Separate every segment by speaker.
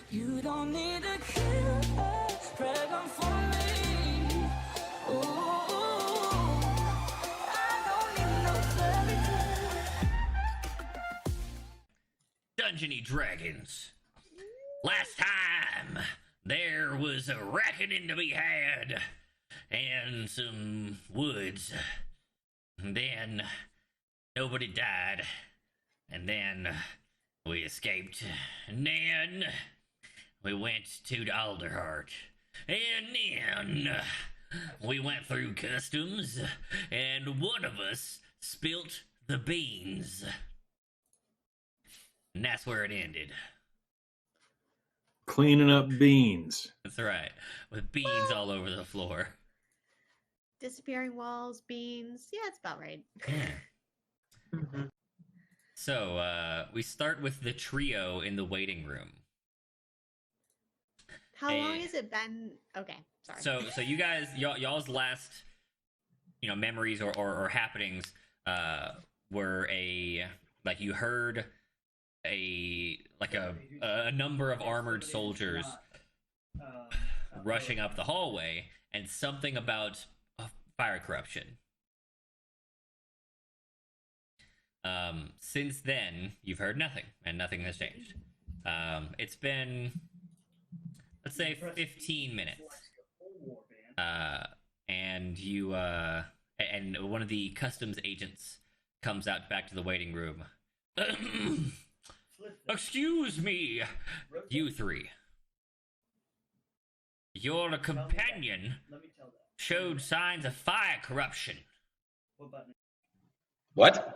Speaker 1: You don't need a killer dragon for me. Ooh, I don't need no fairy tale.
Speaker 2: Dungeony Dragons. Last time, there was a reckoning to be had, and some woods. And then, nobody died. And then, we escaped. And then, we went to Alderheart. And then, we went through customs, and one of us spilt the beans. And that's where it ended.
Speaker 3: Cleaning up beans.
Speaker 2: That's right. With beans all over the floor.
Speaker 4: Disappearing walls, beans. Yeah, it's about right.
Speaker 2: Yeah.
Speaker 5: Mm-hmm.
Speaker 2: So, we start with the trio in the waiting room.
Speaker 4: How long has it been? Okay, sorry.
Speaker 2: So you guys, y'all's last, memories or happenings, were you heard a number of armored soldiers rushing up the hallway, and something about fire corruption. Since then, you've heard nothing, and nothing has changed. It's been, let's say, 15 minutes. And you, and one of the customs agents comes out back to the waiting room. Excuse me, you three. Your companion showed signs of fire corruption.
Speaker 5: What?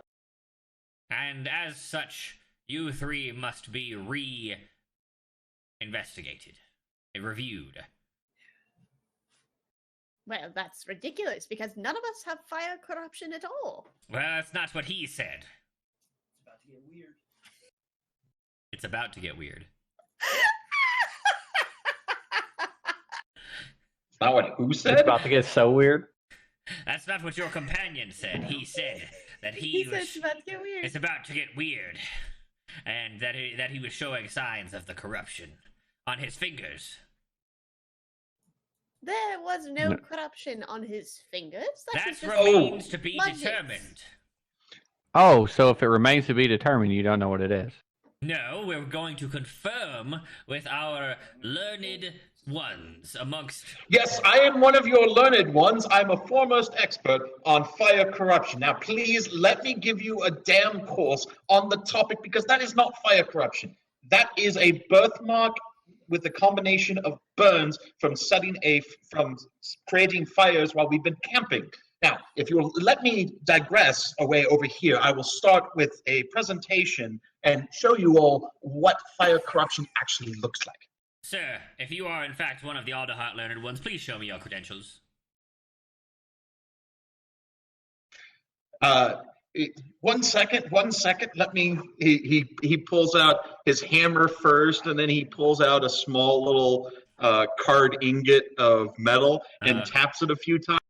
Speaker 2: And as such, you three must be investigated, reviewed.
Speaker 4: Well, that's ridiculous because none of us have fire corruption at all.
Speaker 2: Well, that's not what he said. It's about to get weird.
Speaker 5: It's not what who said?
Speaker 6: It's about to get so weird.
Speaker 2: That's not what your companion said. He said that
Speaker 4: He said it's about to get weird.
Speaker 2: It's about to get weird, and that he was showing signs of the corruption on his fingers.
Speaker 4: There was no corruption on his fingers.
Speaker 2: That remains to be determined.
Speaker 6: Oh, so if it remains to be determined, you don't know what it is.
Speaker 2: No, we're going to confirm with our learned ones amongst...
Speaker 5: Yes, I am one of your learned ones. I'm a foremost expert on fire corruption. Now, please let me give you a damn course on the topic, because that is not fire corruption. That is a birthmark with a combination of burns from from creating fires while we've been camping. Now, if you'll let me digress away over here, I will start with a presentation and show you all what fire corruption actually looks like.
Speaker 2: Sir, if you are in fact one of the Alderheart learned ones, please show me your credentials.
Speaker 5: One second. Let me. He pulls out his hammer first, and then he pulls out a small little card ingot of metal and taps it a few times,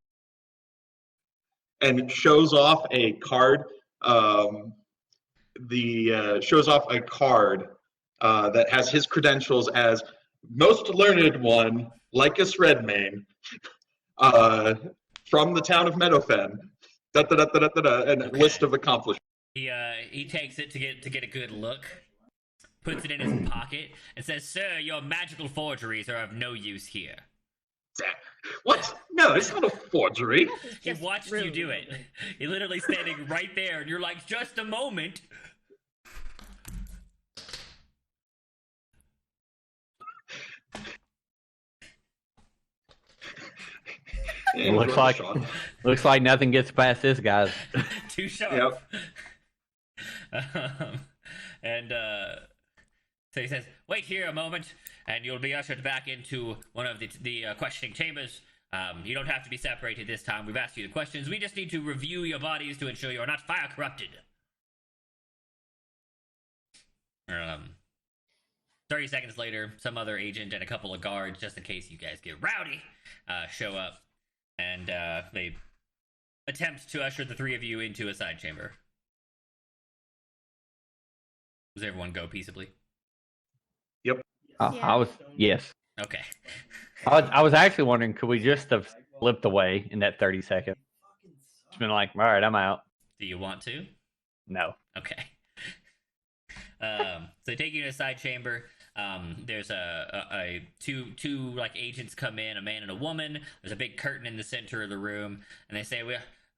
Speaker 5: and shows off a card. Shows off a card that has his credentials as most learned one, Lycus Redmane, from the town of Meadowfen. And a list of accomplishments.
Speaker 2: He takes it to get a good look, puts it in his pocket, and says, "Sir, your magical forgeries are of no use here."
Speaker 5: What? No, it's not a forgery.
Speaker 2: He watched you do it. You're literally standing right there, and you're like, "Just a moment."
Speaker 6: Looks like nothing gets past this guy.
Speaker 2: Too sharp.
Speaker 5: Yep.
Speaker 2: So he says, "Wait here a moment, and you'll be ushered back into one of the questioning chambers. You don't have to be separated this time. We've asked you the questions. We just need to review your bodies to ensure you are not fire corrupted." 30 seconds later, some other agent and a couple of guards, just in case you guys get rowdy, show up. And they attempt to usher the three of you into a side chamber. Does everyone go peaceably?
Speaker 5: Yep.
Speaker 6: I was yes.
Speaker 2: Okay.
Speaker 6: I was actually wondering, could we just have slipped away in that 30 seconds? It's been like, all right, I'm out.
Speaker 2: Do you want to?
Speaker 6: No.
Speaker 2: Okay. So taking you to a side chamber. There's a two like agents come in, a man and a woman. There's a big curtain in the center of the room, and they say,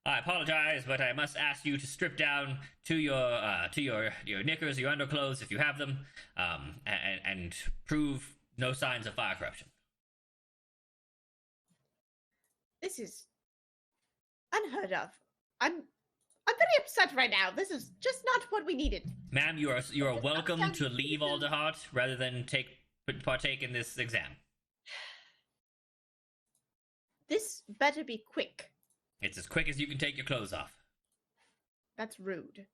Speaker 2: I apologize, but I must ask you to strip down to your knickers, your underclothes, if you have them, and prove no signs of fire corruption."
Speaker 4: This is unheard of. I'm very upset right now. This is just not what we needed.
Speaker 2: Ma'am, you are welcome to leave Alderheart rather than partake in this exam.
Speaker 4: This better be quick.
Speaker 2: It's as quick as you can take your clothes off.
Speaker 4: That's rude.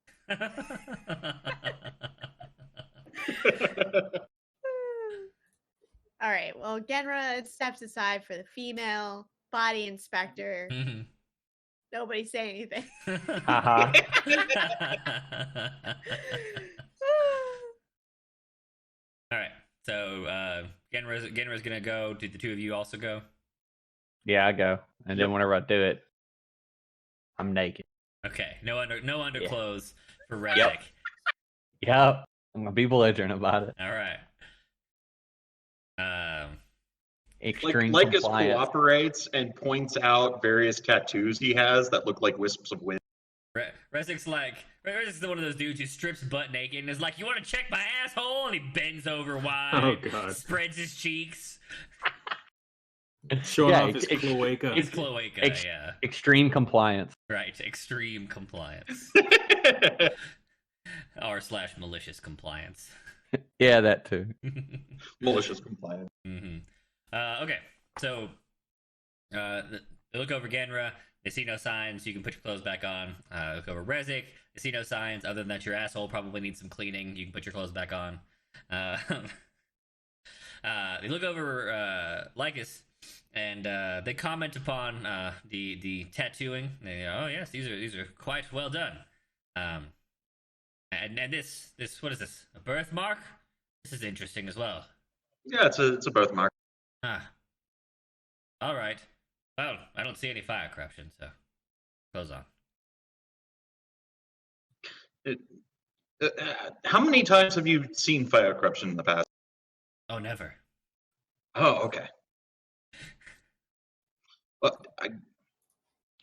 Speaker 4: All right. Well, Genra steps aside for the female body inspector.
Speaker 2: Mhm.
Speaker 4: Nobody say anything.
Speaker 6: Haha.
Speaker 2: All right. So Genra's gonna go. Did the two of you also go?
Speaker 6: Yeah, I go. And then whenever I do it, I'm naked.
Speaker 2: Okay. No underclothes for Rezek.
Speaker 6: Yep. Yep. I'm gonna be belligerent about it.
Speaker 2: All right.
Speaker 6: Extreme
Speaker 5: Lycus
Speaker 6: compliance.
Speaker 5: cooperates and points out various tattoos he has that look like wisps of wind.
Speaker 2: Rezek's one of those dudes who strips butt naked and is like, "You want to check my asshole?" And he bends over wide,
Speaker 3: Oh, God.
Speaker 2: spreads his cheeks.
Speaker 3: Showing
Speaker 6: Yeah,
Speaker 3: off his cloaca.
Speaker 2: His cloaca, yeah.
Speaker 6: Extreme compliance.
Speaker 2: Right, extreme compliance. r/malicious compliance.
Speaker 6: Yeah, that too.
Speaker 5: Malicious compliance.
Speaker 2: Okay, so they look over Genra. They see no signs. You can put your clothes back on. Look over Rezek. They see no signs other than that your asshole probably needs some cleaning. You can put your clothes back on. They look over Lycus, and they comment upon the tattooing. They go, "Oh yes, these are quite well done." And this what is this? A birthmark? This is interesting as well.
Speaker 5: Yeah, it's a birthmark.
Speaker 2: All right. Well, I don't see any fire corruption, so close on.
Speaker 5: How many times have you seen fire corruption in the past?
Speaker 2: Oh, never.
Speaker 5: Oh, okay. Well,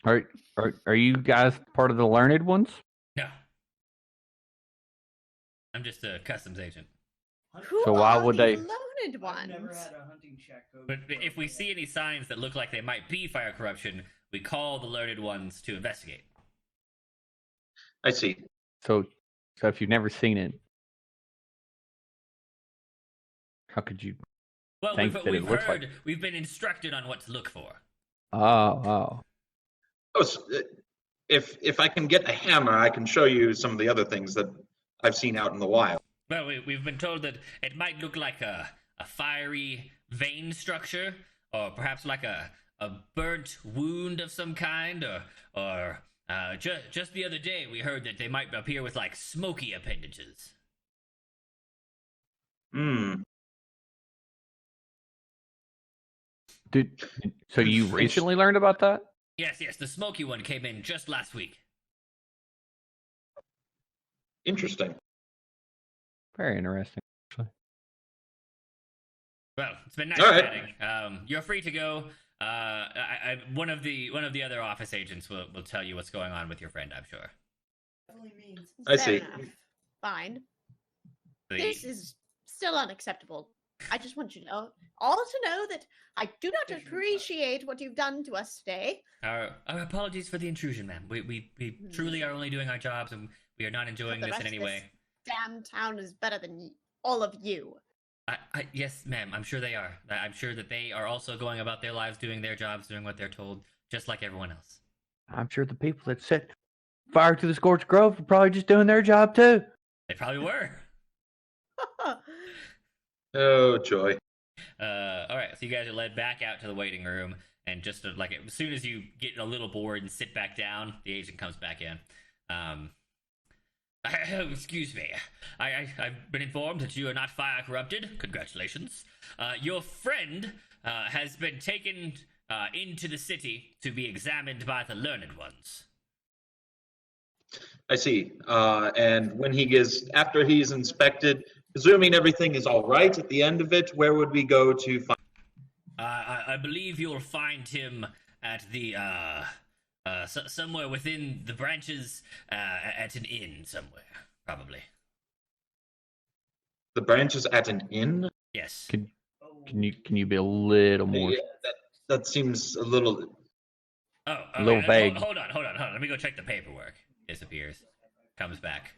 Speaker 6: Are you guys part of the learned ones?
Speaker 2: No. I'm just a customs agent.
Speaker 4: Who
Speaker 6: So why
Speaker 4: are
Speaker 6: would
Speaker 4: the
Speaker 6: they-
Speaker 4: loaded ones?
Speaker 7: Never had a hunting check code.
Speaker 2: But if we see any signs that look like they might be fire corruption, we call the learned ones to investigate.
Speaker 5: I see.
Speaker 6: So if you've never seen it, how could you?
Speaker 2: Well,
Speaker 6: Think
Speaker 2: we've
Speaker 6: that it looks
Speaker 2: heard,
Speaker 6: like-
Speaker 2: we've been instructed on what to look for.
Speaker 6: Oh.
Speaker 5: Oh, so, if I can get a hammer, I can show you some of the other things that I've seen out in the wild.
Speaker 2: Well, we've been told that it might look like a fiery vein structure, or perhaps like a burnt wound of some kind, or just the other day we heard that they might appear with like smoky appendages.
Speaker 5: Hmm.
Speaker 6: So you recently learned about that?
Speaker 2: Yes, the smoky one came in just last week.
Speaker 5: Interesting.
Speaker 6: Very interesting, actually.
Speaker 2: Well, it's been nice
Speaker 5: All right.
Speaker 2: chatting. You're free to go. One of the other office agents will tell you what's going on with your friend, I'm sure.
Speaker 5: I
Speaker 4: Fair
Speaker 5: see.
Speaker 4: enough. Fine.
Speaker 2: The-
Speaker 4: This is still unacceptable. I just want you to know, all to know that I do not appreciate what you've done to us today.
Speaker 2: Our apologies for the intrusion, ma'am. We truly are only doing our jobs, and we are not enjoying
Speaker 4: The
Speaker 2: this in
Speaker 4: rest
Speaker 2: any
Speaker 4: of
Speaker 2: way.
Speaker 4: this damn town is better than all of you.
Speaker 2: Yes, ma'am. I'm sure they are. I'm sure that they are also going about their lives, doing their jobs, doing what they're told, just like everyone else.
Speaker 6: I'm sure the people that set fire to the Scorched Grove are probably just doing their job too.
Speaker 2: They probably were.
Speaker 5: Oh, joy.
Speaker 2: All right, so you guys are led back out to the waiting room, and just like as soon as you get a little bored and sit back down, the agent comes back in. Excuse me. I've been informed that you are not fire corrupted. Congratulations. Your friend has been taken into the city to be examined by the learned ones.
Speaker 5: I see. And when he gets, after he's inspected, assuming everything is all right at the end of it, where would we go to find?
Speaker 2: I believe you'll find him at the somewhere within the branches, at an inn somewhere, probably.
Speaker 5: The branches at an inn?
Speaker 2: Yes.
Speaker 6: Can you be a little more
Speaker 5: Yeah, that seems a little.
Speaker 2: Oh,
Speaker 6: a little vague?
Speaker 2: Hold on. Let me go check the paperwork. Disappears. Comes back.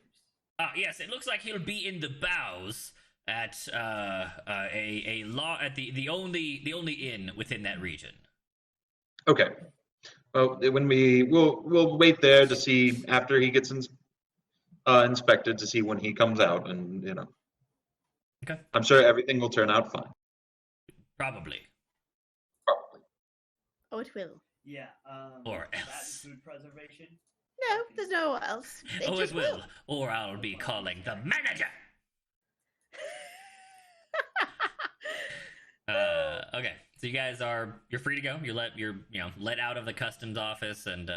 Speaker 2: Yes, it looks like he'll be in the bows at at the only inn within that region.
Speaker 5: Okay. Well, when we'll wait there to see after he gets inspected to see when he comes out, and
Speaker 2: Okay.
Speaker 5: I'm sure everything will turn out fine.
Speaker 2: Probably.
Speaker 5: Probably.
Speaker 4: Oh, it will.
Speaker 3: Yeah.
Speaker 2: Or
Speaker 3: that
Speaker 2: else.
Speaker 3: food preservation.
Speaker 4: No, there's no else. It
Speaker 2: Oh,
Speaker 4: just
Speaker 2: it will. Or I'll be calling the manager. Okay. So you guys you're free to go. You're let out of the customs office and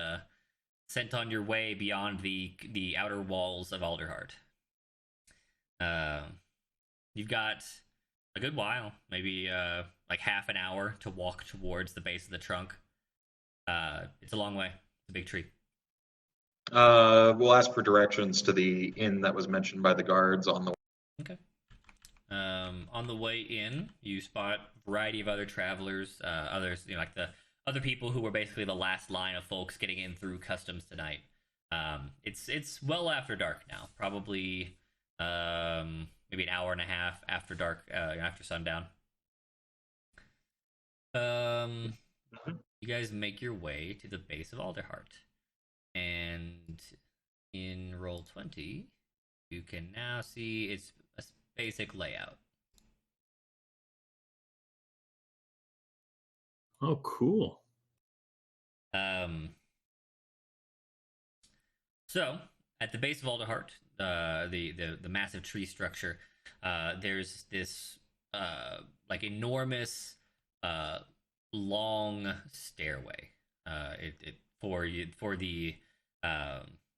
Speaker 2: sent on your way beyond the outer walls of Alderheart. You've got a good while, maybe like half an hour to walk towards the base of the trunk. It's a long way. It's a big tree.
Speaker 5: We'll ask for directions to the inn that was mentioned by the guards on the.
Speaker 2: Okay. On the way in, you spot a variety of other travelers, others, like the other people who were basically the last line of folks getting in through customs tonight. It's well after dark now, probably maybe an hour and a half after dark, after sundown. You guys make your way to the base of Alderheart, and in Roll20, you can now see its basic layout.
Speaker 7: Oh, cool.
Speaker 2: So at the base of Alderheart, the massive tree structure, there's this like enormous long stairway. For the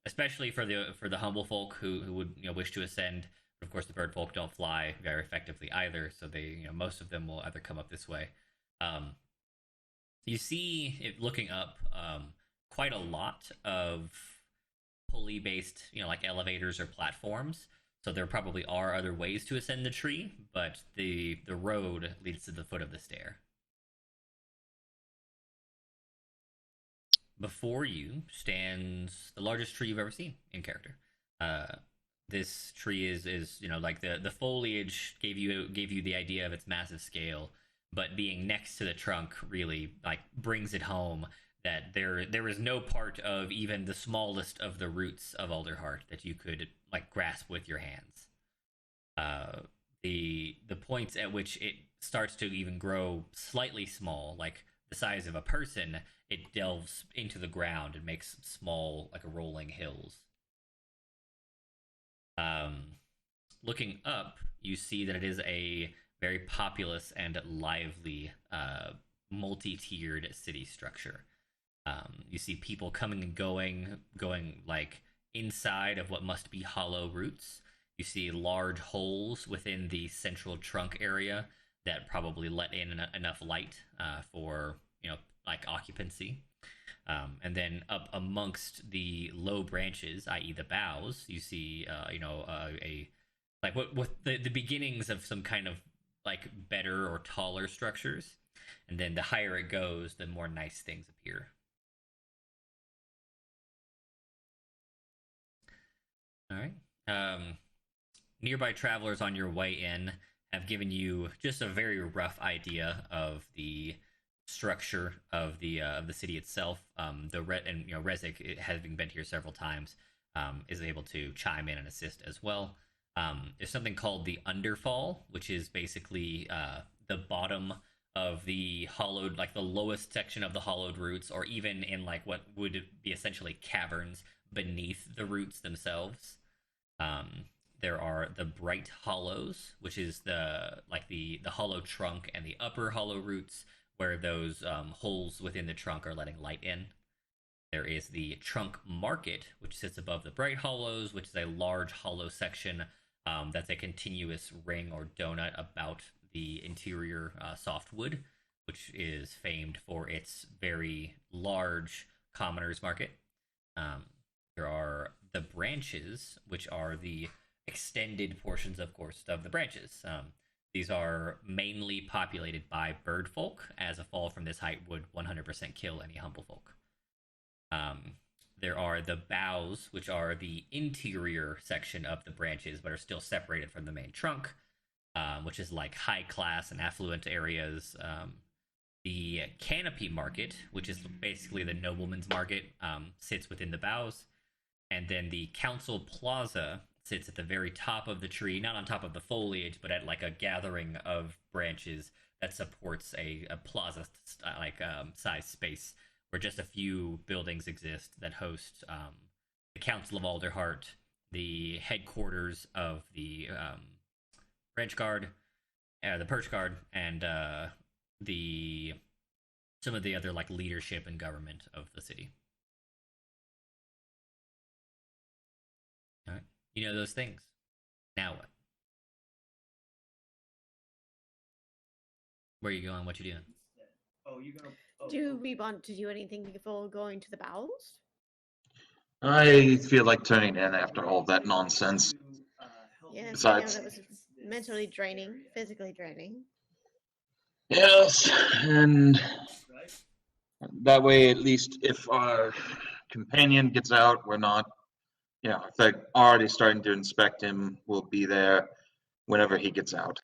Speaker 2: especially for the humble folk who would wish to ascend. Of course, the bird folk don't fly very effectively either, so they most of them will either come up this way. You see it looking up quite a lot of pulley based, like elevators or platforms. So there probably are other ways to ascend the tree, but the road leads to the foot of the stair. Before you stands the largest tree you've ever seen in character. This tree is like the foliage gave you the idea of its massive scale, but being next to the trunk really like brings it home that there is no part of even the smallest of the roots of Alderheart that you could like grasp with your hands. The points at which it starts to even grow slightly small, like the size of a person, it delves into the ground and makes small, like rolling hills. Looking up, you see that it is a very populous and lively, multi-tiered city structure. You see people coming and going like inside of what must be hollow roots. You see large holes within the central trunk area that probably let in enough light for like occupancy. And then up amongst the low branches, i.e., the boughs, you see a like what the beginnings of some kind of like better or taller structures. And then the higher it goes, the more nice things appear. All right. Nearby travelers on your way in have given you just a very rough idea of the structure of the city itself. Rezik, having been here several times, is able to chime in and assist as well. There's something called the Underfall, which is basically the bottom of the hollowed, like the lowest section of the hollowed roots, or even in like what would be essentially caverns beneath the roots themselves. There are the Bright Hollows, which is the hollow trunk and the upper hollow roots, where those holes within the trunk are letting light in. There is the Trunk Market, which sits above the Bright Hollows, which is a large hollow section that's a continuous ring or donut about the interior softwood, which is famed for its very large commoners market. There are the branches, which are the extended portions, of course, of the branches. These are mainly populated by bird folk, as a fall from this height would 100% kill any humble folk. There are the boughs, which are the interior section of the branches, but are still separated from the main trunk, which is like high class and affluent areas. The canopy market, which is basically the nobleman's market, sits within the boughs. And then the council plaza sits at the very top of the tree, not on top of the foliage, but at like a gathering of branches that supports a plaza size space where just a few buildings exist that host the Council of Alderheart, the headquarters of the Branch Guard, the Perch Guard, and some of the other like leadership and government of the city. All right, you know those things. Now what? Where are you going? What you doing?
Speaker 4: Do we want to do anything before going to the bowels?
Speaker 5: I feel like turning in after all that nonsense.
Speaker 4: Yes,
Speaker 5: Besides-
Speaker 4: that was mentally draining, physically draining.
Speaker 5: Yes, and that way, at least if our companion gets out, we're not, if they're already starting to inspect him, we'll be there whenever he gets out.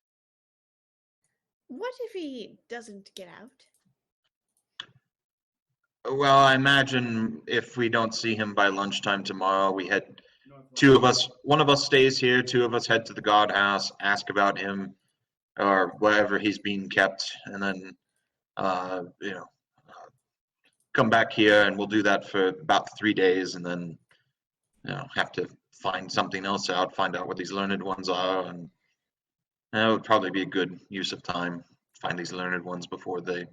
Speaker 4: What if he doesn't get out?
Speaker 5: Well, I imagine if we don't see him by lunchtime tomorrow, we head, one of us stays here, two of us head to the guardhouse, ask about him or wherever he's being kept, and then, come back here, and we'll do that for about 3 days, and then, have to find something else out, find out what these learned ones are, and that would probably be a good use of time, find these learned ones before they,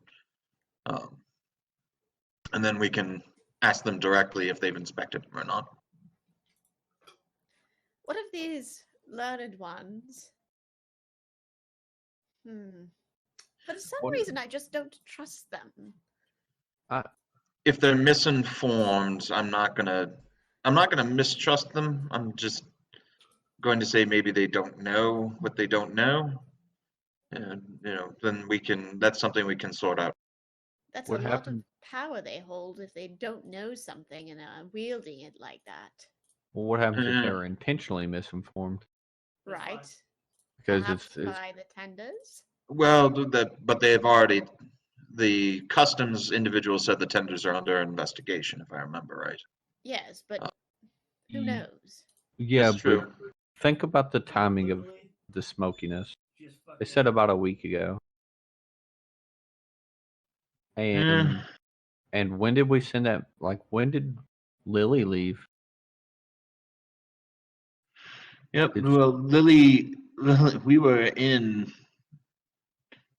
Speaker 5: and then we can ask them directly if they've inspected them or not.
Speaker 4: What of these learned ones? For some reason, I just don't trust them.
Speaker 5: If they're misinformed, I'm not gonna mistrust them. I'm just going to say maybe they don't know what they don't know, and then that's something we can sort out.
Speaker 4: That's
Speaker 6: What
Speaker 4: a lot
Speaker 6: happened-
Speaker 4: of power they hold if they don't know something and are wielding it like that.
Speaker 6: Well, what happens if
Speaker 5: Yeah.
Speaker 6: they're intentionally misinformed?
Speaker 4: Right?
Speaker 6: Because
Speaker 4: Perhaps
Speaker 6: it's
Speaker 4: by the tenders?
Speaker 5: Well, but the customs individual said the tenders are under investigation, if I remember right.
Speaker 4: Yes, but who
Speaker 6: Ye-
Speaker 4: knows?
Speaker 6: yeah,
Speaker 5: That's
Speaker 6: but
Speaker 5: true.
Speaker 6: think about the timing of the smokiness. They said about a week ago. And and when did we send that? Like, when did Lily leave?
Speaker 5: Yep.
Speaker 6: It's-
Speaker 5: Well, Lily, we were in.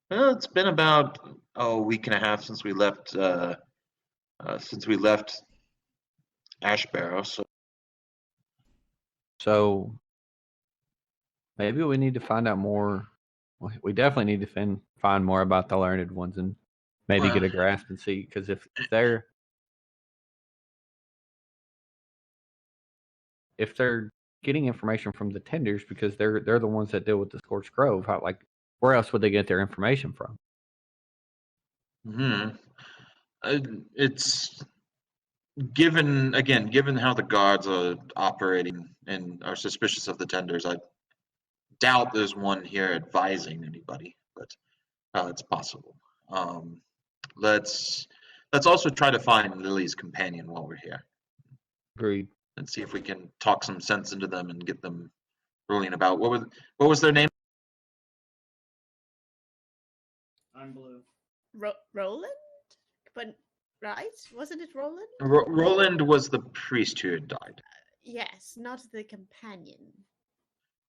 Speaker 5: Well, it's been about a week and a half since we left. Since we left Ashbarrow.
Speaker 6: So maybe we need to find out more. We definitely need to find more about the learned ones and maybe get a grasp and see. Because if they're getting information from the tenders, because they're the ones that deal with the Scorched Grove, where else would they get their information from?
Speaker 5: It's given how the guards are operating and are suspicious of the tenders. I doubt there's one here advising anybody, but it's possible. Let's also try to find Lily's companion while we're here.
Speaker 6: Agreed.
Speaker 5: And see if we can talk some sense into them and get them ruling about. What was their name?
Speaker 3: I'm blue.
Speaker 4: Roland? But, right? Wasn't it Roland?
Speaker 5: Roland was the priest who had died.
Speaker 4: Yes, not the companion.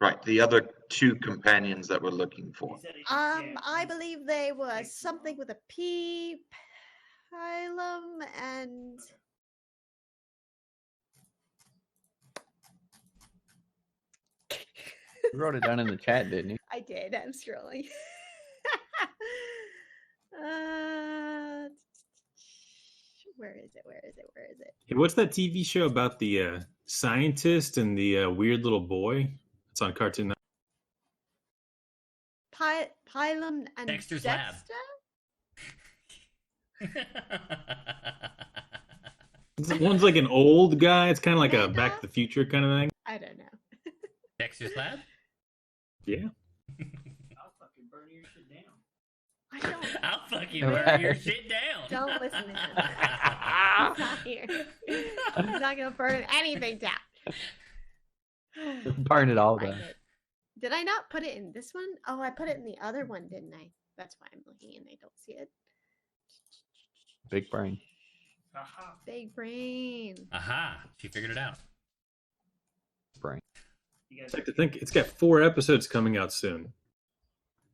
Speaker 5: Right, the other two companions that we're looking for.
Speaker 3: He said he can't.
Speaker 4: I believe they were
Speaker 3: Takes too
Speaker 4: something
Speaker 3: long.
Speaker 4: with a P, Pilum, and
Speaker 6: You wrote it down in the chat, didn't you?
Speaker 4: I did. I'm scrolling. uh, where is it? Where is it? Where is it?
Speaker 7: Hey, what's that TV show about the scientist and the weird little boy? It's on Cartoon Network.
Speaker 4: Pilum and
Speaker 2: Dexter's
Speaker 4: Dexter?
Speaker 7: One's like an old guy. It's kind of like a
Speaker 4: Kinda.
Speaker 7: Back to the Future kind of thing.
Speaker 4: I don't know.
Speaker 2: Dexter's Lab?
Speaker 7: Yeah.
Speaker 3: I'll fucking burn your shit down.
Speaker 4: I don't.
Speaker 2: I'll fucking burn your shit down.
Speaker 4: Don't listen to him. He's not here. He's not gonna burn anything down.
Speaker 6: Burn it all
Speaker 4: Find
Speaker 6: down.
Speaker 4: it. Did I not put it in this one? Oh, I put it in the other one, didn't I? That's why I'm looking and I don't see it.
Speaker 6: Big brain.
Speaker 3: Aha.
Speaker 4: Big brain.
Speaker 2: Aha, she figured it out.
Speaker 6: Brain.
Speaker 3: You guys
Speaker 7: It's like to think it's got 4 episodes coming out soon.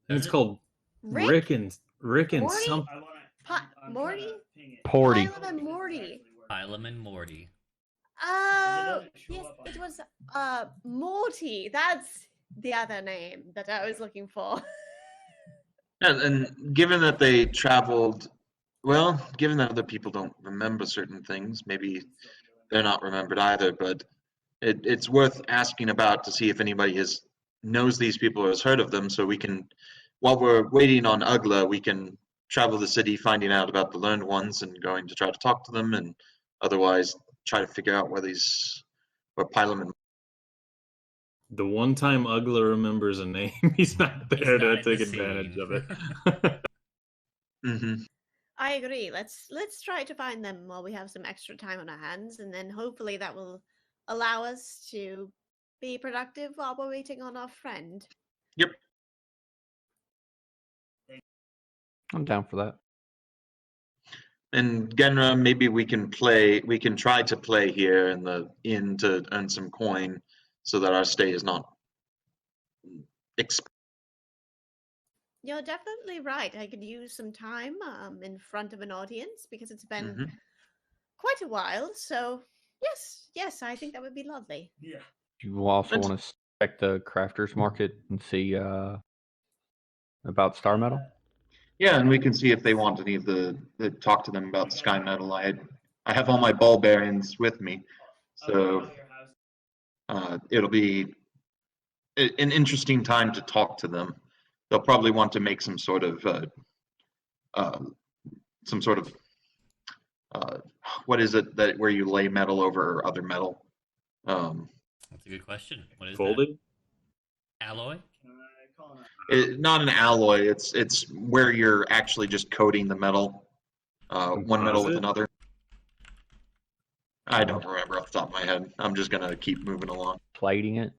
Speaker 7: And it's
Speaker 2: Does it?
Speaker 7: called Rick and
Speaker 4: Morty?
Speaker 7: some.
Speaker 3: I wanna. I'm
Speaker 4: Morty?
Speaker 3: trying to ping it.
Speaker 6: Porty.
Speaker 4: Pilum and Morty.
Speaker 2: Pilum and Morty.
Speaker 4: Oh,
Speaker 3: doesn't show
Speaker 4: yes,
Speaker 3: up on
Speaker 4: it
Speaker 3: it.
Speaker 4: was Morty. That's the other name that I was looking for.
Speaker 5: And given that they traveled, well, given that other people don't remember certain things, maybe they're not remembered either, but it's worth asking about to see if anybody knows these people or has heard of them, so we can, while we're waiting on Ugla, we can travel the city finding out about the learned ones and going to try to talk to them, and otherwise try to figure out where Pilum and
Speaker 7: The one time Ugla remembers a name, he's not
Speaker 2: He's
Speaker 7: there
Speaker 2: not
Speaker 7: to
Speaker 2: at the
Speaker 7: take advantage
Speaker 2: scene.
Speaker 7: of it.
Speaker 5: hmm
Speaker 4: I agree. Let's try to find them while we have some extra time on our hands, and then hopefully that will allow us to be productive while we're waiting on our friend.
Speaker 5: Yep.
Speaker 6: I'm down for that.
Speaker 5: And Genra, maybe we can try to play here in the inn to earn some coin so that our stay is not
Speaker 4: You're definitely right. I could use some time in front of an audience because it's been
Speaker 5: Mhm.
Speaker 4: quite a while. So yes, I think that would be lovely.
Speaker 3: Yeah.
Speaker 6: You also
Speaker 5: Let's-
Speaker 6: want to check the crafters market and see about Star Metal?
Speaker 5: Yeah, and we can see if they want any of the talk to them about Sky Metal. I have all my ball bearings with me, so it'll be an interesting time to talk to them. They'll probably want to make some sort of what is it that where you lay metal over other metal?
Speaker 2: That's a good question. What is
Speaker 7: Folded?
Speaker 2: that? Alloy?
Speaker 3: Can I call it?
Speaker 5: Not an alloy. It's where you're actually just coating the metal, one metal with
Speaker 7: Composite?
Speaker 5: another. I don't remember off the top of my head. I'm just gonna keep moving along.
Speaker 6: Plating it?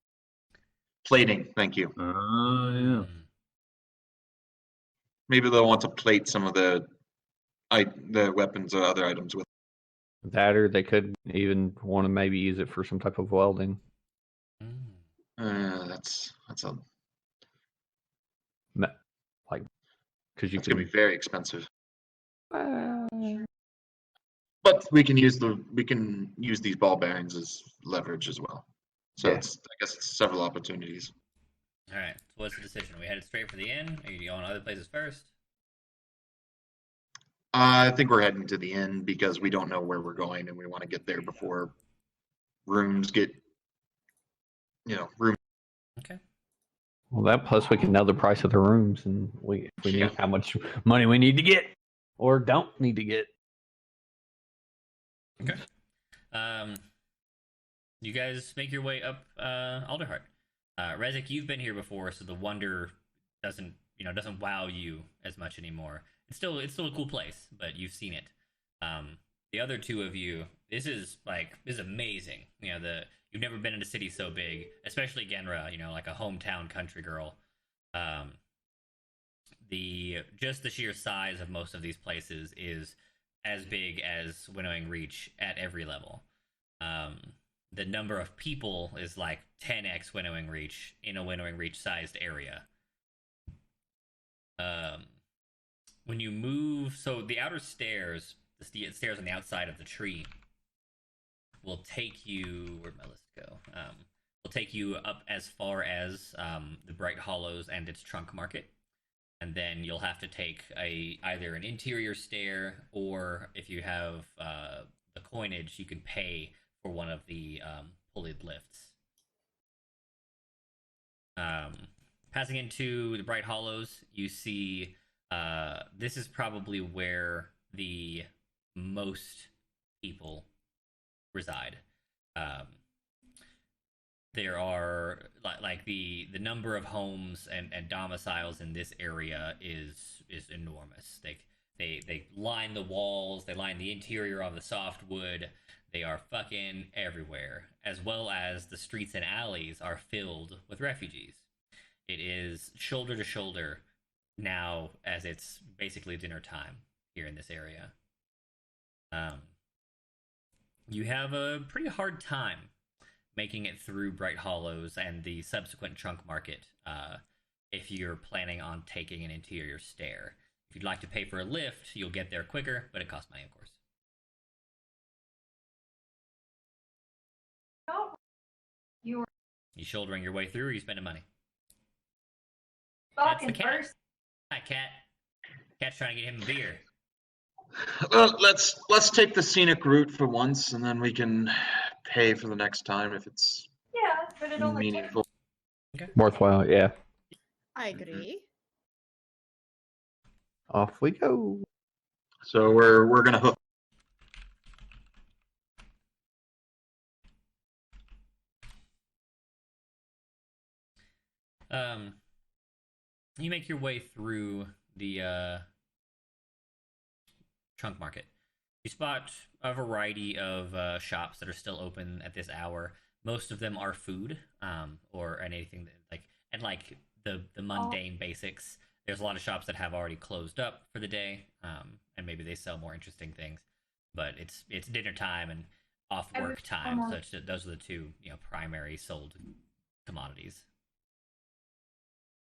Speaker 5: Plating, thank you.
Speaker 7: Oh, yeah.
Speaker 2: Mm.
Speaker 5: Maybe they'll want to plate some of the weapons or other items with.
Speaker 6: That, or they could even want to maybe use it for some type of welding.
Speaker 2: Mm.
Speaker 5: That's a
Speaker 6: Like, because you
Speaker 5: that's gonna
Speaker 6: can.
Speaker 5: be very expensive. But we can use these ball bearings as leverage as well. So
Speaker 6: Yeah.
Speaker 5: I guess it's several opportunities.
Speaker 2: All right. So what's the decision? Are we headed straight for the inn? Are you going other places first?
Speaker 5: I think we're heading to the inn because we don't know where we're going and we want to get there before rooms get, room.
Speaker 2: Okay.
Speaker 6: Well, that plus we can know the price of the rooms, and we
Speaker 5: Yeah.
Speaker 6: know how much money we need to get or don't need to get.
Speaker 2: Okay. You guys make your way up Alderheart. Rezik, you've been here before, so the wonder doesn't wow you as much anymore. It's still a cool place, but you've seen it. The other two of you, this is amazing. You've never been in a city so big, especially Genra, like a hometown country girl. The sheer size of most of these places is as big as Winnowing Reach at every level. the number of people is like 10x winnowing reach in a winnowing reach sized area. When you move, so the outer stairs, the stairs on the outside of the tree, will take you. Where'd my list go? Will take you up as far as the Bright Hollows and its trunk market, and then you'll have to take either an interior stair, or if you have the coinage, you can pay for one of the pulleyed lifts. Passing into the Bright Hollows, you see this is probably where the most people reside. There are like the number of homes and domiciles in this area is enormous. They line the walls, they line the interior of the softwood. They are fucking everywhere, as well as the streets and alleys are filled with refugees. It is shoulder to shoulder now, as it's basically dinner time here in this area. You have a pretty hard time making it through Bright Hollows and the subsequent trunk market if you're planning on taking an interior stair. If you'd like to pay for a lift, you'll get there quicker, but it costs money, of course.
Speaker 8: You were
Speaker 2: You shouldering your way through, or are you spending money? That's the
Speaker 8: fucking
Speaker 2: cat.
Speaker 8: first.
Speaker 2: Hi, cat. Cat's trying to get him a beer.
Speaker 5: Well, let's take the scenic route for once, and then we can pay for the next time if it's
Speaker 8: Yeah, but it only takes
Speaker 5: meaningful.
Speaker 6: Worthwhile, yeah.
Speaker 4: I agree.
Speaker 6: Off we go.
Speaker 5: So we're gonna hook.
Speaker 2: You make your way through the trunk market. You spot a variety of shops that are still open at this hour. Most of them are food, or anything that, like the mundane basics. There's a lot of shops that have already closed up for the day, and maybe they sell more interesting things. But it's dinner time and off work time, so those are the two primary sold commodities.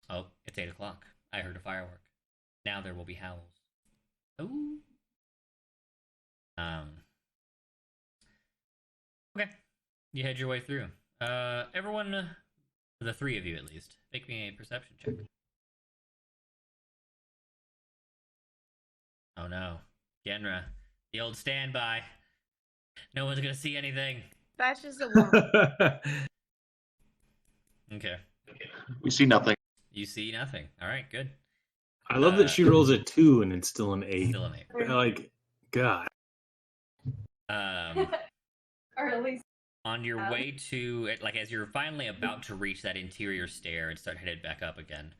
Speaker 2: Oh, it's 8 o'clock. I heard a firework. Now there will be howls. Ooh. Okay. You head your way through. Everyone, the three of you at least, make me a perception check. Oh no. Genra. The old standby. No one's gonna see anything.
Speaker 4: That's just a warm.
Speaker 2: Okay.
Speaker 5: We see nothing.
Speaker 2: You see nothing. Alright, good.
Speaker 7: I love that she rolls a 2 and it's still an 8.
Speaker 2: Still an 8.
Speaker 7: Like, God.
Speaker 8: or at least
Speaker 2: On your way to it, like as you're finally about to reach that interior stair and start headed back up again,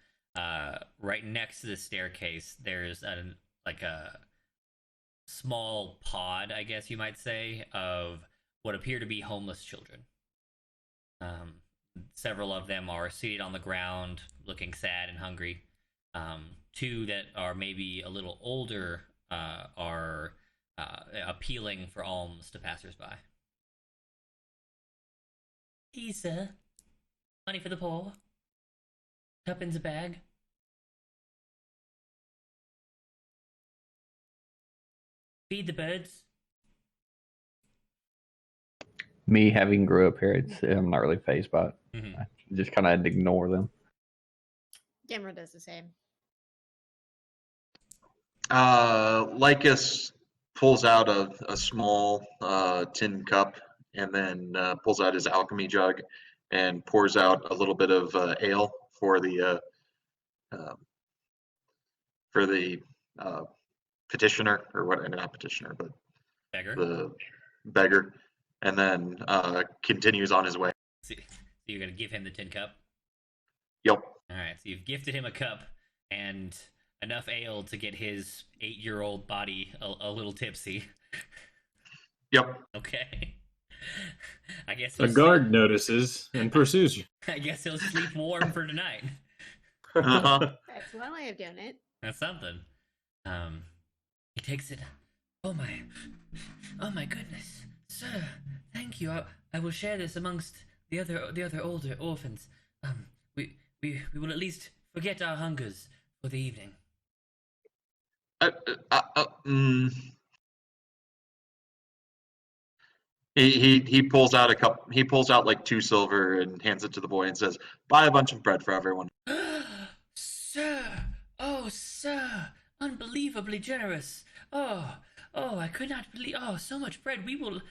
Speaker 2: right next to the staircase, there's a small pod, I guess you might say, of what appear to be homeless children. Several of them are seated on the ground, looking sad and hungry. Two that are maybe a little older are appealing for alms to passersby. Please, sir. Money for the poor. Tuppence a bag. Feed the birds.
Speaker 6: Me having grew up here, I'm not really fazed by it.
Speaker 2: Mm-hmm.
Speaker 6: I just kind of ignore them.
Speaker 4: Gemra does the same.
Speaker 5: Lycus pulls out a small tin cup and then pulls out his alchemy jug and pours out a little bit of ale for the petitioner, or what? Not petitioner, but
Speaker 2: Beggar.
Speaker 5: the beggar, and then continues on his way.
Speaker 2: So you're gonna give him the tin cup?
Speaker 5: Yep.
Speaker 2: Alright, so you've gifted him a cup and enough ale to get his 8-year-old body a little tipsy.
Speaker 5: Yep.
Speaker 2: Okay. I guess
Speaker 7: A guard notices and pursues you.
Speaker 2: I guess he'll sleep warm for tonight.
Speaker 5: Uh-huh.
Speaker 4: That's one way of doing it.
Speaker 2: That's something. He takes it. Oh my goodness. Sir, thank you. I will share this amongst the other older orphans. We will at least forget our hungers for the evening.
Speaker 5: Uh, uh, uh, mm. He pulls out a cup. He pulls out like 2 silver and hands it to the boy and says, "Buy a bunch of bread for everyone."
Speaker 2: Sir! Oh, sir! Unbelievably generous. Oh, I could not believe. Oh, so much bread. We will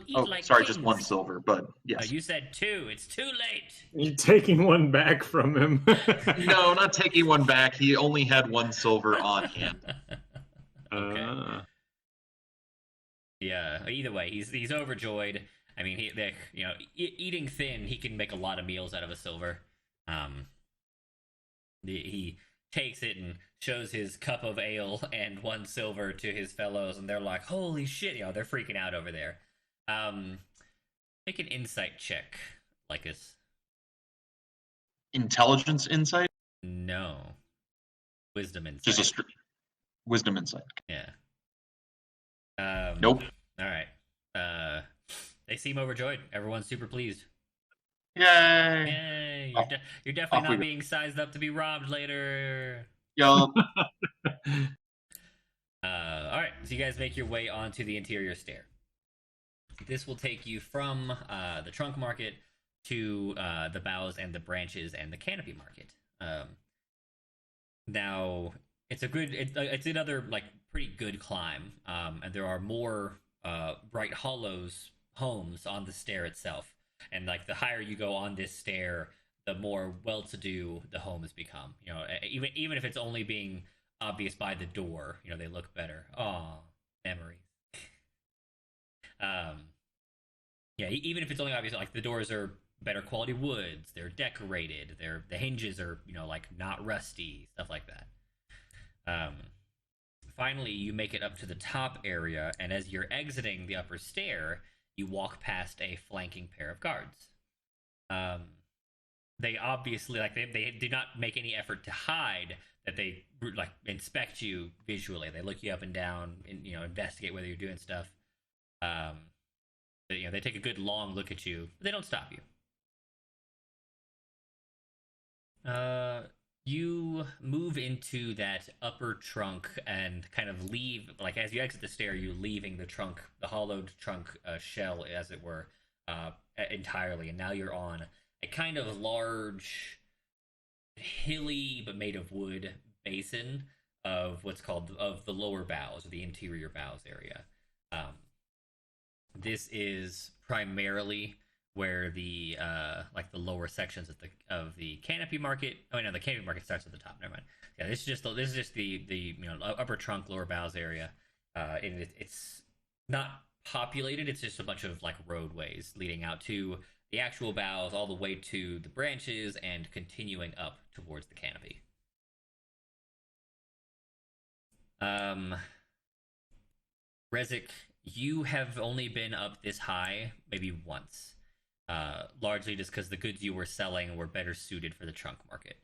Speaker 2: eat
Speaker 5: Oh,
Speaker 2: like
Speaker 5: sorry,
Speaker 2: kings.
Speaker 5: just 1 silver, but yes.
Speaker 2: You said 2. It's too late.
Speaker 7: You're taking one back from him.
Speaker 5: No, not taking one back. He only had 1 silver on hand.
Speaker 2: Okay. Yeah. Either way, he's overjoyed. I mean, eating thin, he can make a lot of meals out of a silver. He takes it and shows his cup of ale and 1 silver to his fellows, and they're like, "Holy shit!" They're freaking out over there. Make an insight check, Lycus.
Speaker 5: Intelligence insight?
Speaker 2: No. Wisdom insight.
Speaker 5: Just a wisdom insight.
Speaker 2: Yeah.
Speaker 5: Nope.
Speaker 2: All right. They seem overjoyed. Everyone's super pleased.
Speaker 5: Yay!
Speaker 2: Yay! You're definitely
Speaker 5: off we
Speaker 2: not
Speaker 5: go.
Speaker 2: being sized up to be robbed later.
Speaker 5: Yup.
Speaker 2: All right. So you guys make your way onto the interior stair. This will take you from the trunk market to the boughs and the branches and the canopy market. Now it's another like pretty good climb, and there are more Bright Hollows homes on the stair itself. And like the higher you go on this stair, the more well-to-do the homes become. Even if it's only being obvious by the door, they look better. Aw, memories. Yeah, even if it's only obvious, like the doors are better quality woods, they're decorated, the hinges are like not rusty, stuff like that. Finally, you make it up to the top area, and as you're exiting the upper stair, you walk past a flanking pair of guards. They obviously they do not make any effort to hide that they inspect you visually. They look you up and down and investigate whether you're doing stuff. They take a good long look at you, but they don't stop you. You move into that upper trunk and kind of leave, as you exit the stair, you're leaving the trunk, the hollowed trunk shell, as it were, entirely, and now you're on a kind of large, hilly but made of wood basin of what's called of the lower boughs, or the interior boughs area. This is primarily where the the lower sections of the canopy market. Oh no, the canopy market starts at the top. Never mind. Yeah, this is just the upper trunk, lower boughs area. And it's not populated. It's just a bunch of roadways leading out to the actual boughs, all the way to the branches, and continuing up towards the canopy. Rezik, you have only been up this high maybe once. Largely just because the goods you were selling were better suited for the trunk market.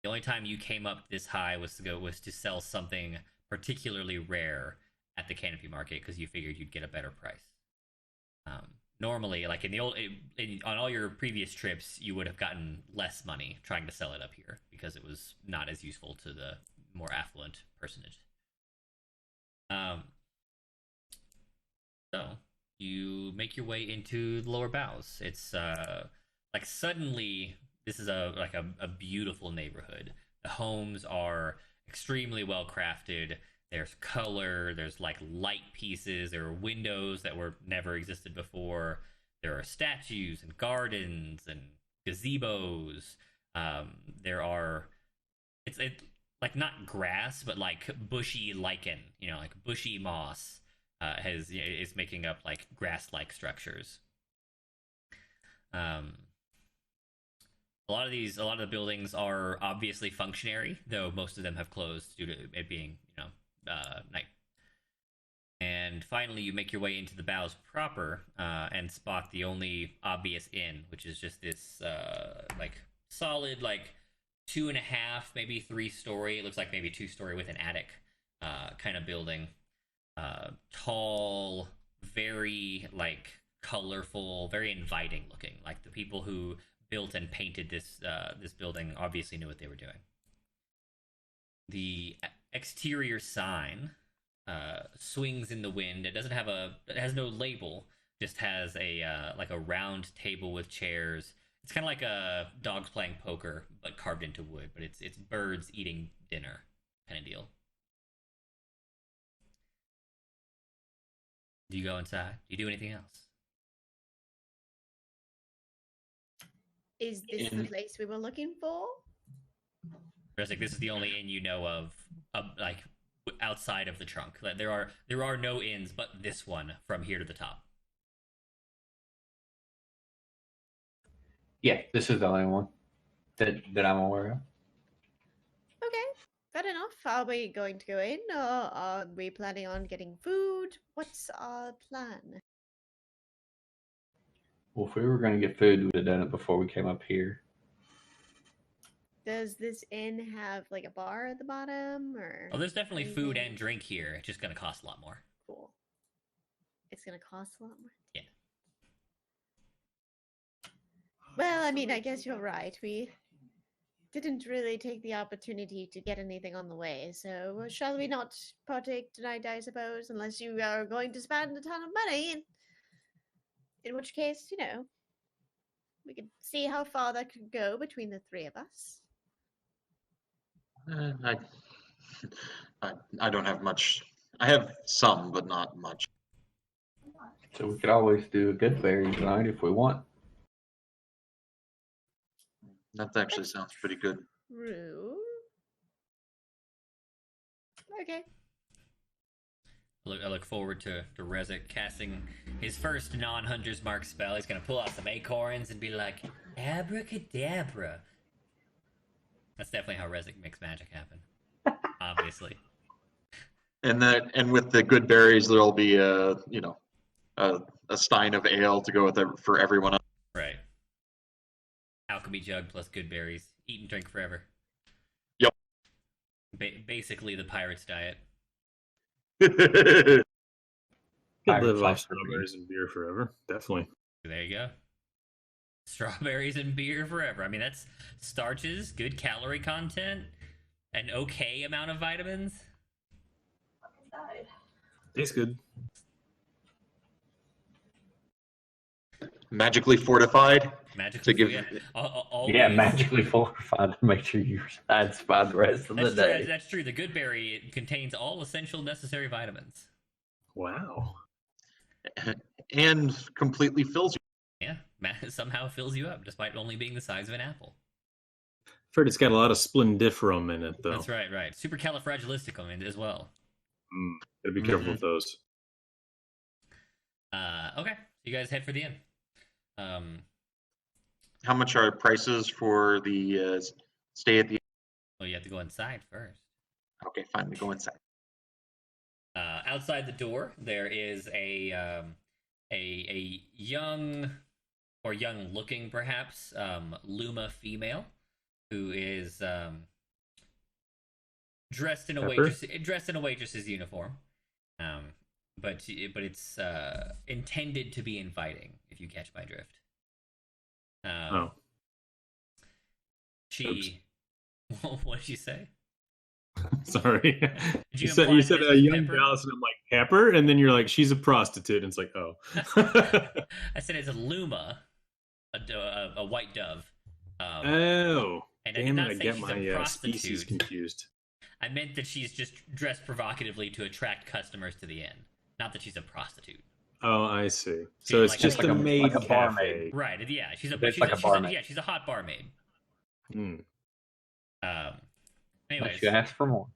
Speaker 2: The only time you came up this high was to sell something particularly rare at the canopy market, because you figured you'd get a better price. Normally, on all your previous trips, you would have gotten less money trying to sell it up here, because it was not as useful to the more affluent personage. So you make your way into the lower boughs. It's suddenly this is a beautiful neighborhood. The homes are extremely well crafted. There's color, there's light pieces, there are windows that were never existed before. There are statues and gardens and gazebos. There are it's not grass, but bushy lichen, bushy moss. Is making up grass-like structures. A lot of the buildings are obviously functionary, though most of them have closed due to it being night. And finally, you make your way into the boughs proper and spot the only obvious inn, which is just this solid 2.5, maybe 3-story. It looks like maybe 2-story with an attic kind of building. Tall, very like colorful, very inviting looking. Like the people who built and painted this building obviously knew what they were doing. The exterior sign swings in the wind. It has no label. Just has a like a round table with chairs. It's kind of like a dogs playing poker, but carved into wood. But it's birds eating dinner kind of deal. Do you go inside? Do you do anything else?
Speaker 4: Is this the place we were looking for?
Speaker 2: Like this is the only inn you know of, like outside of the trunk. Like, there are no inns but this one from here to the top.
Speaker 6: Yeah, this is the only one that I'm aware of.
Speaker 4: Okay, fair enough. Are we going to go in, or are we planning on getting food? What's our plan?
Speaker 6: Well, if we were going to get food, we would have done it before we came up here.
Speaker 4: Does this inn have like a bar at the bottom, or?
Speaker 2: Oh, there's definitely food
Speaker 4: anything?
Speaker 2: and drink here. It's just gonna cost a lot more.
Speaker 4: Cool. It's gonna cost a lot more.
Speaker 2: Yeah.
Speaker 4: Well, I mean, I guess you're right. We didn't really take the opportunity to get anything on the way, so shall we not partake tonight, I suppose, unless you are going to spend a ton of money, in which case, we could see how far that could go between the three of us.
Speaker 5: I don't have much. I have some, but not much.
Speaker 6: So we could always do a good berry tonight if we want.
Speaker 5: That actually sounds pretty good.
Speaker 4: True. Okay.
Speaker 2: I look forward to Rezik casting his first non-Hunter's Mark spell. He's gonna pull out some acorns and be like, abracadabra. That's definitely how Rezik makes magic happen. Obviously.
Speaker 5: And with the good berries, there'll be a stein of ale to go with it for everyone else.
Speaker 2: Right. Alchemy jug plus good berries. Eat and drink forever.
Speaker 5: Yep.
Speaker 2: Basically the pirate's diet.
Speaker 7: Could
Speaker 6: Pirate
Speaker 7: live off
Speaker 6: slash
Speaker 7: strawberries and beer forever. Definitely.
Speaker 2: There you go. Strawberries and beer forever. I mean, that's starches, good calorie content, an okay amount of vitamins.
Speaker 8: Died.
Speaker 7: Tastes good.
Speaker 5: Magically fortified.
Speaker 2: Magically,
Speaker 5: To give-
Speaker 2: yeah.
Speaker 6: Yeah,
Speaker 2: Always.
Speaker 6: magically fortified to make sure you're satisfied the rest of the
Speaker 2: That's true.
Speaker 6: day.
Speaker 2: That's true. The good berry contains all essential necessary vitamins.
Speaker 7: Wow.
Speaker 5: And completely fills you.
Speaker 2: Yeah, somehow fills you up despite only being the size of an apple.
Speaker 7: Heard it's got a lot of splendiferum in it, though.
Speaker 2: That's right. Supercalifragilisticexpialidocious as well.
Speaker 7: Gotta be careful with those.
Speaker 2: Okay, so you guys head for the inn.
Speaker 5: How much are prices for the stay at the?
Speaker 2: Well, you have to go inside first.
Speaker 5: Okay, fine. We go inside.
Speaker 2: Outside the door, there is a young or young-looking, perhaps, Luma female who is dressed in a waitress's uniform. But it's intended to be inviting, if you catch my drift.
Speaker 7: Oh.
Speaker 2: She. What did you say?
Speaker 7: Sorry.
Speaker 2: Did
Speaker 7: You
Speaker 2: imply
Speaker 7: said
Speaker 2: Mrs.
Speaker 7: a young
Speaker 2: Pepper?
Speaker 7: Dallas, and I'm like, Pepper? And then you're like, she's a prostitute. And it's like, oh.
Speaker 2: I said it's a Luma, a white dove.
Speaker 7: Oh.
Speaker 2: And I did
Speaker 7: Damn
Speaker 2: not
Speaker 7: it, I
Speaker 2: say
Speaker 7: get
Speaker 2: she's
Speaker 7: my
Speaker 2: a
Speaker 7: species
Speaker 2: prostitute.
Speaker 7: confused.
Speaker 2: I meant that she's just dressed provocatively to attract customers to the inn. Not that she's a prostitute.
Speaker 7: Oh, I see.
Speaker 2: She's
Speaker 7: So it's
Speaker 2: like
Speaker 7: just
Speaker 6: a-
Speaker 7: a
Speaker 6: like a-
Speaker 7: maid
Speaker 6: like a
Speaker 7: cafe.
Speaker 6: barmaid.
Speaker 2: Right, yeah. She's a
Speaker 6: It's like a barmaid.
Speaker 2: Yeah, she's a hot barmaid.
Speaker 7: Hmm.
Speaker 2: Anyways,
Speaker 6: You ask for more.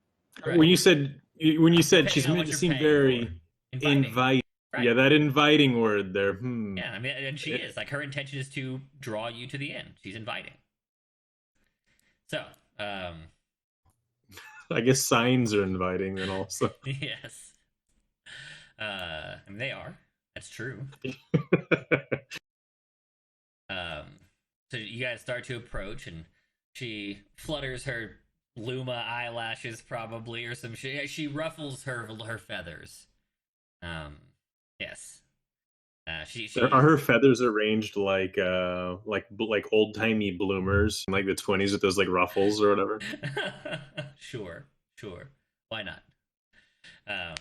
Speaker 2: right.
Speaker 7: When you said
Speaker 2: Depending
Speaker 7: she's
Speaker 2: on
Speaker 7: meant
Speaker 2: what
Speaker 7: to
Speaker 2: you're
Speaker 7: seem
Speaker 2: paying
Speaker 7: very
Speaker 2: for. Inviting.
Speaker 7: inviting.
Speaker 2: Right.
Speaker 7: Yeah, that inviting word there.
Speaker 2: Yeah, I mean, and she is. Like, her intention is to draw you to the inn. She's inviting. So,
Speaker 7: I guess signs are inviting then also.
Speaker 2: yes. I mean, they are. That's true. So you guys start to approach, and she flutters her Luma eyelashes, probably, or some shit. She ruffles her feathers, and Yes. She
Speaker 7: Are her feathers arranged like old timey bloomers, in, like the 20s with those like ruffles or whatever?
Speaker 2: Sure, sure. Why not? Um,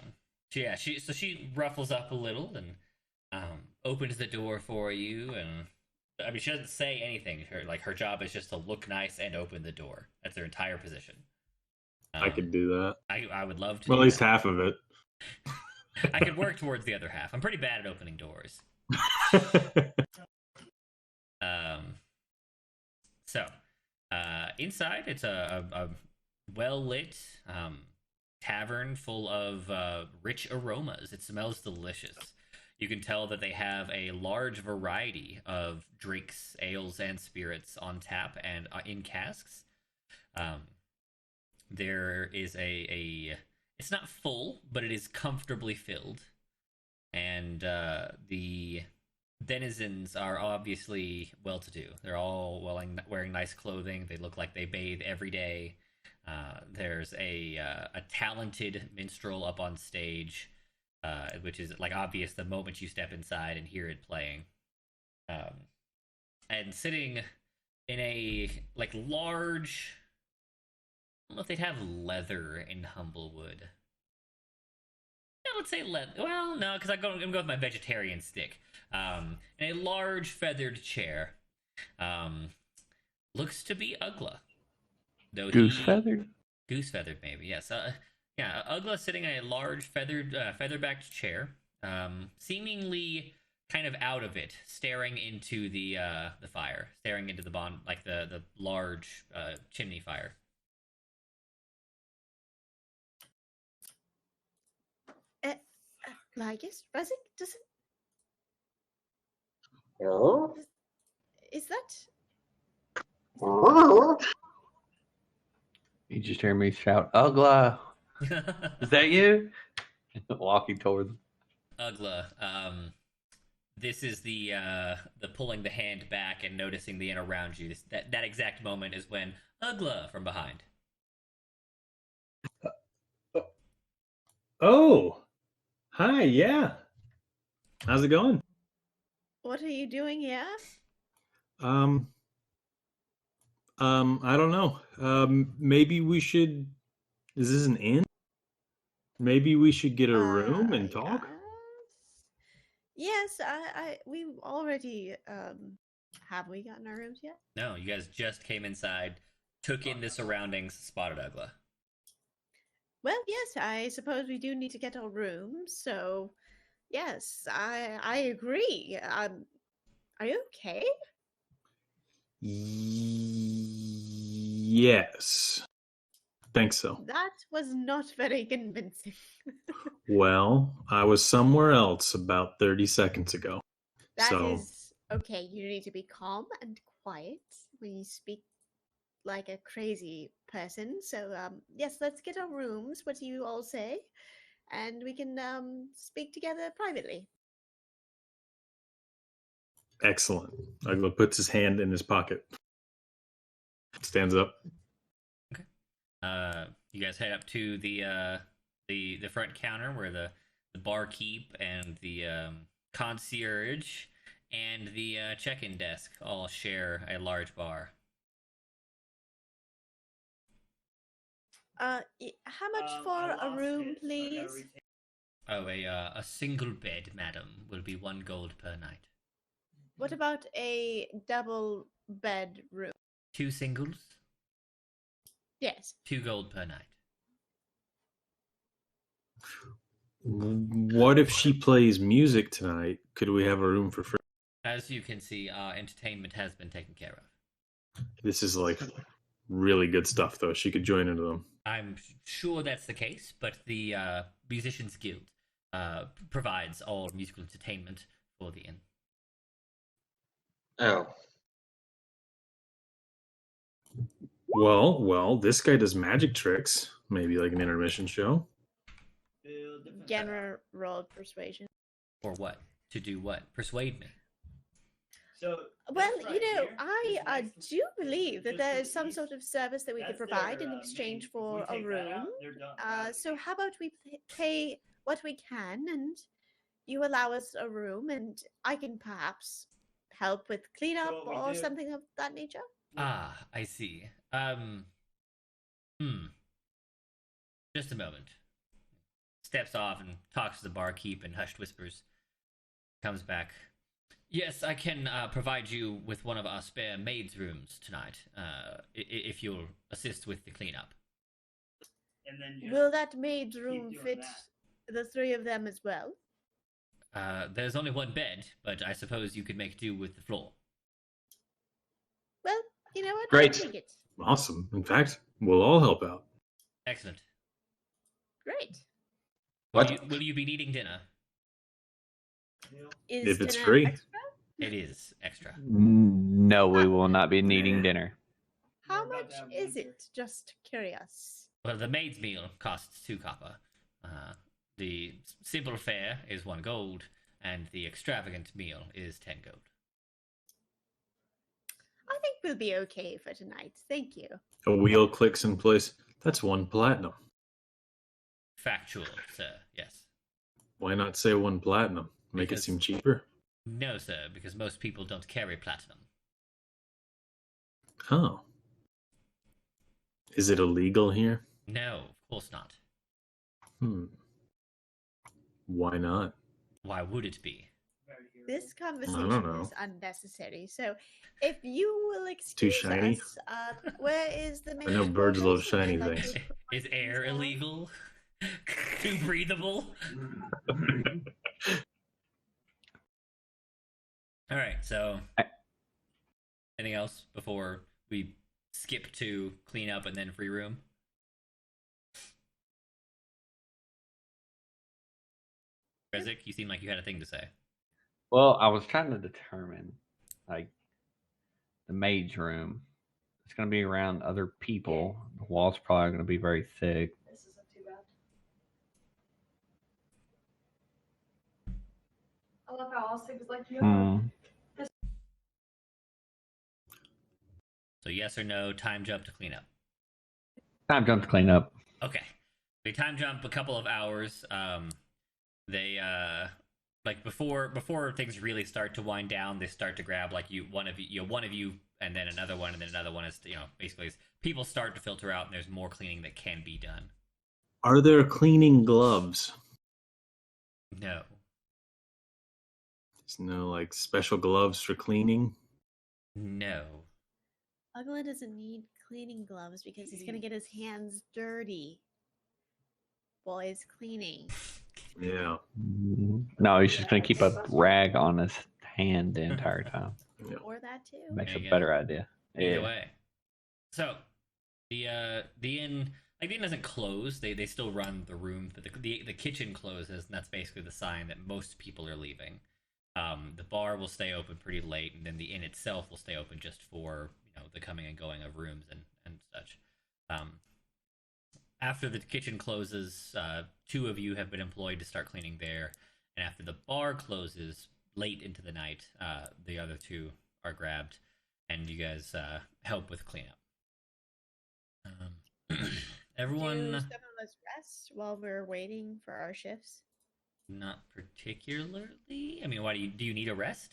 Speaker 2: she ruffles up a little and opens the door for you, and I mean she doesn't say anything. Her job is just to look nice and open the door. That's her entire position.
Speaker 7: I could do that.
Speaker 2: I would love to.
Speaker 7: Well,
Speaker 2: Do
Speaker 7: at least
Speaker 2: that.
Speaker 7: half of it.
Speaker 2: I could work towards the other half. I'm pretty bad at opening doors. Um, so inside, it's a well lit tavern full of rich aromas. It smells delicious. You can tell that they have a large variety of drinks, ales, and spirits on tap and in casks. There is a it's not full, but it is comfortably filled, and the denizens are obviously well-to-do. They're all wearing nice clothing. They look like they bathe every day. There's a talented minstrel up on stage, which is like obvious the moment you step inside and hear it playing. And sitting in a like large, I don't know if they'd have leather in Humblewood. Yeah, let's say leather. Well, no, because I'm going to go with my vegetarian stick. In a large feathered chair. Looks to be Ugla. Though
Speaker 6: Goose feathered?
Speaker 2: Goose feathered, maybe, yes. Yeah, Ugla sitting in a large feather-backed chair, seemingly kind of out of it, staring into the fire, staring into the like the large chimney fire.
Speaker 4: Lygus? Razik? Doesn't...
Speaker 5: Oh?
Speaker 4: Is that...
Speaker 5: Oh?
Speaker 6: You just hear me shout, Ugla! Is that you? Walking towards him.
Speaker 2: Ugla, this is the pulling the hand back and noticing the inn around you. That exact moment is when Ugla from behind.
Speaker 7: Oh, hi, yeah. How's it going?
Speaker 4: What are you doing here?
Speaker 7: I don't know. Maybe we should. Is this an inn? Maybe we should get a room and talk.
Speaker 4: Yes, we already have we gotten our rooms yet?
Speaker 2: No, you guys just came inside, took in the surroundings, spotted Ugla.
Speaker 4: Well, yes, I suppose we do need to get our rooms. So, yes, I agree. Are you okay?
Speaker 7: Yes. Think so.
Speaker 4: That was not very convincing.
Speaker 7: Well, I was somewhere else about 30 seconds ago.
Speaker 4: That
Speaker 7: So
Speaker 4: is okay. You need to be calm and quiet when you speak like a crazy person. So, yes, let's get our rooms. What do you all say? And we can speak together privately.
Speaker 7: excellent. Ugla puts his hand in his pocket. Stands up.
Speaker 2: Okay. You guys head up to the front counter where the barkeep and the concierge and the check-in desk all share a large bar.
Speaker 4: How much for a room, please?
Speaker 2: Oh, a single bed, madam, will be 1 gold per night.
Speaker 4: What about a double bed room?
Speaker 2: 2 singles,
Speaker 4: Yes.
Speaker 2: 2 gold per night.
Speaker 7: What if she plays music tonight? Could we have a room for free?
Speaker 2: As you can see, entertainment has been taken care of.
Speaker 7: This is like really good stuff, though. She could join into them.
Speaker 2: I'm sure that's the case, but the Musicians Guild provides all musical entertainment for the inn.
Speaker 5: Oh.
Speaker 7: Well, this guy does magic tricks. Maybe like an intermission show.
Speaker 4: General roll persuasion.
Speaker 2: Or what? To do what? Persuade me.
Speaker 3: So
Speaker 4: Well,
Speaker 3: this right
Speaker 4: you know,
Speaker 3: here
Speaker 4: I
Speaker 3: is nice.
Speaker 4: do believe that
Speaker 3: Just
Speaker 4: there
Speaker 3: the
Speaker 4: is some
Speaker 3: piece.
Speaker 4: sort of service that we could
Speaker 3: That's
Speaker 4: provide
Speaker 3: their,
Speaker 4: in exchange
Speaker 3: main-
Speaker 4: for
Speaker 3: if we
Speaker 4: a
Speaker 3: take that out,
Speaker 4: room.
Speaker 3: they're done.
Speaker 4: So how about we pay what we can, and you allow us a room, and I can perhaps help with cleanup
Speaker 3: what we
Speaker 4: or
Speaker 3: do-
Speaker 4: something of that nature.
Speaker 2: Ah, I see. Just a moment. Steps off and talks to the barkeep in hushed whispers. Comes back. Yes, I can provide you with one of our spare maid's rooms tonight, if you'll assist with the cleanup.
Speaker 3: And then just
Speaker 4: Will that maid's room
Speaker 3: doing
Speaker 4: fit
Speaker 3: that.
Speaker 4: the three of them as well?
Speaker 2: There's only one bed, but I suppose you could make do with the floor.
Speaker 4: Well, you know what?
Speaker 5: Great.
Speaker 4: I'll take it.
Speaker 7: Awesome. In fact, we'll all help out.
Speaker 2: Excellent.
Speaker 4: Great.
Speaker 2: Will you be needing dinner?
Speaker 4: Is
Speaker 7: If it's
Speaker 4: dinner
Speaker 7: free.
Speaker 4: extra?
Speaker 2: It is extra.
Speaker 6: No, we will not be needing dinner.
Speaker 4: How
Speaker 3: We're about
Speaker 4: much
Speaker 3: to have
Speaker 4: is
Speaker 3: winter.
Speaker 4: it? Just curious.
Speaker 2: Well, the maid's meal costs 2 copper. The simple fare is 1 gold, and the extravagant meal is 10 gold.
Speaker 4: I think we'll be okay for tonight. Thank you.
Speaker 7: A wheel clicks in place. That's 1 platinum.
Speaker 2: Factual, sir. Yes.
Speaker 7: Why not say 1 platinum? Make
Speaker 2: Because-
Speaker 7: it seem cheaper.
Speaker 2: No, sir, because most people don't carry platinum.
Speaker 7: Oh. Is it illegal here?
Speaker 2: No, of course not.
Speaker 7: Why not?
Speaker 2: Why would it be?
Speaker 4: This
Speaker 7: I don't
Speaker 4: conversation
Speaker 7: know.
Speaker 4: is unnecessary. So, if you will excuse
Speaker 7: shiny?
Speaker 4: us, where is the main?
Speaker 7: know birds love shiny things.
Speaker 2: Is air illegal? Too breathable? All right, so anything else before we skip to clean up and then free room? Rezik, you seem like you had a thing to say.
Speaker 6: Well, I was trying to determine, like, the maid's room. It's going to be around other people. The wall's probably going to be very thick.
Speaker 8: This isn't too bad. I love how Austin was like, yo,
Speaker 6: Hmm.
Speaker 2: So yes or no, time jump to clean up.
Speaker 6: Time jump to clean up.
Speaker 2: Okay. We time jump a couple of hours. They like before things really start to wind down, they start to grab like one of you, and then another one, and then another one. Is basically as people start to filter out, and there's more cleaning that can be done.
Speaker 7: Are there cleaning gloves?
Speaker 2: No.
Speaker 7: There's no like special gloves for cleaning.
Speaker 2: No.
Speaker 4: Ugla doesn't need cleaning gloves because he's gonna get his hands dirty while he's cleaning.
Speaker 7: Yeah.
Speaker 6: No, he's just going to keep a rag on his hand the entire time.
Speaker 4: Or that too.
Speaker 6: Makes
Speaker 2: There
Speaker 6: a
Speaker 2: you go.
Speaker 6: better idea.
Speaker 2: Either
Speaker 6: Yeah.
Speaker 2: way. So the inn, like, the inn doesn't close. They still run the room, but the kitchen closes, and that's basically the sign that most people are leaving. The bar will stay open pretty late, and then the inn itself will stay open just for the coming and going of rooms and such. After the kitchen closes, 2 of you have been employed to start cleaning there, and after the bar closes late into the night, the other 2 are grabbed, and you guys help with cleanup. Everyone,
Speaker 4: Do some of us rest while we're waiting for our shifts?
Speaker 2: not particularly. I mean, why do you need a rest?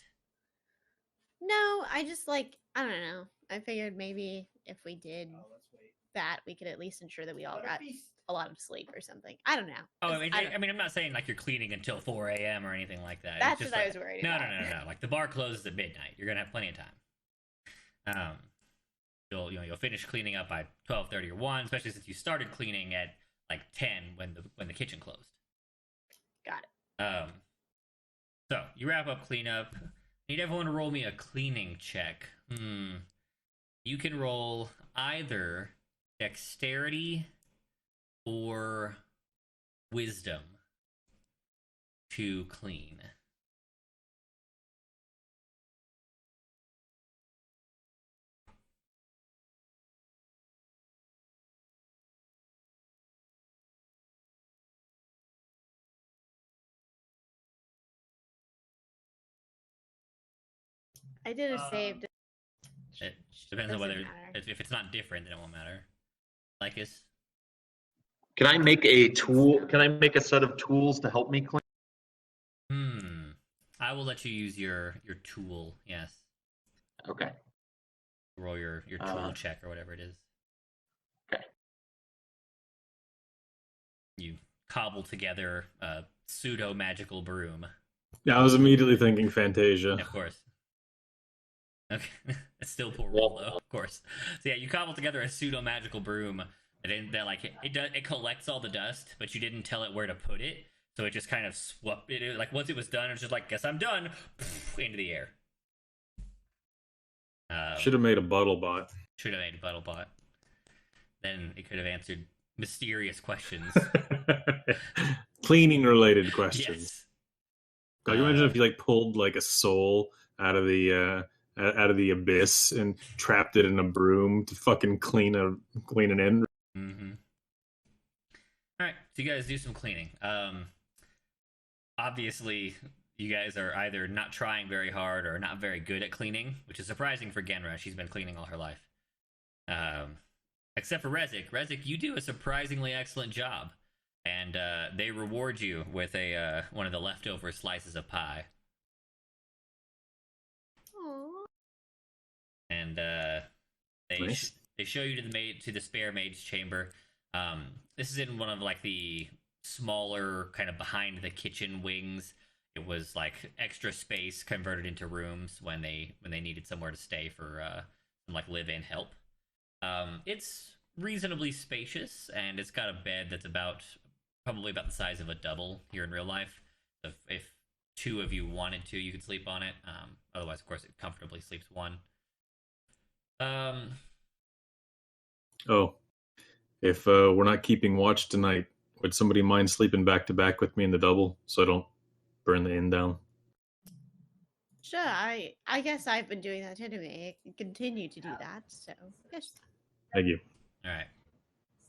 Speaker 4: No, I just I don't know. I figured maybe if we did
Speaker 3: Oh, let's wait.
Speaker 4: that, we could at least ensure that we all
Speaker 3: Let it
Speaker 4: got
Speaker 3: be-
Speaker 4: a lot of sleep or something. I don't know.
Speaker 2: Oh,
Speaker 4: Just-
Speaker 2: I mean, I'm not saying like you're cleaning until 4 a.m. or anything like that. It's
Speaker 4: That's
Speaker 2: just
Speaker 4: what I
Speaker 2: like-
Speaker 4: was worried
Speaker 2: No,
Speaker 4: about.
Speaker 2: no. Like the bar closes at midnight. You're gonna have plenty of time. You'll finish cleaning up by 12:30 or 1, especially since you started cleaning at like 10 when the kitchen closed.
Speaker 4: Got it.
Speaker 2: So you wrap up cleanup. Need everyone to roll me a cleaning check. You can roll either dexterity or wisdom to clean.
Speaker 4: I did a save.
Speaker 2: It depends on
Speaker 4: Doesn't
Speaker 2: whether
Speaker 4: matter.
Speaker 2: if it's not different, then it won't matter. Lycus?
Speaker 5: Can I make a tool? Can I make a set of tools to help me clean?
Speaker 2: I will let you use your tool. Yes.
Speaker 5: Okay.
Speaker 2: Roll your tool check or whatever it is.
Speaker 5: Okay.
Speaker 2: You cobble together a pseudo magical broom.
Speaker 7: Yeah, I was immediately thinking Fantasia.
Speaker 2: Of course. Okay. It's still poor roll though, of course. So yeah, you cobble together a pseudo magical broom that like it collects all the dust, but you didn't tell it where to put it, so it just kind of swept it. Like once it was done, it was just like, guess I'm done, into the air.
Speaker 7: Should have made a bottle bot.
Speaker 2: Should have made a bottle bot. Then it could have answered mysterious questions.
Speaker 7: Cleaning related questions.
Speaker 2: Yes.
Speaker 7: Can you imagine if you like pulled like a soul out of the abyss and trapped it in a broom to fucking clean an end?
Speaker 2: Mm-hmm. All right, so you guys do some cleaning. Obviously, you guys are either not trying very hard or not very good at cleaning, which is surprising for Genra. She's been cleaning all her life. Except for Rezik. Rezik, you do a surprisingly excellent job. And they reward you with one of the leftover slices of pie.
Speaker 4: Aww.
Speaker 2: And
Speaker 7: Nice.
Speaker 2: they show you to the spare maid's chamber. This is in one of like the smaller kind of behind the kitchen wings. It was like extra space converted into rooms when they needed somewhere to stay for some like live-in help. It's reasonably spacious, and it's got a bed that's probably about the size of a double here in real life. If two of you wanted to, you could sleep on it. Otherwise, of course, it comfortably sleeps one.
Speaker 7: Oh, if we're not keeping watch tonight, would somebody mind sleeping back to back with me in the double so I don't burn the inn down?
Speaker 4: Sure, I guess I've been doing that anyway. I can continue to do that, so yes.
Speaker 7: Thank you.
Speaker 2: All right.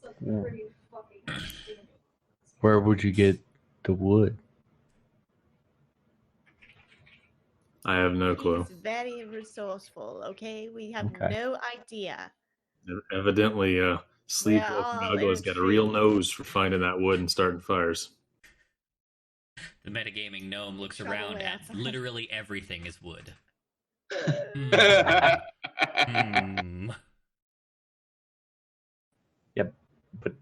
Speaker 8: So
Speaker 6: Yeah.
Speaker 8: pretty fucking stupid.
Speaker 6: Where would you get the wood?
Speaker 7: I have no clue.
Speaker 4: He's very resourceful, okay? We have
Speaker 6: Okay.
Speaker 4: no idea.
Speaker 7: Evidently, Sleep
Speaker 4: We're all
Speaker 7: Nago's got a real nose for finding that wood and starting fires.
Speaker 2: The metagaming gnome looks
Speaker 4: Probably
Speaker 2: around at
Speaker 4: outside.
Speaker 2: literally everything is wood.
Speaker 6: Yep. But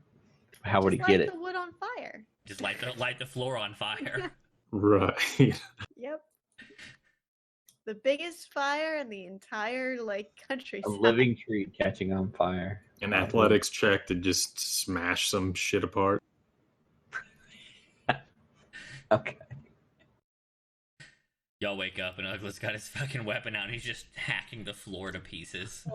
Speaker 6: how would he
Speaker 4: Just
Speaker 6: get
Speaker 4: light
Speaker 6: it?
Speaker 4: the wood on fire.
Speaker 2: Just light the floor on fire.
Speaker 7: Right.
Speaker 4: Yep. The biggest fire in the entire
Speaker 6: A
Speaker 4: countryside.
Speaker 6: living tree catching on fire.
Speaker 7: An athletics check to just smash some shit apart.
Speaker 6: Okay.
Speaker 2: Y'all wake up and Ugla's got his fucking weapon out and he's just hacking the floor to pieces.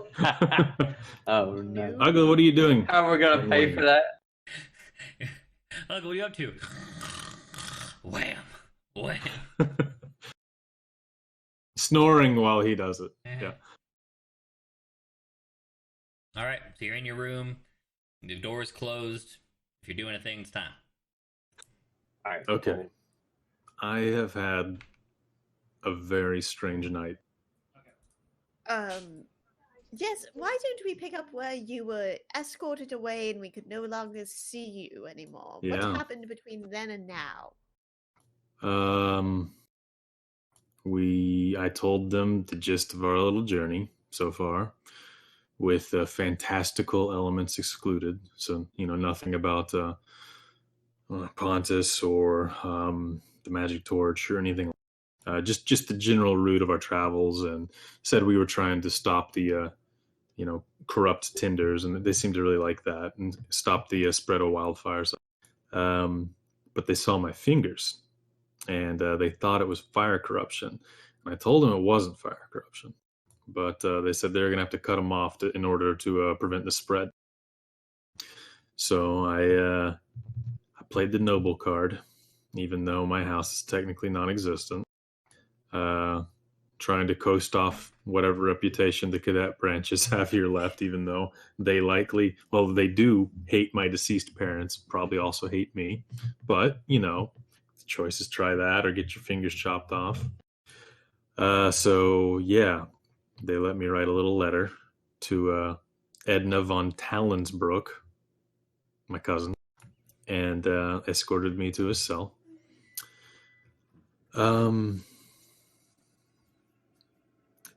Speaker 6: Oh no.
Speaker 7: Ugly, what are you doing?
Speaker 6: How are we gonna pay for that?
Speaker 2: Ugla, what are you up to? Wham! Wham!
Speaker 7: Snoring while he does it. Yeah.
Speaker 2: Alright, so you're in your room. The door's closed. If you're doing a thing, it's time.
Speaker 6: All right.
Speaker 7: Okay. I have had a very strange night.
Speaker 4: Yes, why don't we pick up where you were escorted away and we could no longer see you anymore? What
Speaker 7: Yeah.
Speaker 4: happened between then and now?
Speaker 7: I told them the gist of our little journey so far, with fantastical elements excluded. So, nothing about Pontus or the magic torch or anything. Just the general route of our travels, and said we were trying to stop the corrupt tinders, and they seemed to really like that, and stop the spread of wildfires. But they saw my fingers, and they thought it was fire corruption. And I told them it wasn't fire corruption, but they said they were going to have to cut them off in order to prevent the spread. So I played the noble card, even though my house is technically non-existent, trying to coast off whatever reputation the cadet branches have here left, even though they they do hate my deceased parents, probably also hate me. But, the choice is try that or get your fingers chopped off. So, yeah, they let me write a little letter to Edna von Talensbrook, my cousin, and escorted me to his cell.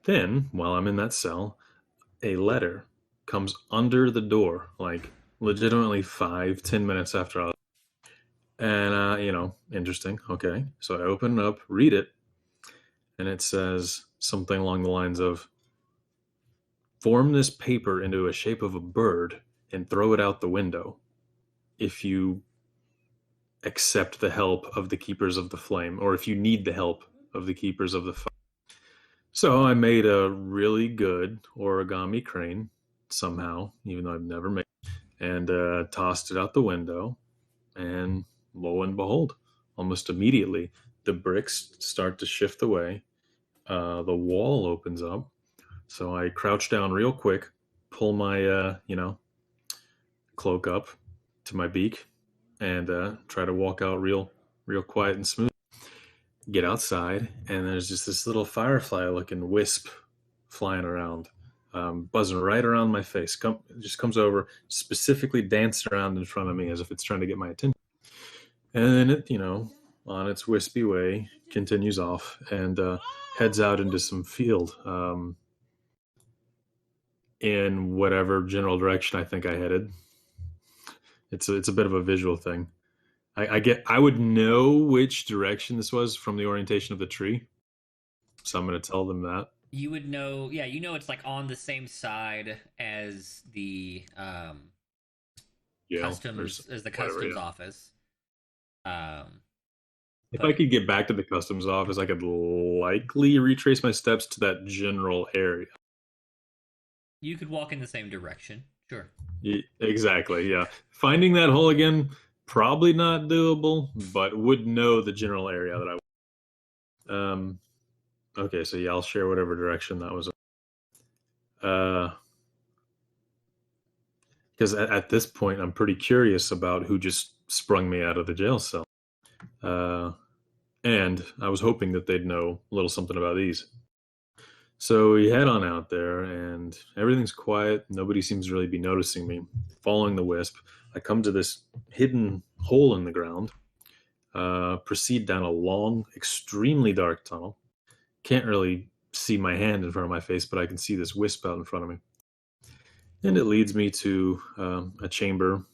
Speaker 7: Then, while I'm in that cell, a letter comes under the door, like legitimately 5-10 minutes after I was. And, interesting. Okay. So I open it up, read it, and it says something along the lines of, form this paper into a shape of a bird and throw it out the window if you accept the help of the keepers of the flame, or if you need the help of the keepers of the fire. So I made a really good origami crane somehow, even though I've never made it, and tossed it out the window. And lo and behold, almost immediately, the bricks start to shift away. The wall opens up. So I crouch down real quick, pull my, cloak up to my beak, and try to walk out real quiet and smooth. Get outside, and there's just this little firefly-looking wisp flying around, buzzing right around my face. Just comes over, specifically dancing around in front of me as if it's trying to get my attention. And then it, on its wispy way, continues off and heads out into some field in whatever general direction I think I headed. It's a bit of a visual thing. I would know which direction this was from the orientation of the tree, so I'm going to tell them that.
Speaker 2: You would know, yeah. It's like on the same side as the customs office.
Speaker 7: If I could get back to the customs office, I could likely retrace my steps to that general area.
Speaker 2: You could walk in the same direction, sure.
Speaker 7: Yeah, exactly, yeah. Finding that hole again, probably not doable, but would know the general area that I. Okay, so yeah, I'll share whatever direction that was. Because at this point, I'm pretty curious about who just sprung me out of the jail cell. And I was hoping that they'd know a little something about these. So we head on out there, and everything's quiet. Nobody seems to really be noticing me. Following the wisp, I come to this hidden hole in the ground, proceed down a long, extremely dark tunnel. Can't really see my hand in front of my face, but I can see this wisp out in front of me. And it leads me to a chamber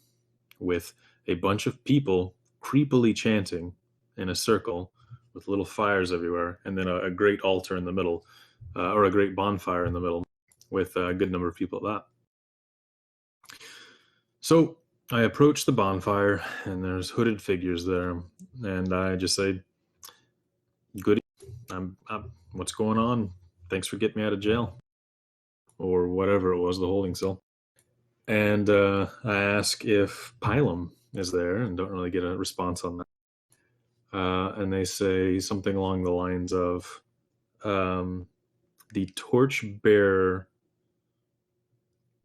Speaker 7: with a bunch of people creepily chanting in a circle with little fires everywhere, and then a great altar in the middle, or a great bonfire in the middle with a good number of people at that. So I approach the bonfire, and there's hooded figures there, and I just say, "Good, I'm what's going on? Thanks for getting me out of jail," or whatever it was, the holding cell. And I ask if Pilum is there, and don't really get a response on that. And they say something along the lines of, the torch bearer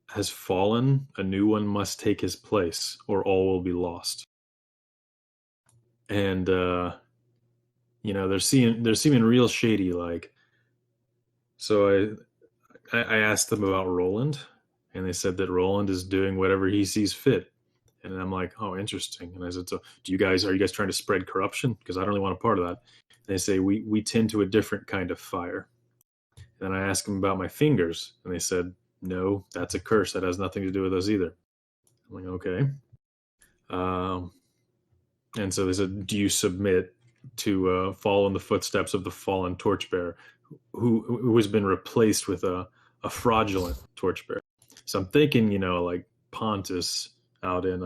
Speaker 7: has fallen, a new one must take his place, or all will be lost. And they're seeming real shady, like. So I asked them about Roland, and they said that Roland is doing whatever he sees fit. And I'm like, oh, interesting. And I said, so are you guys trying to spread corruption? Because I don't really want a part of that. And they say, we tend to a different kind of fire. And I asked them about my fingers, and they said, no, that's a curse. That has nothing to do with us either. I'm like, okay. And so they said, do you submit to follow in the footsteps of the fallen torchbearer, who has been replaced with a fraudulent torchbearer? So I'm thinking, like Pontus out in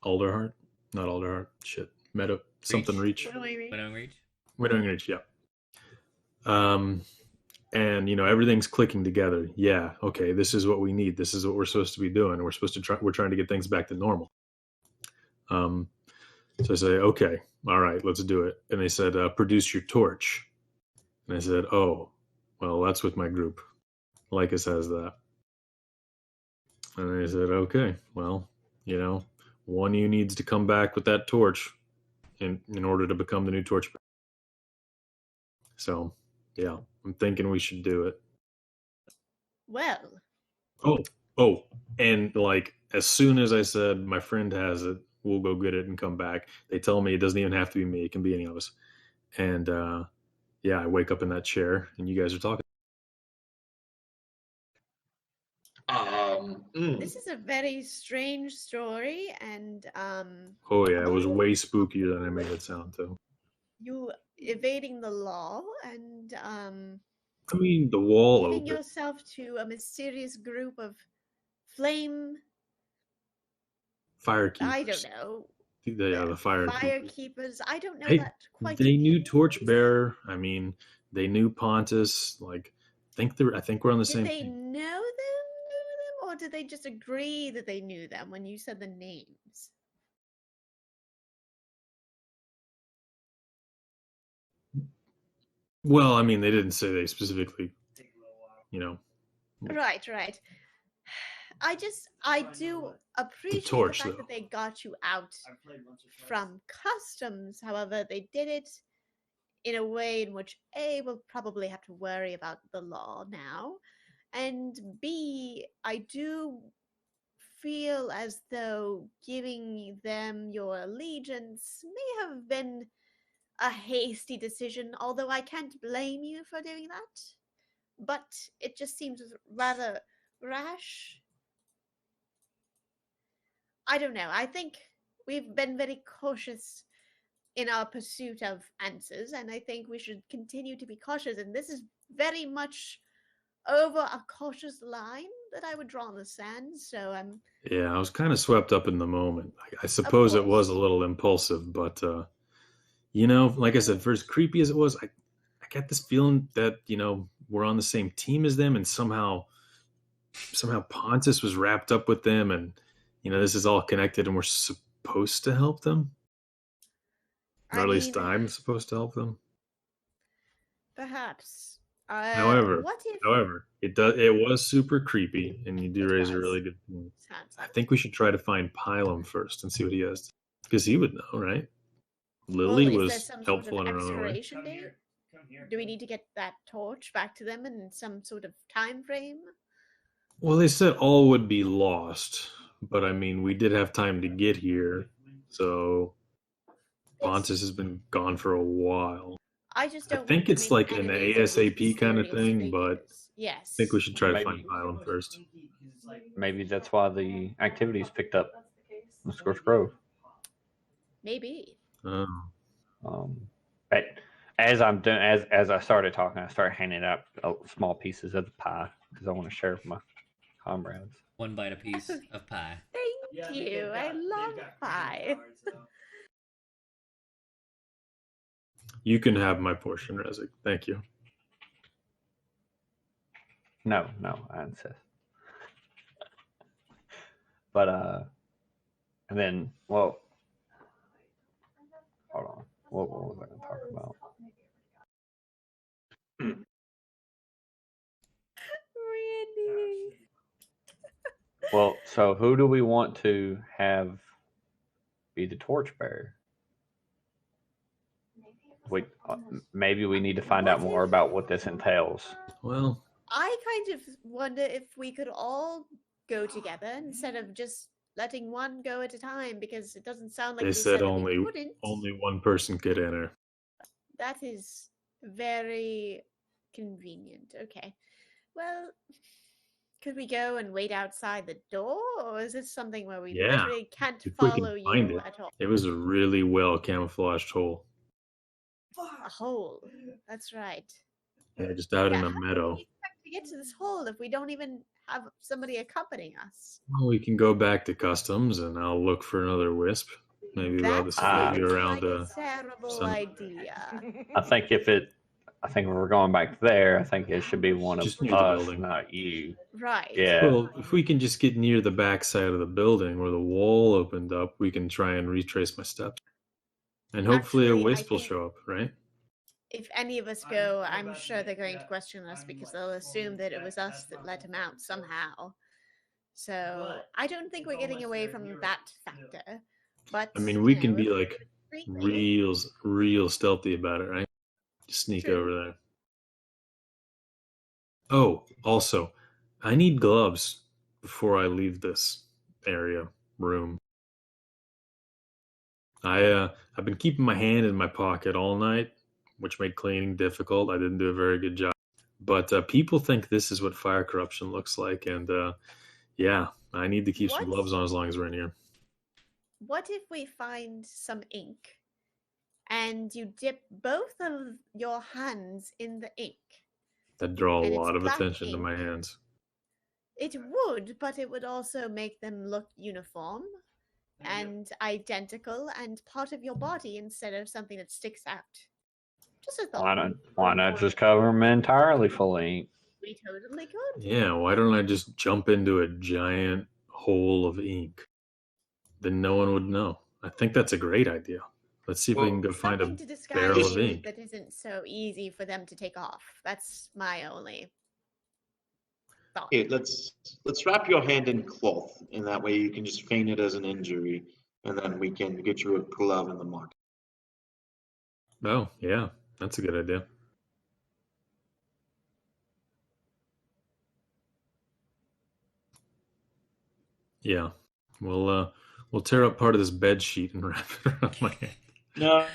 Speaker 7: Alderheart, not Alderheart, shit, Meadow, something Reach. Widowing Reach, yeah. And everything's clicking together. Yeah, okay, this is what we need. This is what we're supposed to be doing. We're trying to get things back to normal. So I say, okay, all right, let's do it. And they said, produce your torch. And I said, oh, well, that's with my group. Lycus has that. And they said, okay, well, one of you needs to come back with that torch in order to become the new torchbearer. So, yeah, I'm thinking we should do it.
Speaker 4: Well.
Speaker 7: Oh, and like as soon as I said my friend has it, we'll go get it and come back, they tell me it doesn't even have to be me, it can be any of us. And yeah, I wake up in that chair and you guys are talking.
Speaker 4: This is a very strange story, and
Speaker 7: Oh yeah, it was
Speaker 4: you
Speaker 7: way spookier than I made it sound too.
Speaker 4: you evading the law and
Speaker 7: I mean, the wall
Speaker 4: giving
Speaker 7: opened.
Speaker 4: yourself to a mysterious group of flame.
Speaker 7: Fire
Speaker 4: I don't
Speaker 7: keepers.
Speaker 4: know.
Speaker 7: The fire
Speaker 4: Fire
Speaker 7: keepers.
Speaker 4: keepers. I don't know
Speaker 7: Hey,
Speaker 4: that quite
Speaker 7: they knew
Speaker 4: means.
Speaker 7: Torchbearer. I mean, they knew Pontus. Like, I think we're on the
Speaker 4: Did
Speaker 7: same
Speaker 4: they
Speaker 7: team.
Speaker 4: know them, or did they just agree that they knew them when you said the names?
Speaker 7: Well, I mean, they didn't say they specifically, you know,
Speaker 4: Right, right. I do appreciate the
Speaker 7: torch,
Speaker 4: fact
Speaker 7: though.
Speaker 4: that they got you out from customs. However, they did it in a way in which A, will probably have to worry about the law now, and B, I do feel as though giving them your allegiance may have been a hasty decision, although I can't blame you for doing that. But it just seems rather rash. I don't know. I think we've been very cautious in our pursuit of answers, and I think we should continue to be cautious. And this is very much over a cautious line that I would draw in the sand. So I'm.
Speaker 7: Yeah, I was kind of swept up in the moment. I suppose it was
Speaker 4: course.
Speaker 7: a little impulsive, but you know, like I said, for as creepy as it was, I got this feeling that we're on the same team as them, and somehow Pontus was wrapped up with them, and this is all connected, and we're supposed to help them, or
Speaker 4: I
Speaker 7: at least
Speaker 4: mean,
Speaker 7: I'm supposed to help them.
Speaker 4: perhaps.
Speaker 7: However,
Speaker 4: What if
Speaker 7: it was super creepy, and you do
Speaker 4: it
Speaker 7: raise a
Speaker 4: was?
Speaker 7: really good point.
Speaker 4: Sounds
Speaker 7: I
Speaker 4: like
Speaker 7: think we should try to find Pylum first and see what he has, because he would know, right?
Speaker 4: Well,
Speaker 7: Lily
Speaker 4: is there
Speaker 7: was
Speaker 4: some sort of
Speaker 7: helpful in her own way.
Speaker 4: expiration date? Do we need to get that torch back to them in some sort of time frame?
Speaker 7: Well, they said all would be lost, but I mean, we did have time to get here, so Pontus has been gone for a while.
Speaker 4: I just
Speaker 7: I
Speaker 4: don't want
Speaker 7: think
Speaker 4: to
Speaker 7: it's
Speaker 4: make
Speaker 7: like an
Speaker 4: enemies of these
Speaker 7: ASAP kind of
Speaker 4: mysterious
Speaker 7: thing, but
Speaker 4: figures.
Speaker 7: I
Speaker 4: Yes.
Speaker 7: think we should try to
Speaker 6: Maybe.
Speaker 7: find Pylum first.
Speaker 6: Maybe that's why the activities picked up in Scorch Grove.
Speaker 4: Maybe.
Speaker 7: Um,
Speaker 6: But as I'm doing, as I started talking, I started handing out small pieces of the pie because I want to share with my comrades.
Speaker 2: One bite a piece of pie.
Speaker 4: Thank you. I love pie.
Speaker 7: you can have my portion, Rezik. Thank you.
Speaker 6: No, I insist. But and then hold on. What was I going to talk about?
Speaker 4: Randy.
Speaker 6: Well, so who do we want to have be the torchbearer? Maybe we need to find out more about what this entails.
Speaker 7: Well,
Speaker 4: I kind of wonder if we could all go together instead of just letting one go at a time, because it doesn't sound like
Speaker 7: they said
Speaker 4: that
Speaker 7: only
Speaker 4: we couldn't.
Speaker 7: one person could enter.
Speaker 4: That is very convenient. Okay. Well, could we go and wait outside the door, or is this something where we
Speaker 7: Yeah,
Speaker 4: literally can't
Speaker 7: if we can
Speaker 4: follow
Speaker 7: find
Speaker 4: you
Speaker 7: it.
Speaker 4: at all?
Speaker 7: It was a really well camouflaged hole.
Speaker 4: A hole. That's right.
Speaker 7: Yeah, just out in
Speaker 4: Yeah,
Speaker 7: a
Speaker 4: how
Speaker 7: meadow.
Speaker 4: do we expect to get to this hole if we don't even have somebody accompanying us?
Speaker 7: Well, we can go back to customs, and I'll look for another wisp. Maybe we'll have
Speaker 4: That
Speaker 7: this lady
Speaker 4: seems
Speaker 7: around.
Speaker 4: like a terrible
Speaker 7: some-
Speaker 4: idea.
Speaker 6: I think if we're going back there, I think it should be one
Speaker 7: Just
Speaker 6: of
Speaker 7: near the
Speaker 6: us,
Speaker 7: building.
Speaker 6: not you.
Speaker 4: Right.
Speaker 6: Yeah.
Speaker 7: Well, if we can just get near the back side of the building where the wall opened up, we can try and retrace my steps. And hopefully
Speaker 4: Actually,
Speaker 7: a
Speaker 4: I
Speaker 7: wisp will
Speaker 4: think-
Speaker 7: show up, right?
Speaker 4: If any of us go, I'm sure they're going to question us because they'll assume that it was us that let him out somehow. So I don't think we're getting away from that factor. But
Speaker 7: I mean, we
Speaker 4: you
Speaker 7: can
Speaker 4: know,
Speaker 7: be
Speaker 4: if
Speaker 7: like
Speaker 4: we're
Speaker 7: real stealthy about it, right? Just sneak
Speaker 4: True.
Speaker 7: over there. Oh, also, I need gloves before I leave this room. I've been keeping my hand in my pocket all night which made cleaning difficult. I didn't do a very good job. But people think this is what fire corruption looks like, and yeah, I need to keep some
Speaker 4: What?
Speaker 7: gloves on as long as we're in here.
Speaker 4: What if we find some ink and you dip both of your hands in the ink?
Speaker 7: That'd draw a
Speaker 4: And it's
Speaker 7: lot of
Speaker 4: black
Speaker 7: attention to
Speaker 4: ink.
Speaker 7: my hands.
Speaker 4: It would, but it would also make them look uniform and identical and part of your body instead of something that sticks out. Just a thought.
Speaker 6: Why not just cover them entirely full of ink?
Speaker 4: We totally could.
Speaker 7: Yeah, why don't I just jump into a giant hole of ink? Then no one would know. I think that's a great idea. Let's see if we can go find
Speaker 4: Something
Speaker 7: a
Speaker 4: to disguise
Speaker 7: barrel of
Speaker 4: you
Speaker 7: ink.
Speaker 4: that isn't so easy for them to take off. That's my only thought.
Speaker 5: Here, let's wrap your hand in cloth, and that way you can just feign it as an injury, and then we can get you a glove in the market.
Speaker 7: Oh, yeah, that's a good idea. Yeah, we'll tear up part of this bed sheet and wrap it around my hand.
Speaker 5: No,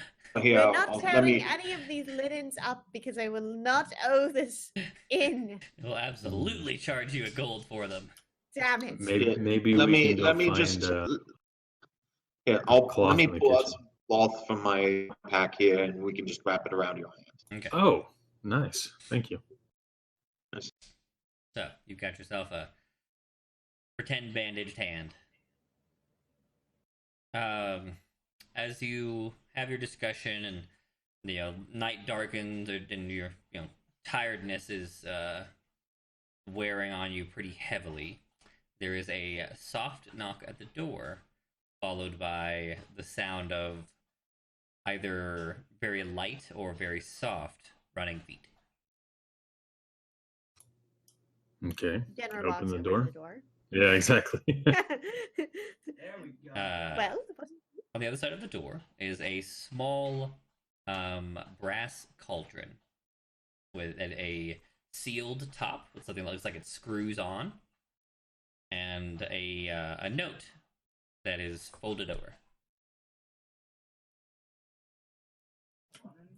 Speaker 5: here,
Speaker 4: We're not
Speaker 5: let
Speaker 4: tearing
Speaker 5: me.
Speaker 4: any of these linens up because I will not owe this in.
Speaker 2: We'll absolutely charge you a gold for them.
Speaker 4: Damn it.
Speaker 7: Maybe
Speaker 5: Let
Speaker 7: we
Speaker 5: me
Speaker 7: can go
Speaker 5: let me
Speaker 7: find
Speaker 5: just.
Speaker 7: uh,
Speaker 5: Yeah,
Speaker 7: cloth
Speaker 5: let me
Speaker 7: in the
Speaker 5: pull out
Speaker 7: kitchen.
Speaker 5: some cloth from my pack here, and we can just wrap it around your hand.
Speaker 2: Okay.
Speaker 7: Oh, nice. Thank you.
Speaker 2: So you've got yourself a pretend bandaged hand. As you have your discussion and night darkens and your tiredness is wearing on you pretty heavily, there is a soft knock at the door, followed by the sound of either very light or very soft running feet.
Speaker 7: Okay.
Speaker 4: General
Speaker 7: Open
Speaker 4: walks
Speaker 7: the
Speaker 4: over
Speaker 7: door?
Speaker 4: to the door.
Speaker 7: Yeah, exactly.
Speaker 3: There we go.
Speaker 4: Well,
Speaker 2: On the other side of the door is a small brass cauldron with a sealed top with something that looks like it screws on, and a note that is folded over.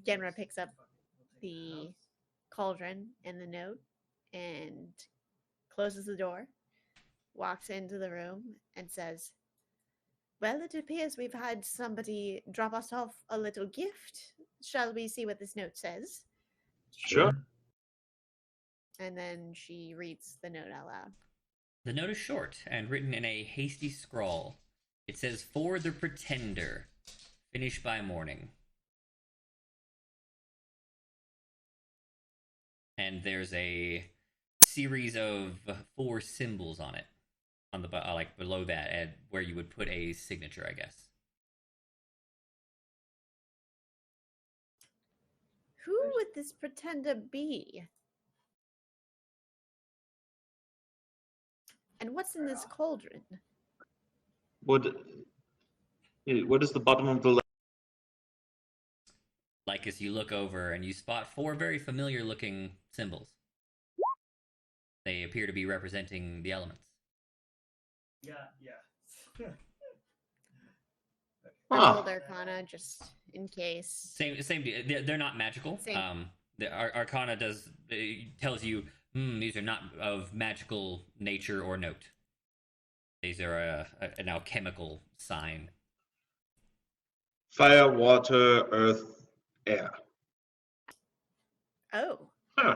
Speaker 4: Genra picks up the cauldron and the note and closes the door, walks into the room, and says, "Well, it appears we've had somebody drop us off a little gift. Shall we see what this note says?"
Speaker 5: Sure.
Speaker 4: And then she reads the note out loud.
Speaker 2: The note is short and written in a hasty scrawl. It says, "For the Pretender. Finish by morning." And there's a series of 4 symbols on it, on the like below that, and where you would put a signature, I guess.
Speaker 4: Who would this pretender be? And what's in this cauldron?
Speaker 5: What is the bottom of the letter?
Speaker 2: Like, as you look over and you spot 4 very familiar looking symbols. They appear to be representing the elements.
Speaker 3: Yeah.
Speaker 5: Ah.
Speaker 4: Rolled Arcana, just in case.
Speaker 2: Same deal. They're not magical.
Speaker 4: Same.
Speaker 2: The Arcana tells you these are not of magical nature or note. These are an alchemical sign.
Speaker 5: Fire, water, earth, air.
Speaker 4: Oh.
Speaker 5: Huh.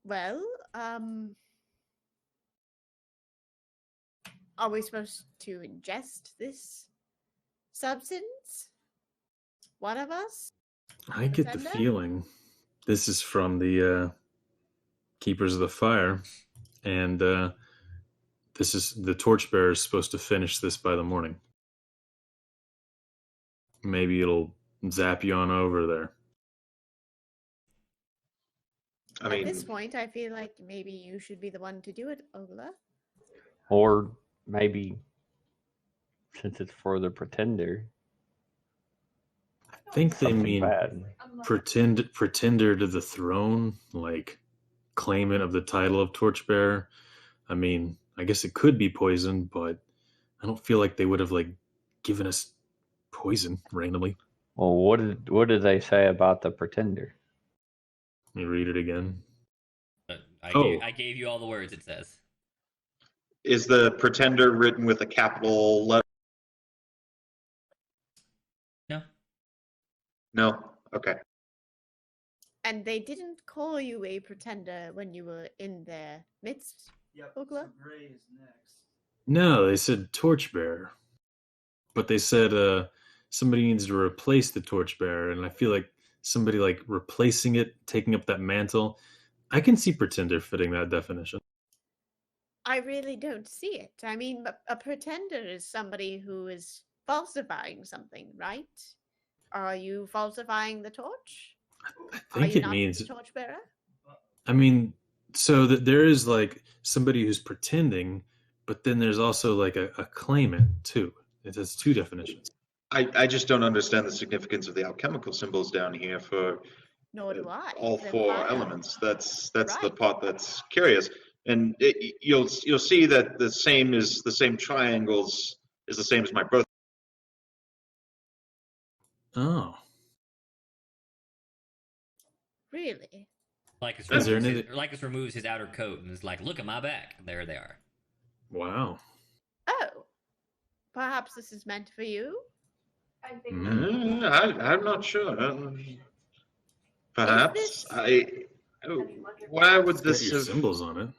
Speaker 4: Well, are we supposed to ingest this substance? One of us?
Speaker 7: I get the
Speaker 4: Pretender?
Speaker 7: feeling this is from the Keepers of the Fire, and this is the torchbearer is supposed to finish this by the morning. Maybe it'll zap you on over there.
Speaker 5: I
Speaker 4: At
Speaker 5: mean,
Speaker 4: this point, I feel like maybe you should be the one to do it, Ola.
Speaker 6: Or maybe since it's for the pretender,
Speaker 7: I think they
Speaker 6: something
Speaker 7: mean
Speaker 6: bad.
Speaker 7: pretender to the throne, like claimant of the title of torchbearer. I mean, I guess it could be poison, but I don't feel like they would have like giving us poison randomly.
Speaker 6: Well, what did they say about the pretender?
Speaker 7: Let me read it again.
Speaker 2: I gave you all the words. It says.
Speaker 5: Is the pretender written with a capital letter?
Speaker 2: No.
Speaker 5: No. Okay.
Speaker 4: And they didn't call you a pretender when you were in their midst,
Speaker 3: Yep.
Speaker 4: Ogla?
Speaker 3: So Gray is next.
Speaker 7: No, they said torchbearer, but they said somebody needs to replace the torchbearer, and I feel like somebody like replacing it, taking up that mantle. I can see pretender fitting that definition.
Speaker 4: I really don't see it. I mean, a pretender is somebody who is falsifying something, right? Are you falsifying the torch?
Speaker 7: I
Speaker 4: Are
Speaker 7: think
Speaker 4: you
Speaker 7: it
Speaker 4: not
Speaker 7: means.
Speaker 4: the torchbearer?
Speaker 7: I mean, so that there is like somebody who's pretending, but then there's also like a claimant too. It has two definitions.
Speaker 5: I just don't understand the significance of the alchemical symbols down here for
Speaker 4: Nor do I.
Speaker 5: all
Speaker 4: They're
Speaker 5: four
Speaker 4: fire.
Speaker 5: elements. That's the
Speaker 4: Right.
Speaker 5: part that's curious, and you'll see that the same triangles is the same as my birth.
Speaker 7: Oh,
Speaker 4: Really?
Speaker 2: Lycus
Speaker 7: Is there
Speaker 2: removes,
Speaker 7: anything-
Speaker 2: Lycus removes his outer coat and is like, "Look at my back." There they are.
Speaker 7: wow.
Speaker 4: Oh. Perhaps this is meant for you?
Speaker 8: I think
Speaker 5: I'm not sure. Perhaps
Speaker 4: this-
Speaker 5: Why would
Speaker 7: It's got
Speaker 5: this
Speaker 7: your
Speaker 5: have?
Speaker 7: symbols on it.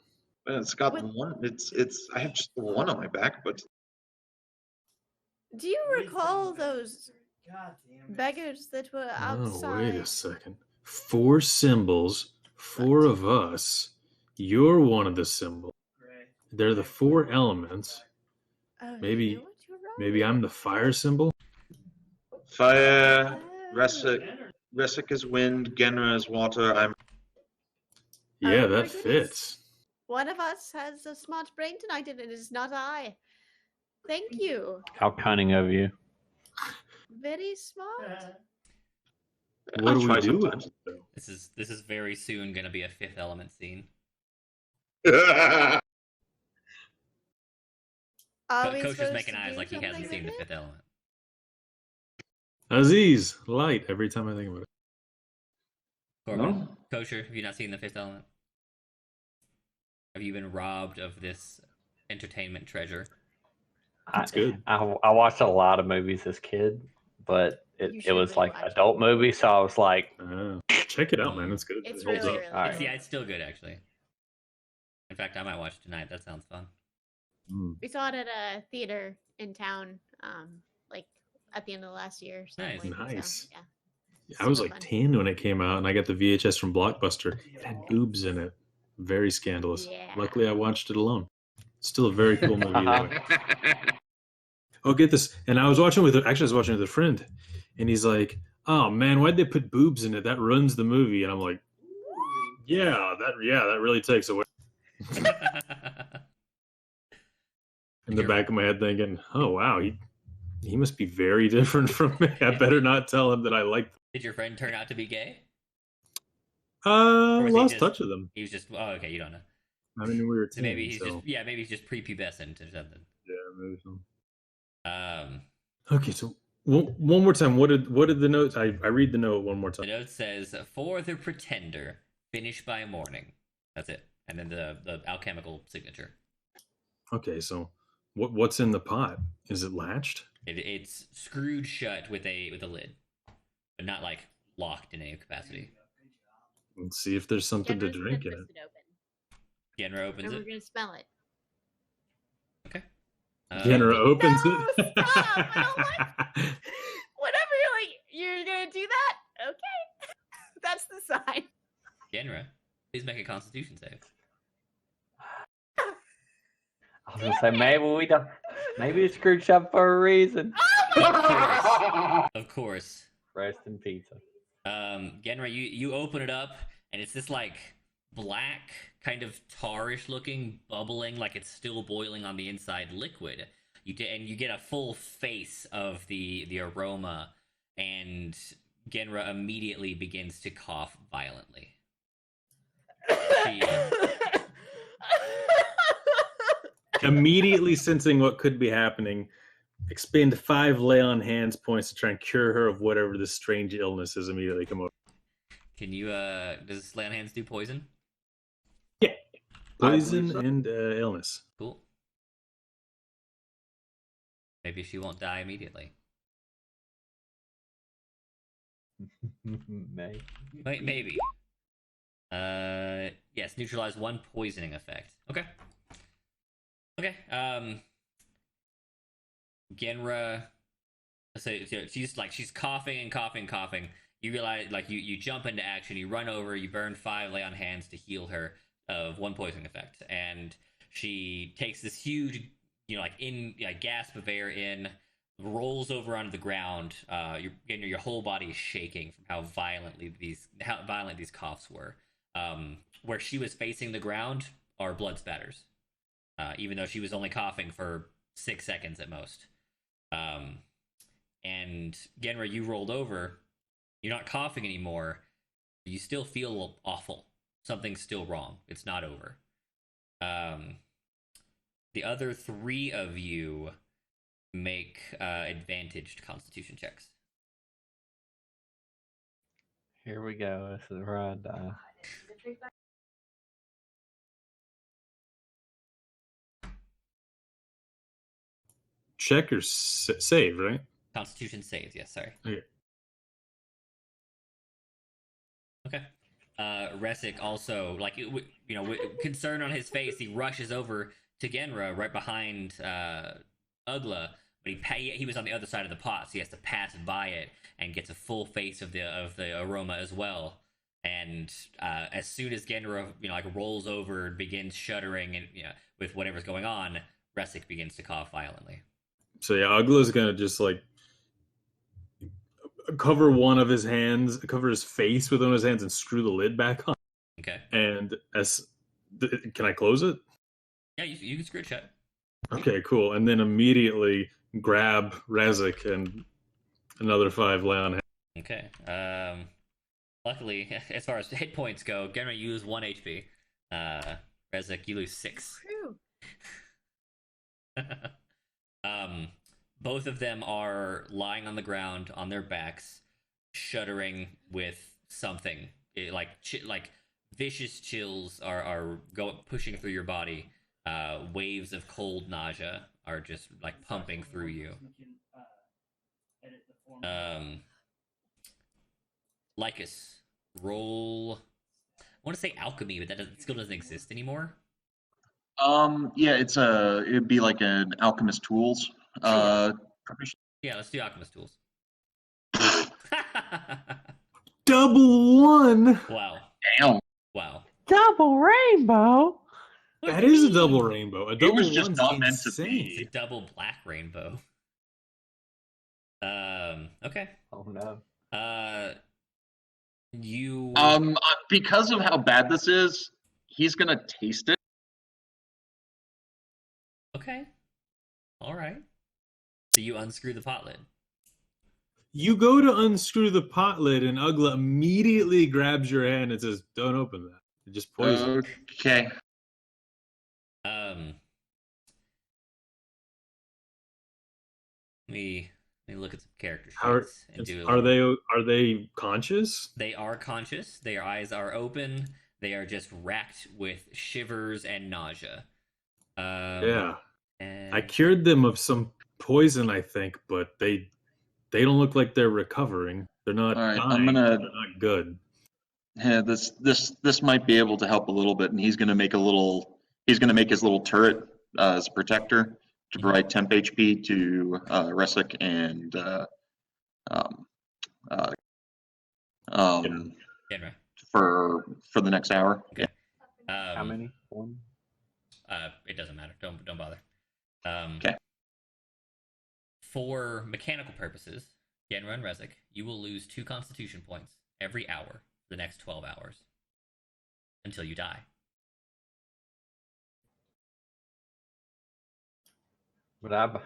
Speaker 5: It's got the
Speaker 4: With-
Speaker 5: one. It's. I have just the one on my back, but
Speaker 4: Do you recall those
Speaker 3: God damn it.
Speaker 4: beggars that were outside?
Speaker 7: Oh, wait a second. 4 symbols, 4 of us. You're one of the symbols.
Speaker 3: Gray.
Speaker 7: They're the 4 elements.
Speaker 4: Oh,
Speaker 7: Maybe-
Speaker 4: you know what? You're right.
Speaker 7: Maybe I'm the fire symbol.
Speaker 5: fire.
Speaker 4: Oh.
Speaker 5: Resic is wind. Genra is water. I'm.
Speaker 7: Yeah,
Speaker 4: my
Speaker 7: that
Speaker 4: goodness.
Speaker 7: fits.
Speaker 4: One of us has a smart brain tonight, and it is not I. Thank you.
Speaker 6: How cunning of you.
Speaker 4: Very smart.
Speaker 7: What
Speaker 5: I'll
Speaker 7: do we
Speaker 5: try
Speaker 7: do with
Speaker 5: sometimes.
Speaker 7: it, though?
Speaker 2: This is very soon going to be a Fifth Element scene.
Speaker 4: Are we
Speaker 2: Coach is
Speaker 4: supposed
Speaker 2: making
Speaker 4: to
Speaker 2: eyes
Speaker 4: do
Speaker 2: like he hasn't
Speaker 4: something
Speaker 2: seen the
Speaker 4: with it?
Speaker 2: Fifth Element.
Speaker 7: Aziz, light every time I think about it.
Speaker 2: Corbin,
Speaker 5: No.
Speaker 2: Kosher, have you not seen the Fifth Element? Have you been robbed of this entertainment treasure?
Speaker 7: That's good.
Speaker 6: I watched a lot of movies as a kid, but
Speaker 4: You
Speaker 6: it
Speaker 4: should
Speaker 6: was
Speaker 4: really
Speaker 6: like
Speaker 4: watch it.
Speaker 6: adult movie, so I was like,
Speaker 7: Check it out, man. It's good.
Speaker 4: It's
Speaker 7: It holds
Speaker 4: really,
Speaker 7: up.
Speaker 4: really
Speaker 6: All right.
Speaker 4: good.
Speaker 2: Yeah, it's still good actually. In fact, I might watch it tonight. That sounds fun.
Speaker 7: Mm.
Speaker 4: We saw it at a theater in town, like at the end of the last year. So
Speaker 2: Nice.
Speaker 7: Nice.
Speaker 4: Yeah.
Speaker 7: I was
Speaker 4: Super
Speaker 7: like
Speaker 4: fun.
Speaker 7: 10 when it came out, and I got the VHS from Blockbuster. It had boobs in it. Very scandalous.
Speaker 4: Yeah.
Speaker 7: Luckily, I watched it alone. Still a very cool movie. Either way. Oh, get this. And I was watching with a friend, and he's like, "Oh man, why'd they put boobs in it? That ruins the movie." And I'm like, "Yeah, that really takes away." In the back of my head, thinking, "Oh wow, he must be very different from me. I better not tell him that I like."
Speaker 2: Did your friend turn out to be gay? was he
Speaker 7: Lost
Speaker 2: just-
Speaker 7: touch with him.
Speaker 2: He was just okay. You don't know.
Speaker 7: I mean, we were
Speaker 2: So
Speaker 7: 10,
Speaker 2: maybe he's
Speaker 7: so,
Speaker 2: maybe he's just prepubescent or something.
Speaker 7: yeah, maybe so.
Speaker 2: Um,
Speaker 7: Okay, so one more time. What did the note? I read the note one more
Speaker 2: the
Speaker 7: time.
Speaker 2: note says, "For the pretender, finish by morning." That's it, and then the alchemical signature.
Speaker 7: Okay, so what's in the pot? Is it latched?
Speaker 2: It's screwed shut with a lid, but not like locked in any capacity.
Speaker 7: Let's see if there's something to
Speaker 4: Genra's gonna
Speaker 7: drink in it.
Speaker 4: twist it open,
Speaker 2: Genra opens
Speaker 4: and we're
Speaker 2: it.
Speaker 4: gonna smell it.
Speaker 2: Okay.
Speaker 7: Genra opens
Speaker 4: No,
Speaker 7: it.
Speaker 4: stop! I don't like- Whatever you're gonna do that? Okay. That's the sign.
Speaker 2: Genra, please make a Constitution save.
Speaker 6: I was gonna say maybe it's screwed shut for a reason.
Speaker 2: Of course.
Speaker 6: Rest in pizza.
Speaker 2: Genra, you open it up, and it's this like black, kind of tarish looking, bubbling, like it's still boiling on the inside liquid. You get a full face of the aroma, and Genra immediately begins to cough violently. She,
Speaker 7: Immediately sensing what could be happening, expend 5 lay on hands points to try and cure her of whatever this strange illness is immediately come over.
Speaker 2: Can you does Slant Hands do poison?
Speaker 7: Yeah.
Speaker 5: I
Speaker 7: Poison
Speaker 5: believe so.
Speaker 7: and illness.
Speaker 2: Cool. Maybe she won't die immediately. Maybe. Yes, neutralize 1 poisoning effect. Okay. Okay. Genra. So she's coughing and coughing. You realize, like, you jump into action. You run over. You burn 5 lay on hands to heal her of 1 poisoning effect, and she takes this huge, gasp of air in, rolls over onto the ground. Your whole body is shaking from how violent these coughs were. Where she was facing the ground are blood spatters, even though she was only coughing for 6 seconds at most. And Genra, you rolled over. You're not coughing anymore. You still feel awful. Something's still wrong. It's not over. The other 3 of you make advantaged Constitution checks.
Speaker 6: Here we go. This is where I die.
Speaker 7: Check or save, right?
Speaker 2: Constitution saves, yes, sorry.
Speaker 7: Okay.
Speaker 2: Resic also, concern on his face, he rushes over to Genra right behind Ugla, but he was on the other side of the pot, so he has to pass by it and gets a full face of the aroma as well. And as soon as Genra rolls over and begins shuddering and with whatever's going on, Resic begins to cough violently.
Speaker 7: So yeah, Ugla's gonna just cover one of his hands, cover his face with one of his hands, and screw the lid back on.
Speaker 2: Okay.
Speaker 7: And can I close it?
Speaker 2: Yeah, you can screw it shut.
Speaker 7: Okay, cool. And then immediately grab Resic and another 5 lay on hands.
Speaker 2: Okay. Luckily, as far as hit points go, Genra, you lose 1 HP. Resic, you lose 6. Both of them are lying on the ground on their backs, shuddering with something. Vicious chills are pushing through your body. Waves of cold nausea are just pumping through you. Lycus, roll. I want to say alchemy, but that skill doesn't exist anymore.
Speaker 5: Yeah, it'd be like an alchemist tools.
Speaker 2: Sure.
Speaker 5: Proficiency.
Speaker 2: Yeah, let's do alchemist tools.
Speaker 7: Double 1.
Speaker 2: Wow.
Speaker 5: Damn.
Speaker 2: Wow.
Speaker 6: Double rainbow.
Speaker 7: That is a double rainbow. A double
Speaker 5: was just
Speaker 7: 1's
Speaker 5: not meant to
Speaker 7: insane.
Speaker 5: be.
Speaker 2: It's a double black rainbow. Okay.
Speaker 6: Oh no.
Speaker 2: You.
Speaker 5: Because of how bad this is, he's gonna taste it.
Speaker 2: Okay. All right. So you unscrew the pot lid.
Speaker 7: You go to unscrew the pot lid, and Ugla immediately grabs your hand and says, "Don't open that. It just poison."
Speaker 5: Okay.
Speaker 2: Let me look at some character
Speaker 7: Are
Speaker 2: sheets and do.
Speaker 7: Are they conscious?
Speaker 2: They are conscious. Their eyes are open. They are just racked with shivers and nausea.
Speaker 7: Yeah.
Speaker 2: And
Speaker 7: I cured them of some poison, I think, but they don't look like they're recovering. They're not
Speaker 5: All right,
Speaker 7: dying. They're not good.
Speaker 5: Yeah, this might be able to help a little bit, and he's gonna make his little turret as a protector to provide temp HP to Resic and
Speaker 2: Genra.
Speaker 5: for the next hour.
Speaker 2: Okay.
Speaker 6: How many? 1.
Speaker 2: It doesn't matter. Don't bother.
Speaker 5: Okay.
Speaker 2: For mechanical purposes, Genra and Resic, you will lose 2 Constitution points every hour for the next 12 hours until you die.
Speaker 6: But I'm
Speaker 4: gonna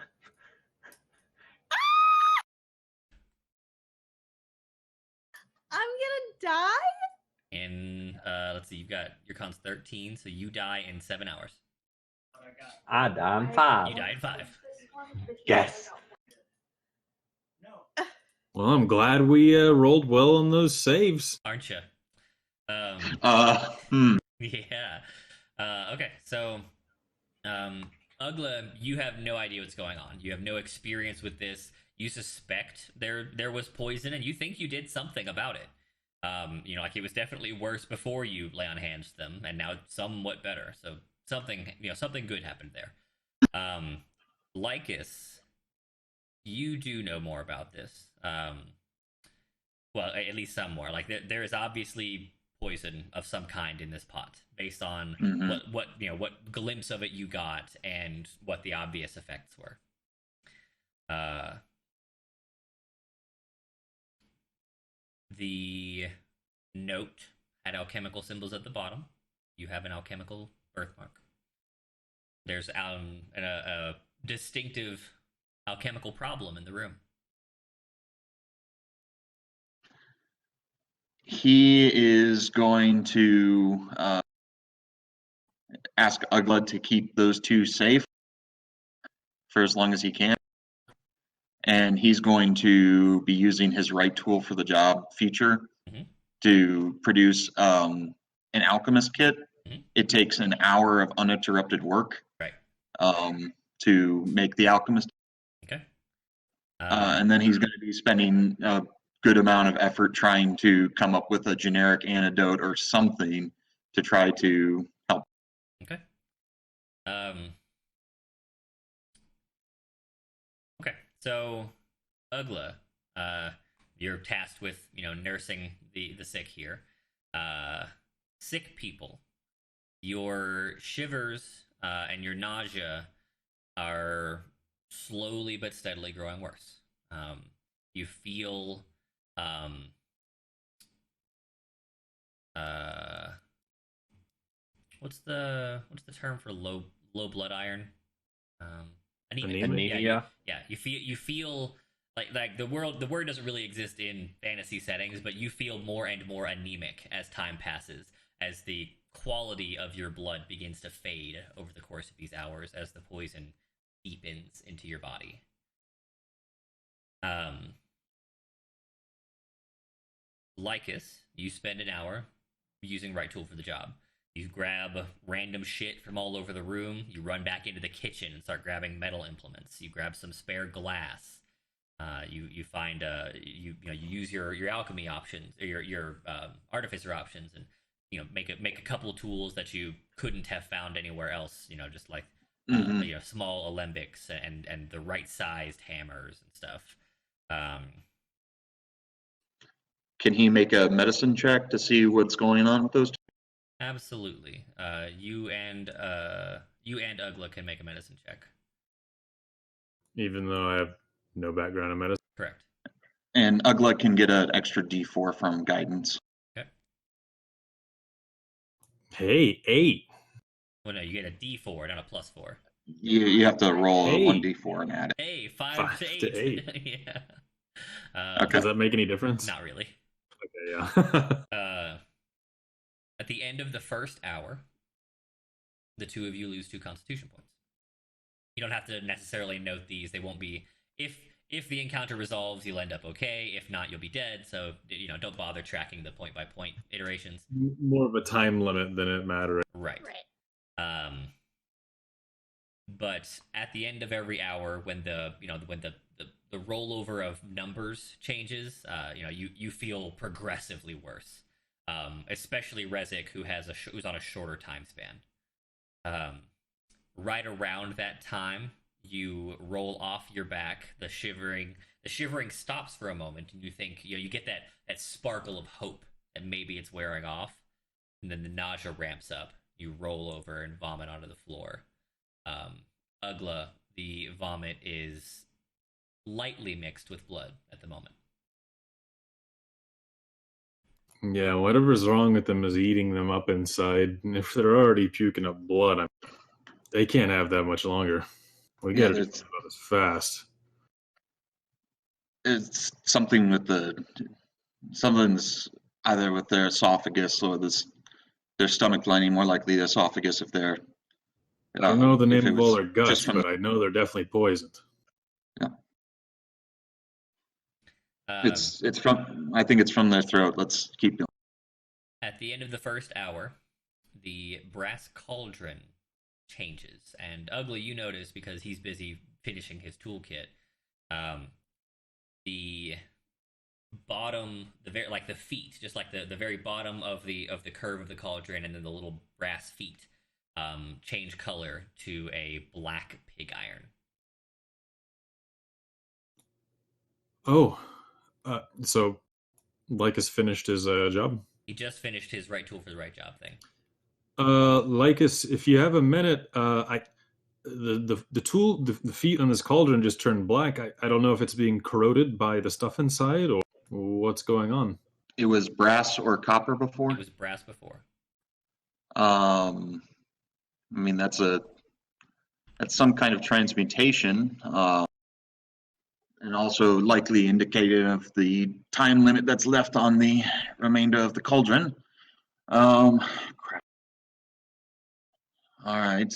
Speaker 4: die?
Speaker 2: And let's see, you've got your con's 13, so you die in 7 hours.
Speaker 6: I die in 5.
Speaker 2: You die in 5.
Speaker 6: Yes.
Speaker 7: Well, I'm glad we rolled well on those saves.
Speaker 2: aren't you? Yeah. Okay, so Ugla, you have no idea what's going on. You have no experience with this. You suspect there was poison, and you think you did something about it. Like it was definitely worse before you lay on hands to them, and now it's somewhat better. So something good happened there. Lycus, you do know more about this. Well, at least some more. Like there is obviously poison of some kind in this pot, based on what glimpse of it you got and what the obvious effects were. The note had alchemical symbols at the bottom. You have an alchemical birthmark. There's a distinctive alchemical problem in the room.
Speaker 5: He is going to ask Ugla to keep those two safe for as long as he can. And he's going to be using his right tool for the job feature to produce an alchemist kit. It takes an hour of uninterrupted work to make the alchemist.
Speaker 2: Okay.
Speaker 5: And then he's going to be spending a good amount of effort trying to come up with a generic antidote or something to try to help.
Speaker 2: Okay. Okay. So, Ugla, you're tasked with nursing the sick here. Sick people, your shivers and your nausea are slowly but steadily growing worse. You feel what's the term for low blood iron?
Speaker 6: Anemia.
Speaker 2: Yeah, you feel like the word doesn't really exist in fantasy settings, but you feel more and more anemic as time passes, as the quality of your blood begins to fade over the course of these hours as the poison deepens into your body. Lycus, you spend an hour using right tool for the job. You grab random shit from all over the room. You run back into the kitchen and start grabbing metal implements. You grab some spare glass. You find you use your alchemy options or your artificer options, and make a couple of tools that you couldn't have found anywhere else. Just like small alembics and the right sized hammers and stuff.
Speaker 5: Can he make a medicine check to see what's going on with those two?
Speaker 2: Absolutely. You and Ugla can make a medicine check.
Speaker 7: Even though I have no background in medicine.
Speaker 2: Correct.
Speaker 5: And Ugla can get an extra D4 from guidance.
Speaker 2: Okay.
Speaker 7: Hey, 8.
Speaker 2: Well, no, you get a D4, not a +4.
Speaker 5: You have to roll a
Speaker 7: Hey.
Speaker 5: 1D4 and add it.
Speaker 2: Hey, 5 to 8.
Speaker 7: 8.
Speaker 2: Yeah.
Speaker 5: Okay.
Speaker 7: Does that make any difference?
Speaker 2: Not really.
Speaker 7: Okay, yeah.
Speaker 2: At the end of the first hour, the two of you lose 2 constitution points. You don't have to necessarily note these. They won't be... If the encounter resolves, you'll end up okay. If not, you'll be dead. So, don't bother tracking the point-by-point iterations.
Speaker 7: More of a time limit than it matters.
Speaker 2: Right. But at the end of every hour, when the rollover of numbers changes, you feel progressively worse. Especially Rezik, who's on a shorter time span. Right around that time, you roll off your back. The shivering stops for a moment, and you think you get that sparkle of hope that maybe it's wearing off, and then the nausea ramps up. You roll over and vomit onto the floor. Ugla, the vomit is lightly mixed with blood at the moment.
Speaker 7: Yeah, whatever's wrong with them is eating them up inside. And if they're already puking up blood, they can't have that much longer. We gotta do this fast.
Speaker 5: It's something with something's either with their esophagus or their stomach lining, more likely the esophagus if they're...
Speaker 7: I don't know the name
Speaker 5: if it
Speaker 7: of all
Speaker 5: was
Speaker 7: their guts,
Speaker 5: just from
Speaker 7: but I know they're definitely poisoned.
Speaker 5: Yeah. It's from. I think it's from their throat. Let's keep going.
Speaker 2: At the end of the first hour, the brass cauldron changes, and Ugly, you notice because he's busy finishing his toolkit. The bottom, the feet, just like the very bottom of the curve of the cauldron, and then the little brass feet, change color to a black pig iron.
Speaker 7: Oh, so Lycus finished his job.
Speaker 2: He just finished his right tool for the right job thing.
Speaker 7: Lycus, if you have a minute, the tool, the feet on this cauldron just turned black. I don't know if it's being corroded by the stuff inside or what's going on.
Speaker 5: It was brass or copper before.
Speaker 2: It was brass before.
Speaker 5: I mean that's some kind of transmutation, and also likely indicative of the time limit that's left on the remainder of the cauldron. Crap. All right.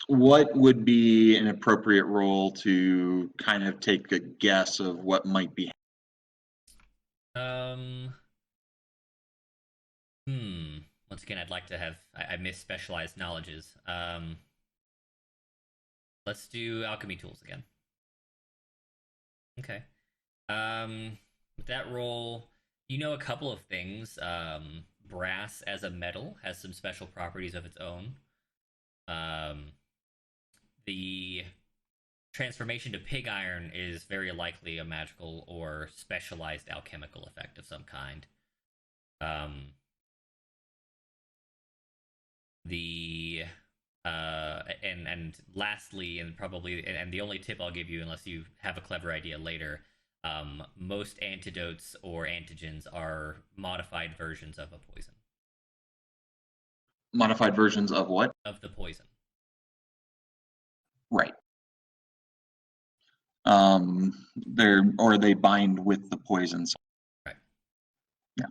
Speaker 5: What would be an appropriate role to kind of take a guess of what might be?
Speaker 2: Once again, I'd like to have. I miss specialized knowledges. Let's do alchemy tools again. Okay. With that role, you know a couple of things. Brass as a metal has some special properties of its own. The transformation to pig iron is very likely a magical or specialized alchemical effect of some kind. And lastly, and probably, and the only tip I'll give you, unless you have a clever idea later, most antidotes or antigens are modified versions of a poison.
Speaker 5: Modified versions of what?
Speaker 2: Of the poison.
Speaker 5: Right. They bind with the poisons.
Speaker 2: Right.
Speaker 5: Yeah.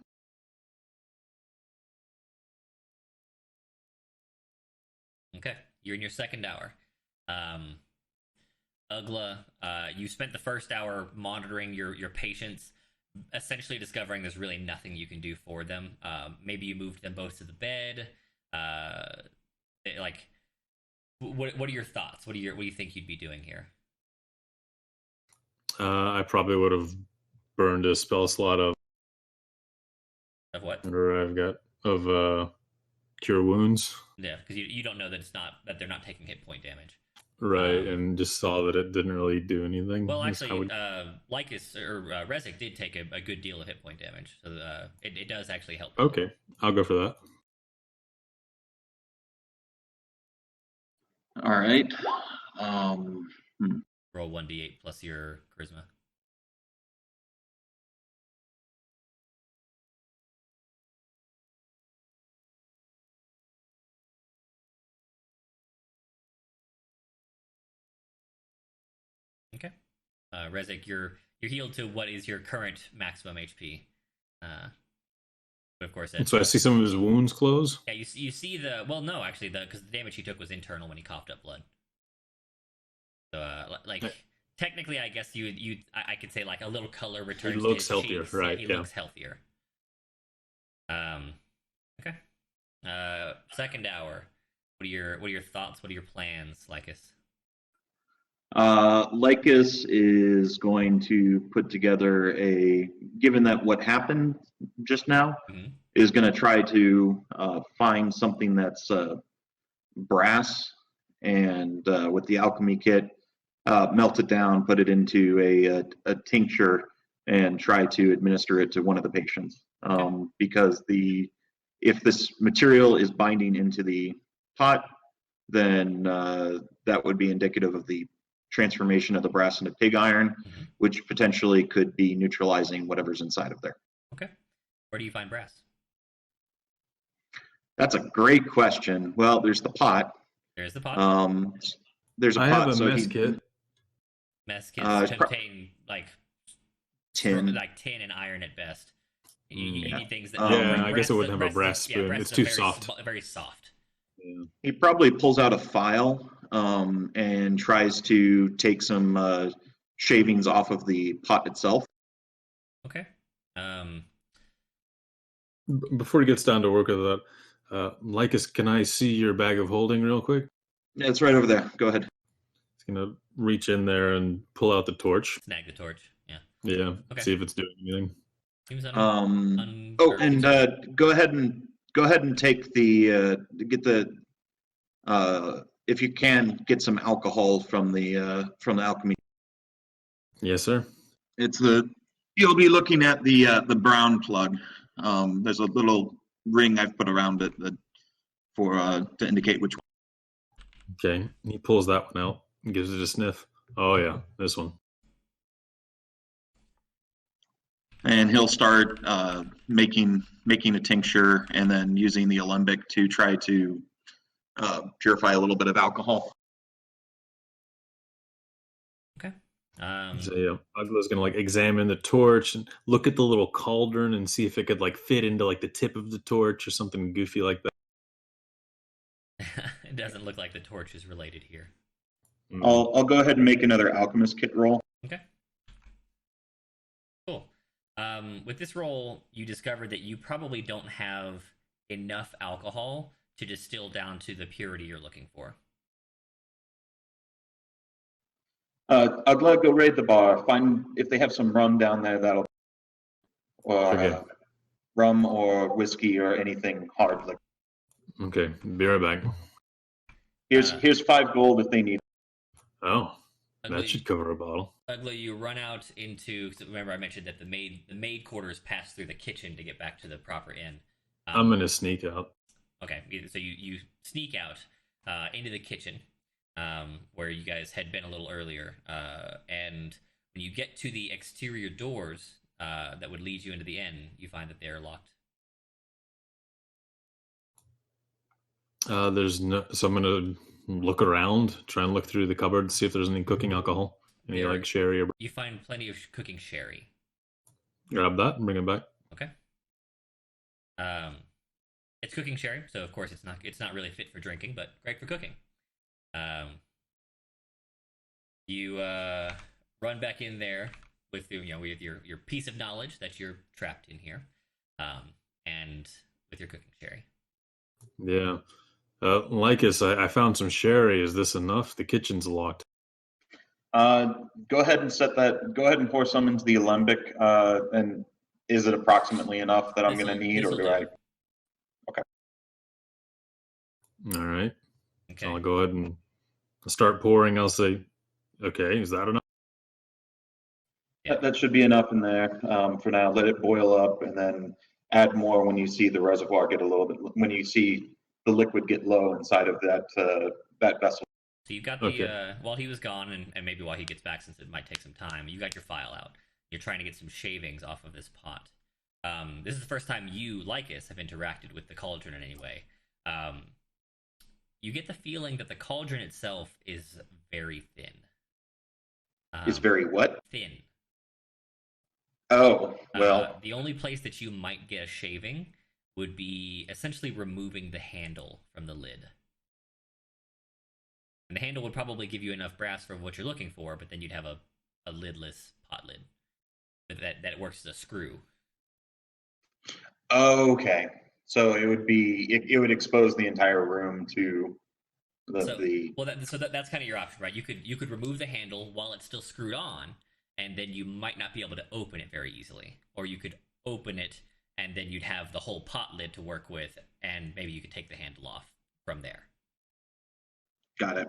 Speaker 2: Okay, you're in your second hour. Ugla, you spent the first hour monitoring your patients, essentially discovering there's really nothing you can do for them. Maybe you moved them both to the bed. What are your thoughts? What do you think you'd be doing here?
Speaker 7: I probably would have burned a spell slot of
Speaker 2: what?
Speaker 7: Whatever I've got of cure wounds.
Speaker 2: Yeah, because you don't know that they're not taking hit point damage.
Speaker 7: Right, and just saw that it didn't really do anything.
Speaker 2: Well, actually, Lycus or Rezik did take a good deal of hit point damage, so it does actually help.
Speaker 7: Okay, I'll go for that.
Speaker 5: All right.
Speaker 2: Roll 1d8 plus your charisma. Okay. Rezik, you're healed to what is your current maximum HP. But of course,
Speaker 7: so I see some of his wounds close.
Speaker 2: Yeah, you see no, actually, because the damage he took was internal when he coughed up blood. So technically, I guess I could say like a little color returns.
Speaker 7: He looks
Speaker 2: to his
Speaker 7: healthier,
Speaker 2: cheeks.
Speaker 7: right?
Speaker 2: Yeah, he looks healthier. Okay. Second hour. What are your thoughts? What are your plans, Lycus?
Speaker 5: Lycus is going to put together given that what happened just now, is going to try to find something that's brass and with the alchemy kit, melt it down, put it into a tincture, and try to administer it to one of the patients. Because if this material is binding into the pot, then that would be indicative of the transformation of the brass into pig iron, which potentially could be neutralizing whatever's inside of there.
Speaker 2: Okay. Where do you find brass?
Speaker 5: That's a great question. Well, there's the pot.
Speaker 2: There's the pot.
Speaker 5: There's a
Speaker 7: I
Speaker 5: pot.
Speaker 7: have a mess kit.
Speaker 2: Mess kits contain
Speaker 5: tin.
Speaker 2: like tin and iron at best. You need things that.
Speaker 7: I guess it wouldn't have a brass spoon. It's too soft.
Speaker 2: Very soft.
Speaker 7: Yeah.
Speaker 5: He probably pulls out a file and tries to take some shavings off of the pot itself.
Speaker 2: Okay.
Speaker 7: Before he gets down to work with that, Lycus, can I see your bag of holding real quick?
Speaker 5: Yeah, it's right over there. Go ahead.
Speaker 7: He's gonna reach in there and pull out the torch.
Speaker 2: Snag the torch. Yeah.
Speaker 7: Yeah.
Speaker 2: Okay.
Speaker 7: See if it's doing anything.
Speaker 2: Seems
Speaker 5: Oh, and go ahead and take the get the if you can get some alcohol from the alchemy.
Speaker 7: Yes, sir.
Speaker 5: It's you'll be looking at the brown plug. There's a little ring I've put around it for to indicate which one.
Speaker 7: Okay. He pulls that one out and gives it a sniff. Oh yeah, this one.
Speaker 5: And he'll start making a tincture and then using the alembic to try to purify a little bit of alcohol.
Speaker 2: Okay.
Speaker 7: So yeah, Ugla's gonna like examine the torch and look at the little cauldron and see if it could like fit into like the tip of the torch or something goofy like that.
Speaker 2: It doesn't look like the torch is related here.
Speaker 5: I'll go ahead and make another alchemist kit roll.
Speaker 2: Okay. Cool. With this roll, you discovered that you probably don't have enough alcohol to distill down to the purity you're looking for.
Speaker 5: Ugla, go raid the bar. Find if they have some rum down there. Or
Speaker 7: Okay.
Speaker 5: rum or whiskey or anything hard liquor.
Speaker 7: Okay, be right back.
Speaker 5: Here's 5 gold if they need.
Speaker 7: Oh,
Speaker 2: Ugly,
Speaker 7: that should cover a bottle.
Speaker 2: Ugly, you run out into. Remember, I mentioned that the maid quarters pass through the kitchen to get back to the proper inn.
Speaker 7: I'm gonna sneak out.
Speaker 2: Okay, so you sneak out into the kitchen where you guys had been a little earlier, and when you get to the exterior doors that would lead you into the inn, you find that they are locked.
Speaker 7: There's no. So I'm gonna look around, try and look through the cupboard, see if there's any cooking alcohol, any
Speaker 2: There-
Speaker 7: like sherry or.
Speaker 2: You find plenty of cooking sherry.
Speaker 7: Grab that and bring it back.
Speaker 2: Okay. It's cooking sherry, so of course it's not really fit for drinking, but great for cooking. You run back in there with with your piece of knowledge that you're trapped in here, and with your cooking sherry.
Speaker 7: Yeah. Lycus, I found some sherry. Is this enough? The kitchen's locked.
Speaker 5: Go ahead and set that. Go ahead and pour some into the alembic. And is it approximately enough that I'm going to need, or do I? Okay.
Speaker 7: All right.
Speaker 2: Okay.
Speaker 7: So I'll go ahead and start pouring. I'll say, okay, is that enough?
Speaker 5: That should be enough in there for now. Let it boil up, and then add more when you see the reservoir get a little bit. When you see the liquid get low inside of that vessel.
Speaker 2: So you got the while he was gone, and maybe while he gets back, since it might take some time, you got your file out. You're trying to get some shavings off of this pot. This is the first time you, Lycus, have interacted with the cauldron in any way. You get the feeling that the cauldron itself is very thin.
Speaker 5: It's very what?
Speaker 2: Thin.
Speaker 5: Oh, well.
Speaker 2: The only place that you might get a shaving would be essentially removing the handle from the lid. And the handle would probably give you enough brass for what you're looking for, but then you'd have a lidless pot lid that works as a screw.
Speaker 5: Okay. So it would be it would expose the entire room to that's
Speaker 2: kind of your option, right? You could remove the handle while it's still screwed on, and then you might not be able to open it very easily. Or you could open it and then you'd have the whole pot lid to work with, and maybe you could take the handle off from there.
Speaker 5: Got it.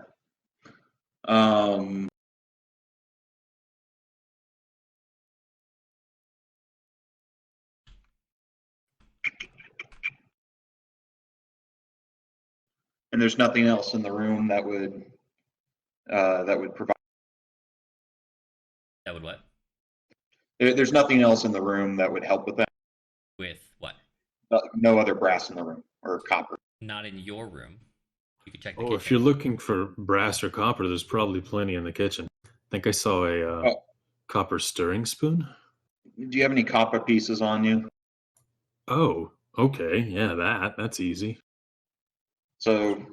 Speaker 5: And there's nothing else in the room that would provide.
Speaker 2: That would what?
Speaker 5: There's nothing else in the room that would help with that.
Speaker 2: With what?
Speaker 5: No other brass in the room or copper.
Speaker 2: Not in your room. You could check the
Speaker 7: Oh,
Speaker 2: kitchen.
Speaker 7: if you're looking for brass or copper, there's probably plenty in the kitchen. I think I saw a copper stirring spoon.
Speaker 5: Do you have any copper pieces on you?
Speaker 7: Oh, okay. Yeah, that's easy.
Speaker 5: So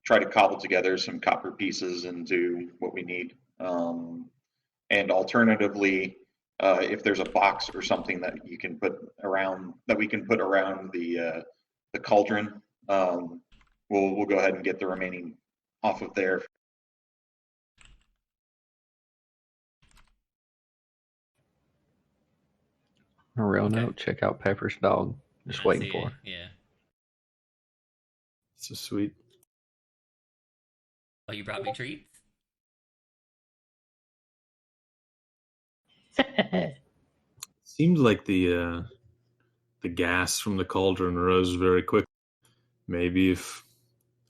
Speaker 5: try to cobble together some copper pieces into what we need. And alternatively, if there's a box or something that you can put around that we can put around the cauldron, we'll go ahead and get the remaining off of there.
Speaker 6: A real
Speaker 2: Okay.
Speaker 6: note. Check out Pepper's dog. Just
Speaker 2: I
Speaker 6: waiting
Speaker 2: see
Speaker 6: for
Speaker 2: it,
Speaker 6: her.
Speaker 2: Yeah.
Speaker 7: So sweet.
Speaker 2: Oh, you brought me treats?
Speaker 7: Seemed like the gas from the cauldron rose very quick. Maybe if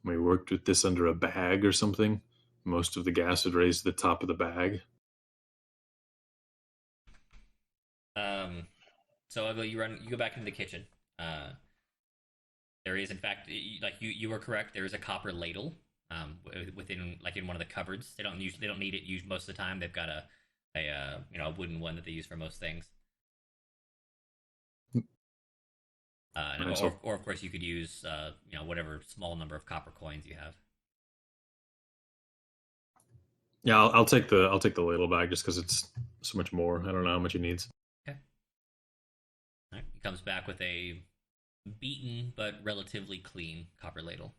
Speaker 7: we worked with this under a bag or something, most of the gas would raise to the top of the bag.
Speaker 2: So Ugly, you go back into the kitchen. There is, in fact, like you were correct. There is a copper ladle within, like, in one of the cupboards. They don't need it used most of the time. They've got a wooden one that they use for most things. Or of course you could use whatever small number of copper coins you have.
Speaker 7: Yeah, I'll take the ladle bag just because it's so much more. I don't know how much he needs.
Speaker 2: Okay. All right. He comes back with a beaten but relatively clean copper ladle.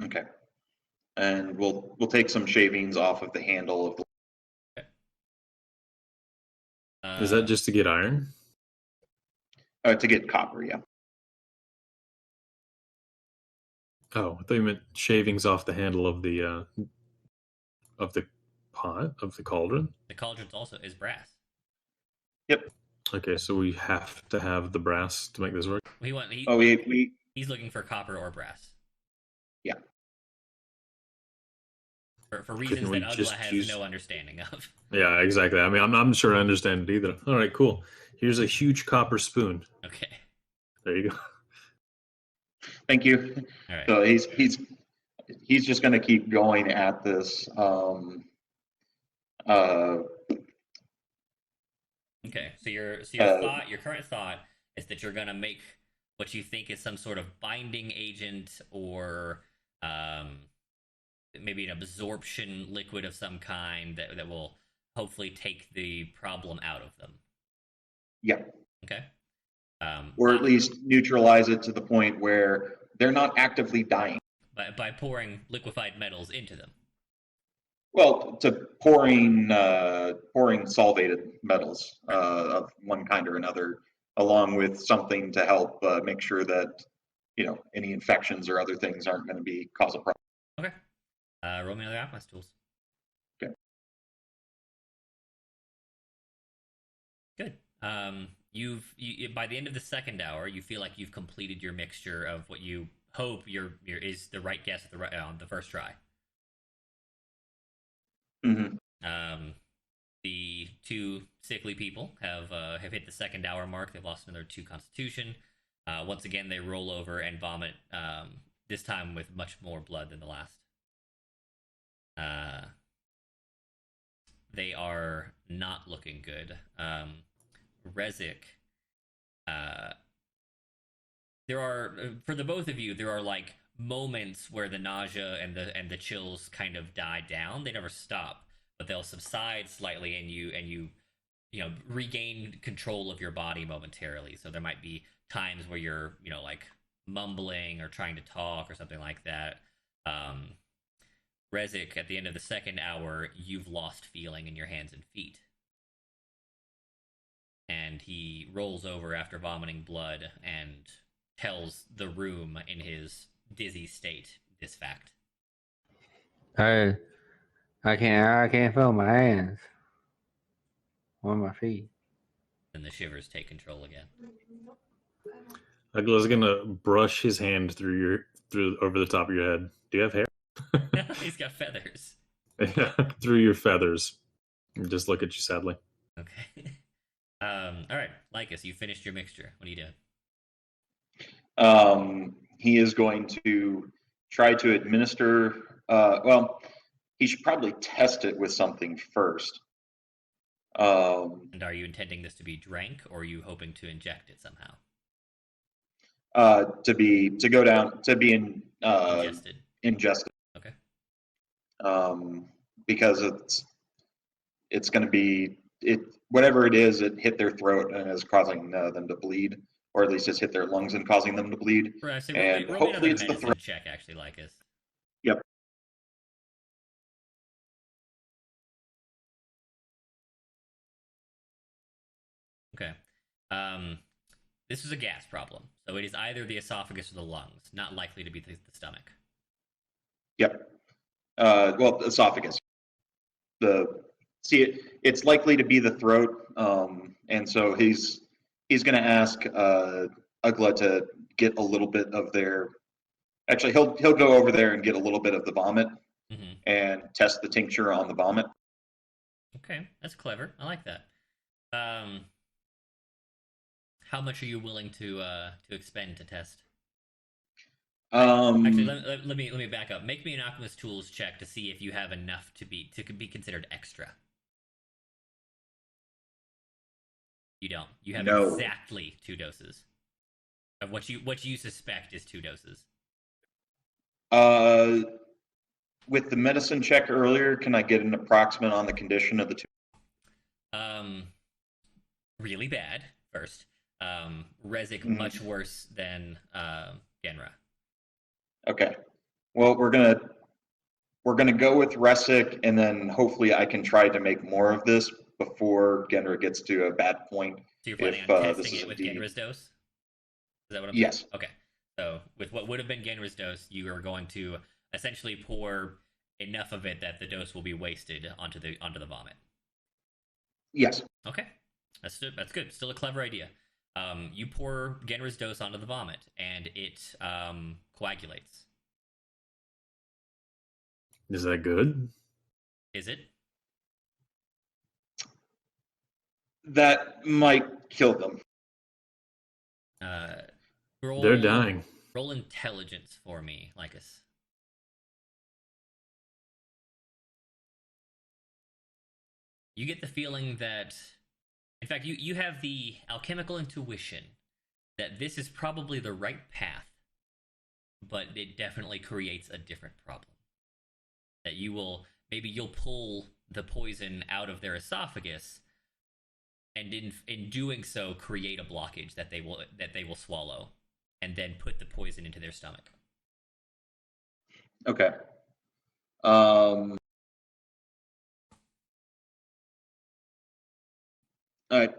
Speaker 5: Okay. And we'll take some shavings off of the handle of the.
Speaker 2: Okay.
Speaker 7: Is that just to get iron?
Speaker 5: To get copper, yeah.
Speaker 7: Oh, I thought you meant shavings off the handle of the pot of the cauldron.
Speaker 2: The cauldron also is brass.
Speaker 5: Yep.
Speaker 7: Okay, so we have to have the brass to make this work.
Speaker 2: He's looking for copper or brass.
Speaker 5: Yeah.
Speaker 2: For reasons that Ugla has no understanding of.
Speaker 7: Yeah, exactly. I mean, I'm not sure I understand it either. All right, cool. Here's a huge copper spoon.
Speaker 2: Okay.
Speaker 7: There you go.
Speaker 5: Thank you.
Speaker 2: All right.
Speaker 5: So he's just going to keep going at this.
Speaker 2: Okay. So your current thought is that you're going to make what you think is some sort of binding agent or maybe an absorption liquid of some kind that will hopefully take the problem out of them.
Speaker 5: Yeah.
Speaker 2: Okay.
Speaker 5: Or at least neutralize it to the point where they're not actively dying.
Speaker 2: By pouring liquefied metals into them.
Speaker 5: Well, to pouring solvated metals of one kind or another, along with something to help make sure that any infections or other things aren't going to cause a problem.
Speaker 2: Okay. Roll me another Atlas tools.
Speaker 5: Okay.
Speaker 2: Good. You by the end of the second hour, you feel like you've completed your mixture of what you hope is the right guess on the first try.
Speaker 5: Mm-hmm.
Speaker 2: The two sickly people have hit the second hour mark. They've lost another 2 constitution. Once again, they roll over and vomit. This time with much more blood than the last. They are not looking good. Rezik, there are, for the both of you, there are like moments where the nausea and the chills kind of die down. They never stop, but they'll subside slightly, and you regain control of your body momentarily. So there might be times where you're like mumbling or trying to talk or something like that. Rezik, at the end of the second hour, you've lost feeling in your hands and feet. And he rolls over after vomiting blood and tells the room in his dizzy state this fact.
Speaker 6: I can't feel my hands or my feet.
Speaker 2: And the shivers take control again.
Speaker 7: Agla's gonna brush his hand through over the top of your head. Do you have hair?
Speaker 2: He's got feathers.
Speaker 7: Through your feathers. And just look at you sadly.
Speaker 2: Okay. All right, Lycus, you finished your mixture. What are you doing?
Speaker 5: He is going to try to administer. He should probably test it with something first.
Speaker 2: And are you intending this to be drank, or are you hoping to inject it somehow?
Speaker 5: To be ingested. because it's going to be whatever it is. It hit their throat and is causing them to bleed, or at least it's hit their lungs and causing them to bleed.
Speaker 2: Right, so
Speaker 5: And
Speaker 2: roll me
Speaker 5: hopefully
Speaker 2: another
Speaker 5: it's the
Speaker 2: medicine
Speaker 5: throat.
Speaker 2: check, actually, Lycus.
Speaker 5: Yep.
Speaker 2: Okay. This is a gas problem, so it is either the esophagus or the lungs, not likely to be the stomach.
Speaker 5: Yep. Well, esophagus. It's likely to be the throat, and so he's going to ask Ugla to get a little bit of their. Actually, he'll go over there and get a little bit of the vomit
Speaker 2: Mm-hmm.
Speaker 5: and test the tincture on the vomit.
Speaker 2: Okay, that's clever. I like that. How much are you willing to expend to test? Actually, let me back up. Make me an Alchemist Tools check to see if you have enough to be considered extra. You don't. You have
Speaker 5: No.
Speaker 2: exactly 2 doses of what you suspect is 2 doses.
Speaker 5: With the medicine check earlier, can I get an approximate on the condition of the 2?
Speaker 2: Really bad first. Rezik much worse than Genra.
Speaker 5: Okay. Well, we're gonna go with Resic, and then hopefully I can try to make more of this before Genra gets to a bad point.
Speaker 2: So you're planning
Speaker 5: if,
Speaker 2: on
Speaker 5: this
Speaker 2: testing
Speaker 5: is
Speaker 2: it with
Speaker 5: indeed-
Speaker 2: Genra's dose? Is that what I'm
Speaker 5: Yes.
Speaker 2: saying? Okay. So with what would have been Genra's dose, you are going to essentially pour enough of it that the dose will be wasted onto the vomit.
Speaker 5: Yes.
Speaker 2: Okay. That's good. Still a clever idea. You pour Genra's dose onto the vomit, and it coagulates.
Speaker 7: Is that good?
Speaker 2: Is it?
Speaker 5: That might kill them.
Speaker 7: They're dying.
Speaker 2: Roll intelligence for me, Lycus. You get the feeling that, in fact, you have the alchemical intuition that this is probably the right path, but it definitely creates a different problem. That you'll pull the poison out of their esophagus, and in doing so create a blockage that they will swallow, and then put the poison into their stomach.
Speaker 5: Okay. All right.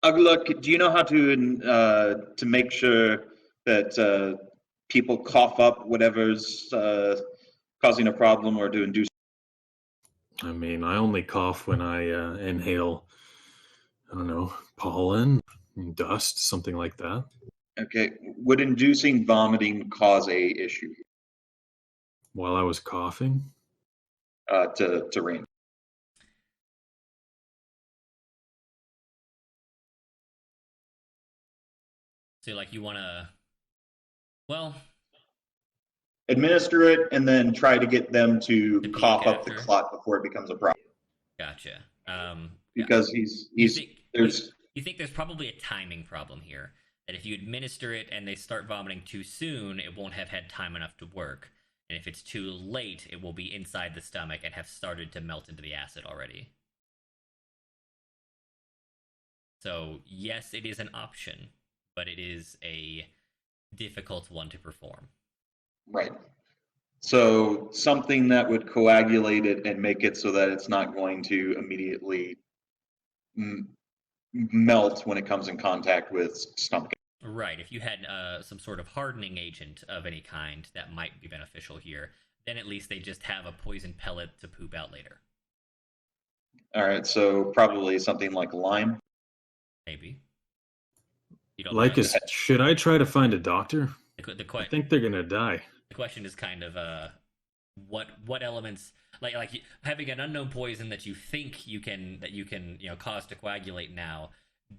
Speaker 5: Ugla, do you know how to make sure that people cough up whatever's causing a problem, or to induce?
Speaker 7: I mean, I only cough when I inhale, I don't know, pollen, dust, something like that.
Speaker 5: Okay. Would inducing vomiting cause a issue
Speaker 7: While I was coughing?
Speaker 5: to Rain?
Speaker 2: So, like, you want to, well,
Speaker 5: Administer it and then try to get them to
Speaker 2: peek
Speaker 5: cough up the
Speaker 2: after.
Speaker 5: clot before it becomes a problem.
Speaker 2: Gotcha.
Speaker 5: Because
Speaker 2: You think
Speaker 5: there's
Speaker 2: there's probably a timing problem here. That if you administer it and they start vomiting too soon, it won't have had time enough to work. And if it's too late, it will be inside the stomach and have started to melt into the acid already. So, yes, it is an option, but it is a difficult one to perform.
Speaker 5: right. So something that would coagulate it and make it so that it's not going to immediately melt when it comes in contact with stomach.
Speaker 2: Right. If you had some sort of hardening agent of any kind, that might be beneficial here. Then at least they just have a poison pellet to poop out later.
Speaker 5: All right. So probably something like lime.
Speaker 2: Maybe. You don't
Speaker 7: Lycus, should I try to find a doctor? I think they're gonna die.
Speaker 2: The question is kind of what elements, like having an unknown poison that you think you can cause to coagulate now.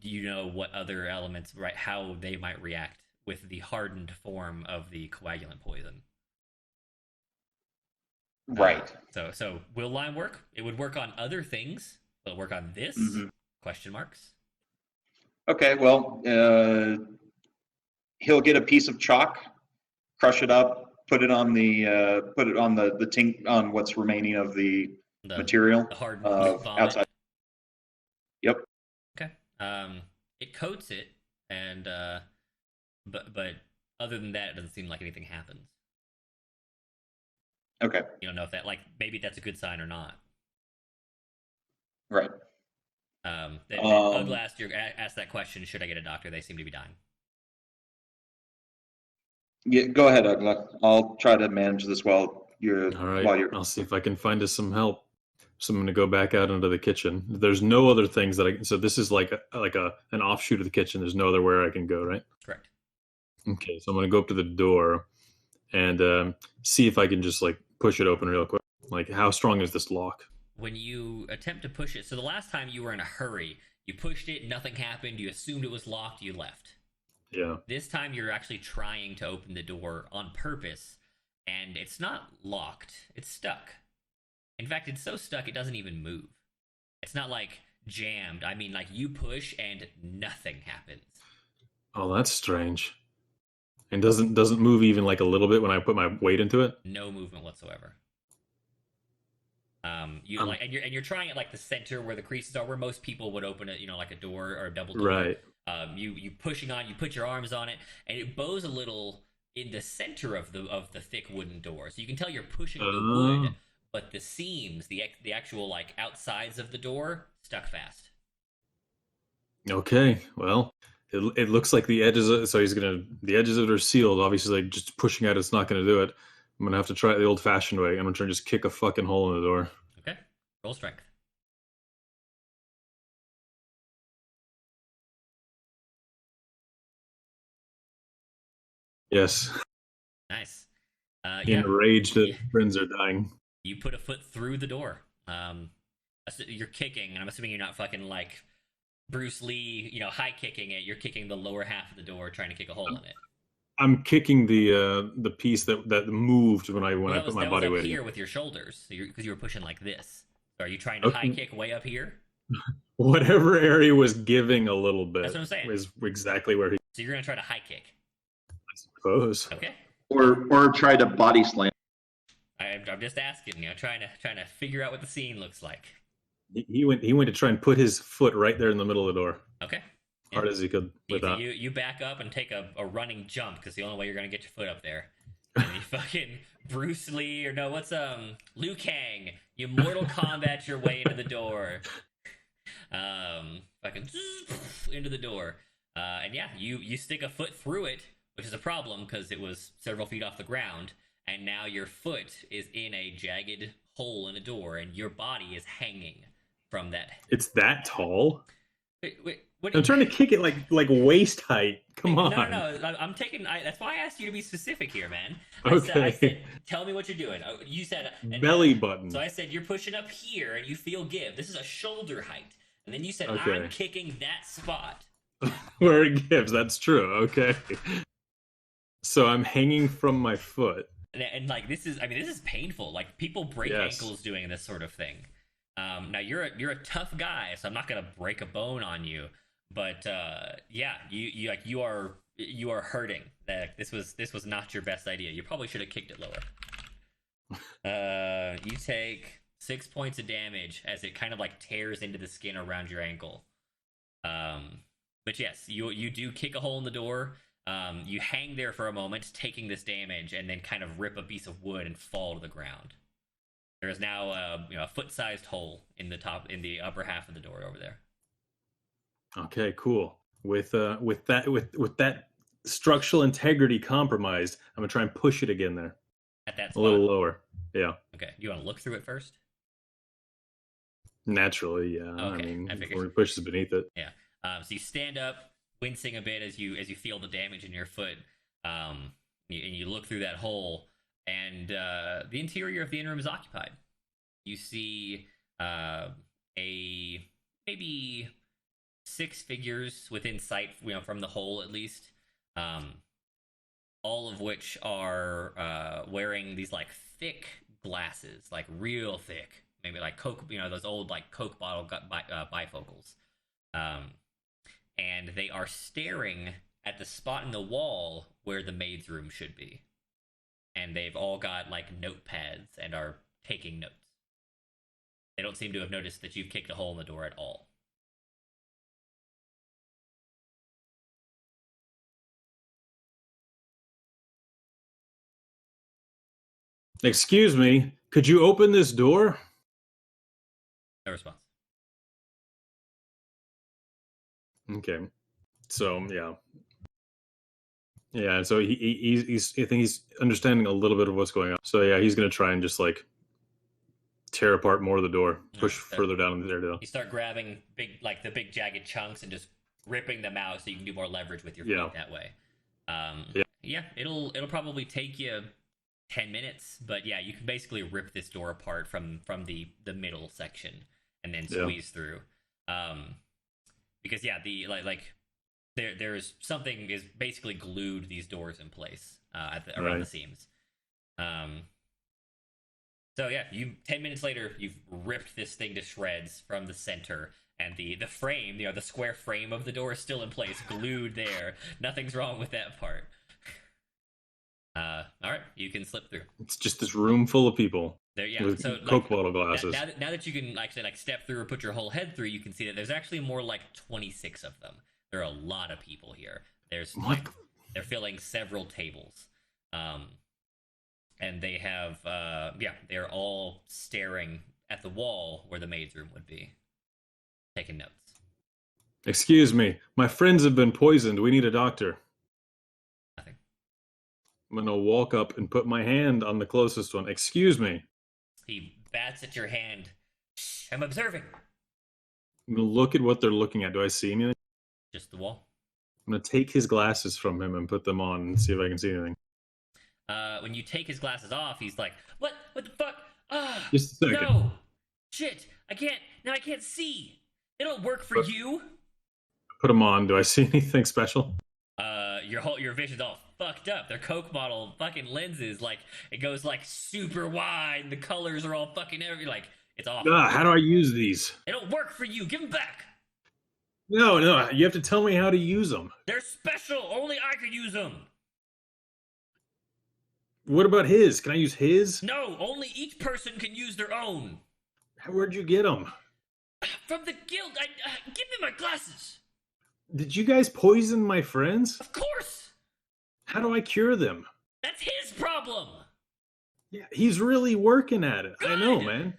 Speaker 2: Do you know what other elements, right, how they might react with the hardened form of the coagulant poison?
Speaker 5: Right.
Speaker 2: So will lime work? It would work on other things. Will it work on this? Question marks.
Speaker 5: Okay. Well, he'll get a piece of chalk, crush it up, put it on the tink on what's remaining of the
Speaker 2: The
Speaker 5: material
Speaker 2: the hard
Speaker 5: of
Speaker 2: vomit.
Speaker 5: outside. Yep.
Speaker 2: Okay. It coats it, and but other than that, it doesn't seem like anything happens.
Speaker 5: Okay.
Speaker 2: You don't know if that, like, maybe that's a good sign or not.
Speaker 5: Right.
Speaker 2: Ugla asked that question. Should I get a doctor? They seem to be dying.
Speaker 5: Yeah. Go ahead, Ugla. I'll try to manage this while you're.
Speaker 7: All right.
Speaker 5: While you're.
Speaker 7: I'll see if I can find us some help. So I'm going to go back out into the kitchen. There's no other things that I can. So this is like an offshoot of the kitchen. There's no other where I can go, right?
Speaker 2: Correct.
Speaker 7: Okay. So I'm going to go up to the door and see if I can just like push it open real quick. Like, how strong is this lock?
Speaker 2: When you attempt to push it, so the last time you were in a hurry, you pushed it, nothing happened, you assumed it was locked, you left.
Speaker 7: Yeah.
Speaker 2: This time you're actually trying to open the door on purpose, and it's not locked, it's stuck. In fact, it's so stuck it doesn't even move. It's not like jammed. I mean, like, you push and nothing happens.
Speaker 7: Oh, that's strange. And doesn't move even like a little bit when I put my weight into it?
Speaker 2: No movement whatsoever. You're trying at like the center where the creases are, where most people would open it, like a door or a double door.
Speaker 7: Right.
Speaker 2: You pushing on, you put your arms on it, and it bows a little in the center of the thick wooden door. So you can tell you're pushing the wood, but the seams, the actual like outsides of the door, stuck fast.
Speaker 7: Okay. Well, it looks like the edges. The edges of it are sealed. Obviously, like just pushing at it's not gonna do it. I'm gonna have to try it the old-fashioned way. I'm gonna try and just kick a fucking hole in the door.
Speaker 2: Okay. Roll strength.
Speaker 7: Yes.
Speaker 2: Nice. Yeah.
Speaker 7: Enraged that friends are dying.
Speaker 2: You put a foot through the door. You're kicking, and I'm assuming you're not fucking like Bruce Lee, high kicking it. You're kicking the lower half of the door, trying to kick a hole in it.
Speaker 7: I'm kicking the piece that moved when I put my body
Speaker 2: up
Speaker 7: weight
Speaker 2: here with your shoulders, because you were pushing like this. So are you trying to high kick way up here?
Speaker 7: Whatever area was giving a little bit.
Speaker 2: That's what I'm saying.
Speaker 7: Is exactly where he.
Speaker 2: So you're gonna try to high kick.
Speaker 7: I suppose.
Speaker 2: Okay.
Speaker 5: Or try to body slam.
Speaker 2: I'm just asking, trying to figure out what the scene looks like.
Speaker 7: He went to try and put his foot right there in the middle of the door.
Speaker 2: Okay.
Speaker 7: Hard as he could with that.
Speaker 2: You back up and take a running jump, because the only way you're gonna get your foot up there. And you fucking Bruce Lee, or no, what's Liu Kang? You Mortal Kombat your way into the door. Fucking into the door. And yeah, you stick a foot through it, which is a problem because it was several feet off the ground, and now your foot is in a jagged hole in a door, and your body is hanging from that.
Speaker 7: It's that tall.
Speaker 2: Wait,
Speaker 7: I'm trying to kick it like waist height. Come on.
Speaker 2: No. I'm taking. That's why I asked you to be specific here, man.
Speaker 7: Okay.
Speaker 2: I said, tell me what you're doing. You said
Speaker 7: belly button.
Speaker 2: So I said you're pushing up here, and you feel give. This is a shoulder height, and then you said
Speaker 7: Okay.
Speaker 2: I'm kicking that spot.
Speaker 7: Where it gives. That's true. Okay. So I'm hanging from my foot.
Speaker 2: And like this is painful. Like, people break ankles doing this sort of thing. Now you're a tough guy, so I'm not gonna break a bone on you. But yeah, you are hurting. This was not your best idea. You probably should have kicked it lower. You take 6 points of damage as it kind of like tears into the skin around your ankle. But yes, you do kick a hole in the door. You hang there for a moment, taking this damage, and then kind of rip a piece of wood and fall to the ground. There is now a foot-sized hole in the upper half of the door over there.
Speaker 7: Okay, cool. With that structural integrity compromised, I'm gonna try and push it again there.
Speaker 2: At that
Speaker 7: a
Speaker 2: spot.
Speaker 7: little lower. Yeah.
Speaker 2: Okay, you want to look through it first?
Speaker 7: Naturally, yeah.
Speaker 2: Okay,
Speaker 7: I mean,
Speaker 2: I figured.
Speaker 7: before he pushes beneath it.
Speaker 2: Yeah. So you stand up, wincing a bit as you feel the damage in your foot, and you look through that hole, and the interior of the inner room is occupied. You see maybe 6 figures within sight, from the hole at least, all of which are wearing these like thick glasses, like real thick, maybe like Coke, those old like Coke bottle bifocals. And they are staring at the spot in the wall where the maid's room should be. and they've all got like notepads and are taking notes. They don't seem to have noticed that you've kicked a hole in the door at all.
Speaker 7: Excuse me, could you open this door?
Speaker 2: No response.
Speaker 7: Okay. So yeah. So he's I think he's understanding a little bit of what's going on. So yeah, he's gonna try and just like tear apart more of the door, push further down in the stairwell.
Speaker 2: You start grabbing the big jagged chunks and just ripping them out so you can do more leverage with your feet that way. Yeah, it'll probably take you 10 minutes, but yeah, you can basically rip this door apart from the middle section and then squeeze through. Because yeah, the like there's something is basically glued these doors in place around the seams. So yeah, 10 minutes later, you've ripped this thing to shreds from the center, and the frame, the square frame of the door is still in place, glued there. Nothing's wrong with that part. All right, you can slip through.
Speaker 7: It's just this room full of people.
Speaker 2: There, yeah.
Speaker 7: With
Speaker 2: So
Speaker 7: Coke bottle glasses.
Speaker 2: Now that you can actually like step through or put your whole head through, you can see that there's actually more like 26 of them. There are a lot of people here. There's they're filling several tables. And they have they're all staring at the wall where the maid's room would be, taking notes.
Speaker 7: Excuse me, my friends have been poisoned. We need a doctor.
Speaker 2: Nothing.
Speaker 7: I'm gonna walk up and put my hand on the closest one. Excuse me.
Speaker 2: He bats at your hand. Shh, I'm observing.
Speaker 7: I'm gonna look at what they're looking at. Do I see anything?
Speaker 2: Just the wall.
Speaker 7: I'm gonna take his glasses from him and put them on and see if I can see anything.
Speaker 2: When you take his glasses off, he's like, "What? What the fuck? Ah,
Speaker 7: Just a second.
Speaker 2: No, shit! I can't see. They don't work for you."
Speaker 7: Put them on. Do I see anything special?
Speaker 2: Your vision's all fucked up. They're Coke bottle fucking lenses. Like it goes like super wide. The colors are all fucking every like it's awful.
Speaker 7: How do I use these?
Speaker 2: They don't work for you. Give them back.
Speaker 7: No, you have to tell me how to use them.
Speaker 2: They're special. Only I could use them.
Speaker 7: What about his? Can I use his?
Speaker 2: No, only each person can use their own.
Speaker 7: Where'd you get them?
Speaker 2: From the guild. Give me my glasses.
Speaker 7: Did you guys poison my friends?
Speaker 2: Of course.
Speaker 7: How do I cure them?
Speaker 2: That's his problem.
Speaker 7: Yeah, he's really working at it.
Speaker 2: Good.
Speaker 7: I know, man.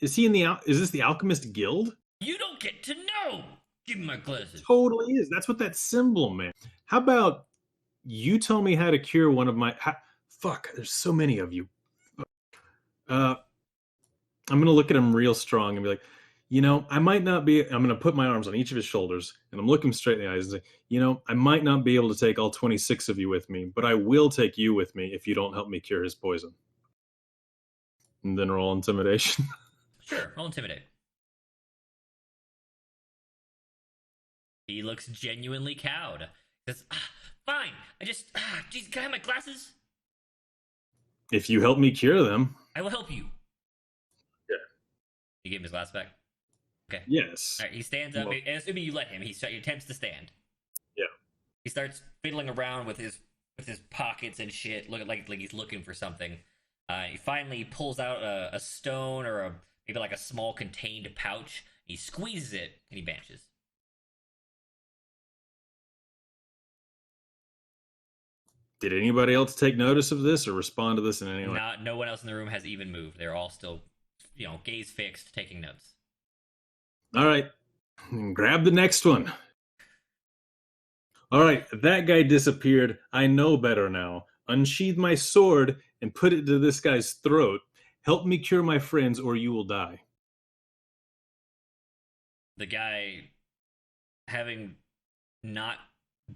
Speaker 7: Is this the Alchemist Guild?
Speaker 2: You don't get to know. Give me my glasses.
Speaker 7: Totally is. That's what that symbol meant. How about you tell me how to cure one of my... Fuck, there's so many of you. I'm going to look at him real strong and be like, I might not be... I'm going to put my arms on each of his shoulders, and I'm looking straight in the eyes and say, I might not be able to take all 26 of you with me, but I will take you with me if you don't help me cure his poison. And then roll intimidation.
Speaker 2: Sure, roll intimidate. He looks genuinely cowed. He says, fine, geez, can I have my glasses?
Speaker 7: If you help me cure them.
Speaker 2: I will help you.
Speaker 7: Yeah.
Speaker 2: You give him his glasses back? Okay.
Speaker 7: Yes.
Speaker 2: All right, he stands up. Assuming you let him, he attempts to stand.
Speaker 7: Yeah.
Speaker 2: He starts fiddling around with his pockets and shit, looking like he's looking for something. He finally pulls out a stone or maybe like a small contained pouch. He squeezes it and he vanishes.
Speaker 7: Did anybody else take notice of this or respond to this in any way?
Speaker 2: No one else in the room has even moved. They're all still, gaze fixed, taking notes.
Speaker 7: All right. Grab the next one. All right. That guy disappeared. I know better now. Unsheathe my sword and put it to this guy's throat. Help me cure my friends or you will die.
Speaker 2: The guy, having not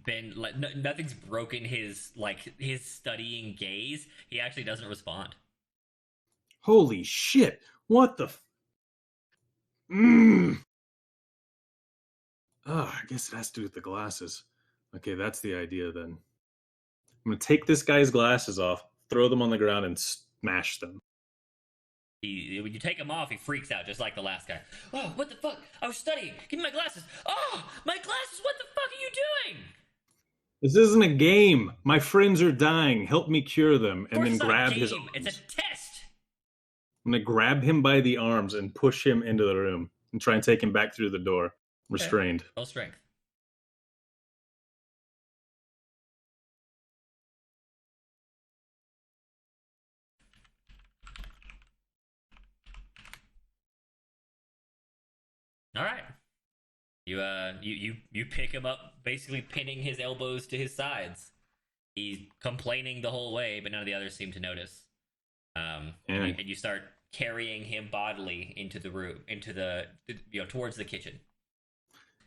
Speaker 2: been like nothing's broken his studying gaze, he actually doesn't respond.
Speaker 7: Holy shit, what the I guess it has to do with the glasses. Okay, that's the idea then. I'm gonna take this guy's glasses off, throw them on the ground and smash them.
Speaker 2: When you take him off, he freaks out just like the last guy. Oh, what the fuck? I was studying. Give me my glasses. Oh, my glasses. What the fuck are you doing?
Speaker 7: This isn't a game. My friends are dying. Help me cure them.
Speaker 2: Of
Speaker 7: And
Speaker 2: course,
Speaker 7: then
Speaker 2: it's not a
Speaker 7: grab his
Speaker 2: game. It's a
Speaker 7: arms.
Speaker 2: test.
Speaker 7: I'm gonna grab him by the arms and push him into the room and try and take him back through the door, restrained.
Speaker 2: Roll strength. All right. You pick him up, basically pinning his elbows to his sides. He's complaining the whole way, but none of the others seem to notice. And you start carrying him bodily into the room, towards the kitchen.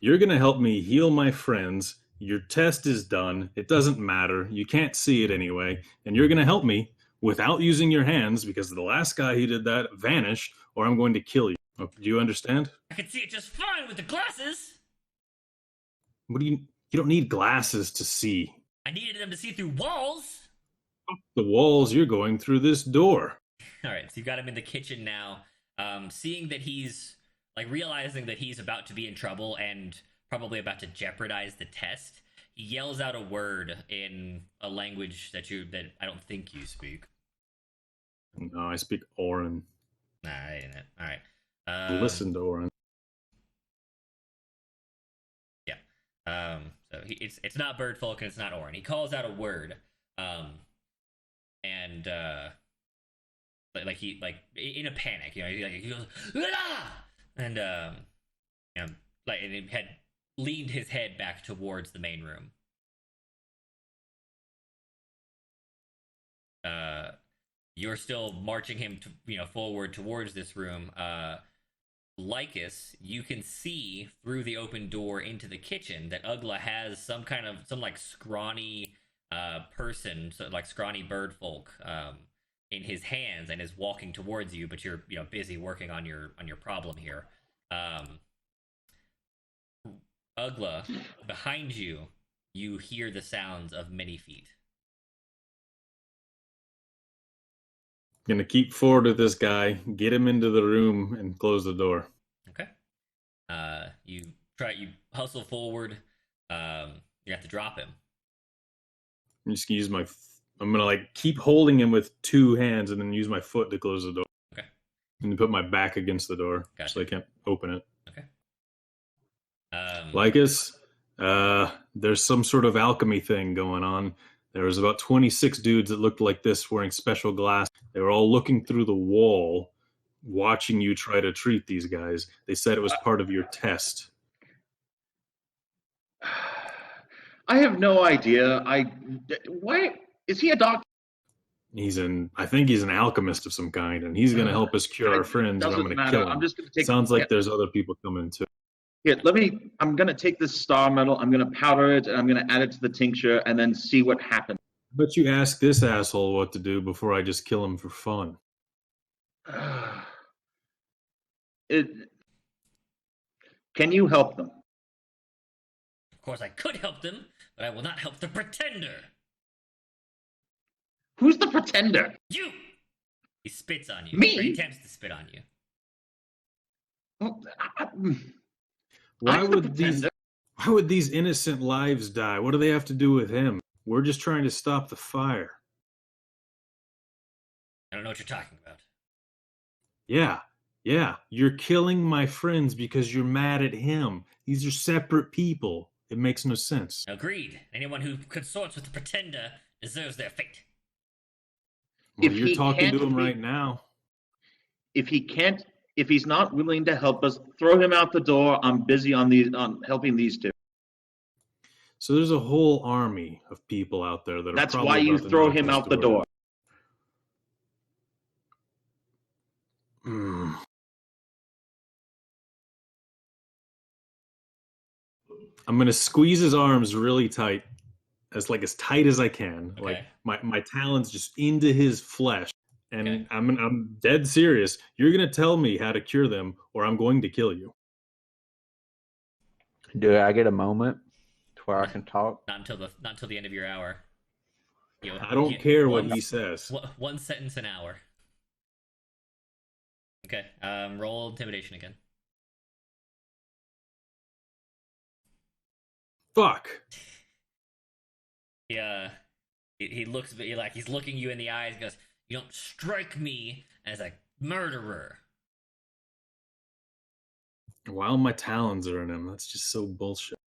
Speaker 7: You're gonna help me heal my friends. Your test is done. It doesn't matter. You can't see it anyway. And you're gonna help me without using your hands because the last guy who did that vanished, or I'm going to kill you. Do you understand?
Speaker 2: I can see it just fine with the glasses.
Speaker 7: What do you don't need glasses to see.
Speaker 2: I needed them to see through walls.
Speaker 7: The walls, you're going through this door.
Speaker 2: All right, so you've got him in the kitchen now. Seeing that he's realizing that he's about to be in trouble and probably about to jeopardize the test, he yells out a word in a language that I don't think you speak.
Speaker 7: No, I speak Orin.
Speaker 2: Nah, I didn't. All right.
Speaker 7: Listen to Orin.
Speaker 2: Yeah. So it's not bird folk and it's not Orin. He calls out a word. And he in a panic, he goes ah! And and he had leaned his head back towards the main room. You're still marching him forward towards this room. Lycus, you can see through the open door into the kitchen that Ugla has some scrawny person, so scrawny bird folk, in his hands and is walking towards you, but you're busy working on your problem here. Ugla, behind you, you hear the sounds of many feet.
Speaker 7: Gonna keep forward with this guy, get him into the room, and close the door.
Speaker 2: Okay. You hustle forward. You have to drop him.
Speaker 7: I'm just gonna I'm gonna keep holding him with two hands and then use my foot to close the door.
Speaker 2: Okay.
Speaker 7: And then put my back against the door
Speaker 2: Gotcha.
Speaker 7: so I can't open it.
Speaker 2: Okay.
Speaker 7: Lycus, there's some sort of alchemy thing going on. There was about 26 dudes that looked like this wearing special glass. They were all looking through the wall, watching you try to treat these guys. They said it was part of your test.
Speaker 5: I have no idea. Why is he a doctor?
Speaker 7: I think he's an alchemist of some kind, and he's going to help us cure our friends, and I'm going to kill him.
Speaker 5: I'm just going to take.
Speaker 7: Sounds like there's other people coming too.
Speaker 5: Here, I'm going to take this star metal. I'm going to powder it, and I'm going to add it to the tincture, and then see what happens.
Speaker 7: But you ask this asshole what to do before I just kill him for fun.
Speaker 5: Can you help them?
Speaker 2: Of course, I could help them, but I will not help the pretender.
Speaker 5: Who's the pretender?
Speaker 2: You! He spits on you.
Speaker 5: Me?
Speaker 2: Or he attempts to spit on you.
Speaker 7: Why would these innocent lives die? What do they have to do with him? We're just trying to stop the fire.
Speaker 2: I don't know what you're talking about.
Speaker 7: Yeah. You're killing my friends because you're mad at him. These are separate people. It makes no sense.
Speaker 2: Agreed. Anyone who consorts with the pretender deserves their fate.
Speaker 7: Well, you're talking to him right now.
Speaker 5: If he's not willing to help us, throw him out the door. I'm busy on helping these two.
Speaker 7: So there's a whole army of people out there that are.
Speaker 5: That's why you throw him out the door.
Speaker 7: I'm gonna squeeze his arms really tight, as tight as I can.
Speaker 2: Okay.
Speaker 7: My talons just into his flesh, and
Speaker 2: Okay.
Speaker 7: I'm dead serious. You're gonna tell me how to cure them, or I'm going to kill you.
Speaker 6: Do I get a moment to where I can talk?
Speaker 2: Not until the end of your hour.
Speaker 7: I don't care what he says.
Speaker 2: One sentence an hour. Okay. Roll intimidation again.
Speaker 7: Fuck.
Speaker 2: He looks like he's looking you in the eyes and goes, "You don't strike me as a murderer."
Speaker 7: While my talons are in him, that's just so bullshit.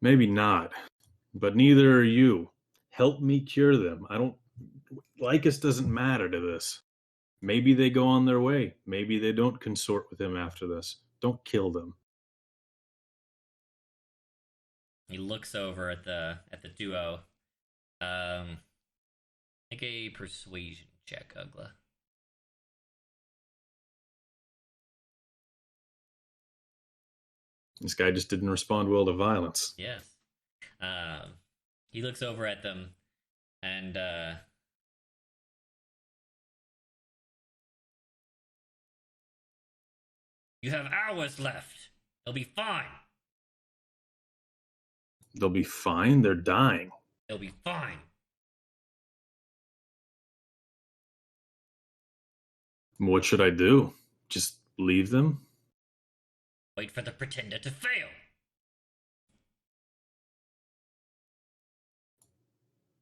Speaker 7: Maybe not, but neither are you. Help me cure them. I don't. Lycus doesn't matter to this. Maybe they go on their way. Maybe they don't consort with him after this. Don't kill them.
Speaker 2: He looks over at the duo. Make a persuasion check, Ugla.
Speaker 7: This guy just didn't respond well to violence.
Speaker 2: Yes. He looks over at them, and you have hours left. They'll be fine.
Speaker 7: They'll be fine. They're dying.
Speaker 2: They'll be fine.
Speaker 7: What should I do? Just leave them?
Speaker 2: Wait for the pretender to fail.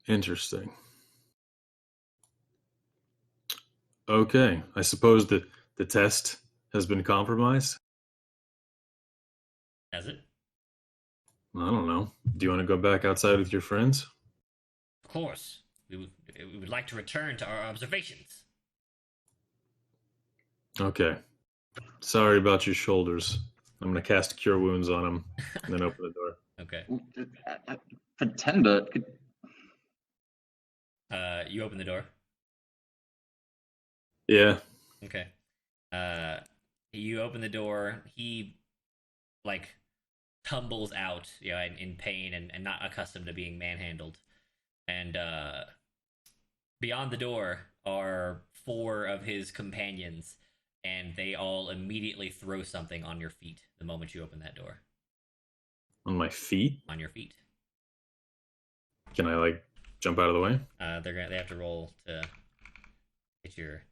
Speaker 7: Interesting. Okay, I suppose that the test has been compromised?
Speaker 2: Has it?
Speaker 7: I don't know. Do you want to go back outside with your friends?
Speaker 2: Of course. We would like to return to our observations.
Speaker 7: Okay. Sorry about your shoulders. I'm going to cast Cure Wounds on him and then open the door.
Speaker 2: Okay.
Speaker 5: Pretender.
Speaker 2: You open the door.
Speaker 7: Yeah.
Speaker 2: Okay. You open the door. He, like, tumbles out, in pain and not accustomed to being manhandled. And beyond the door are 4 of his companions, and they all immediately throw something on your feet the moment you open that door.
Speaker 7: On my feet?
Speaker 2: On your feet.
Speaker 7: Can I, like, jump out of the way?
Speaker 2: They have to roll to hit your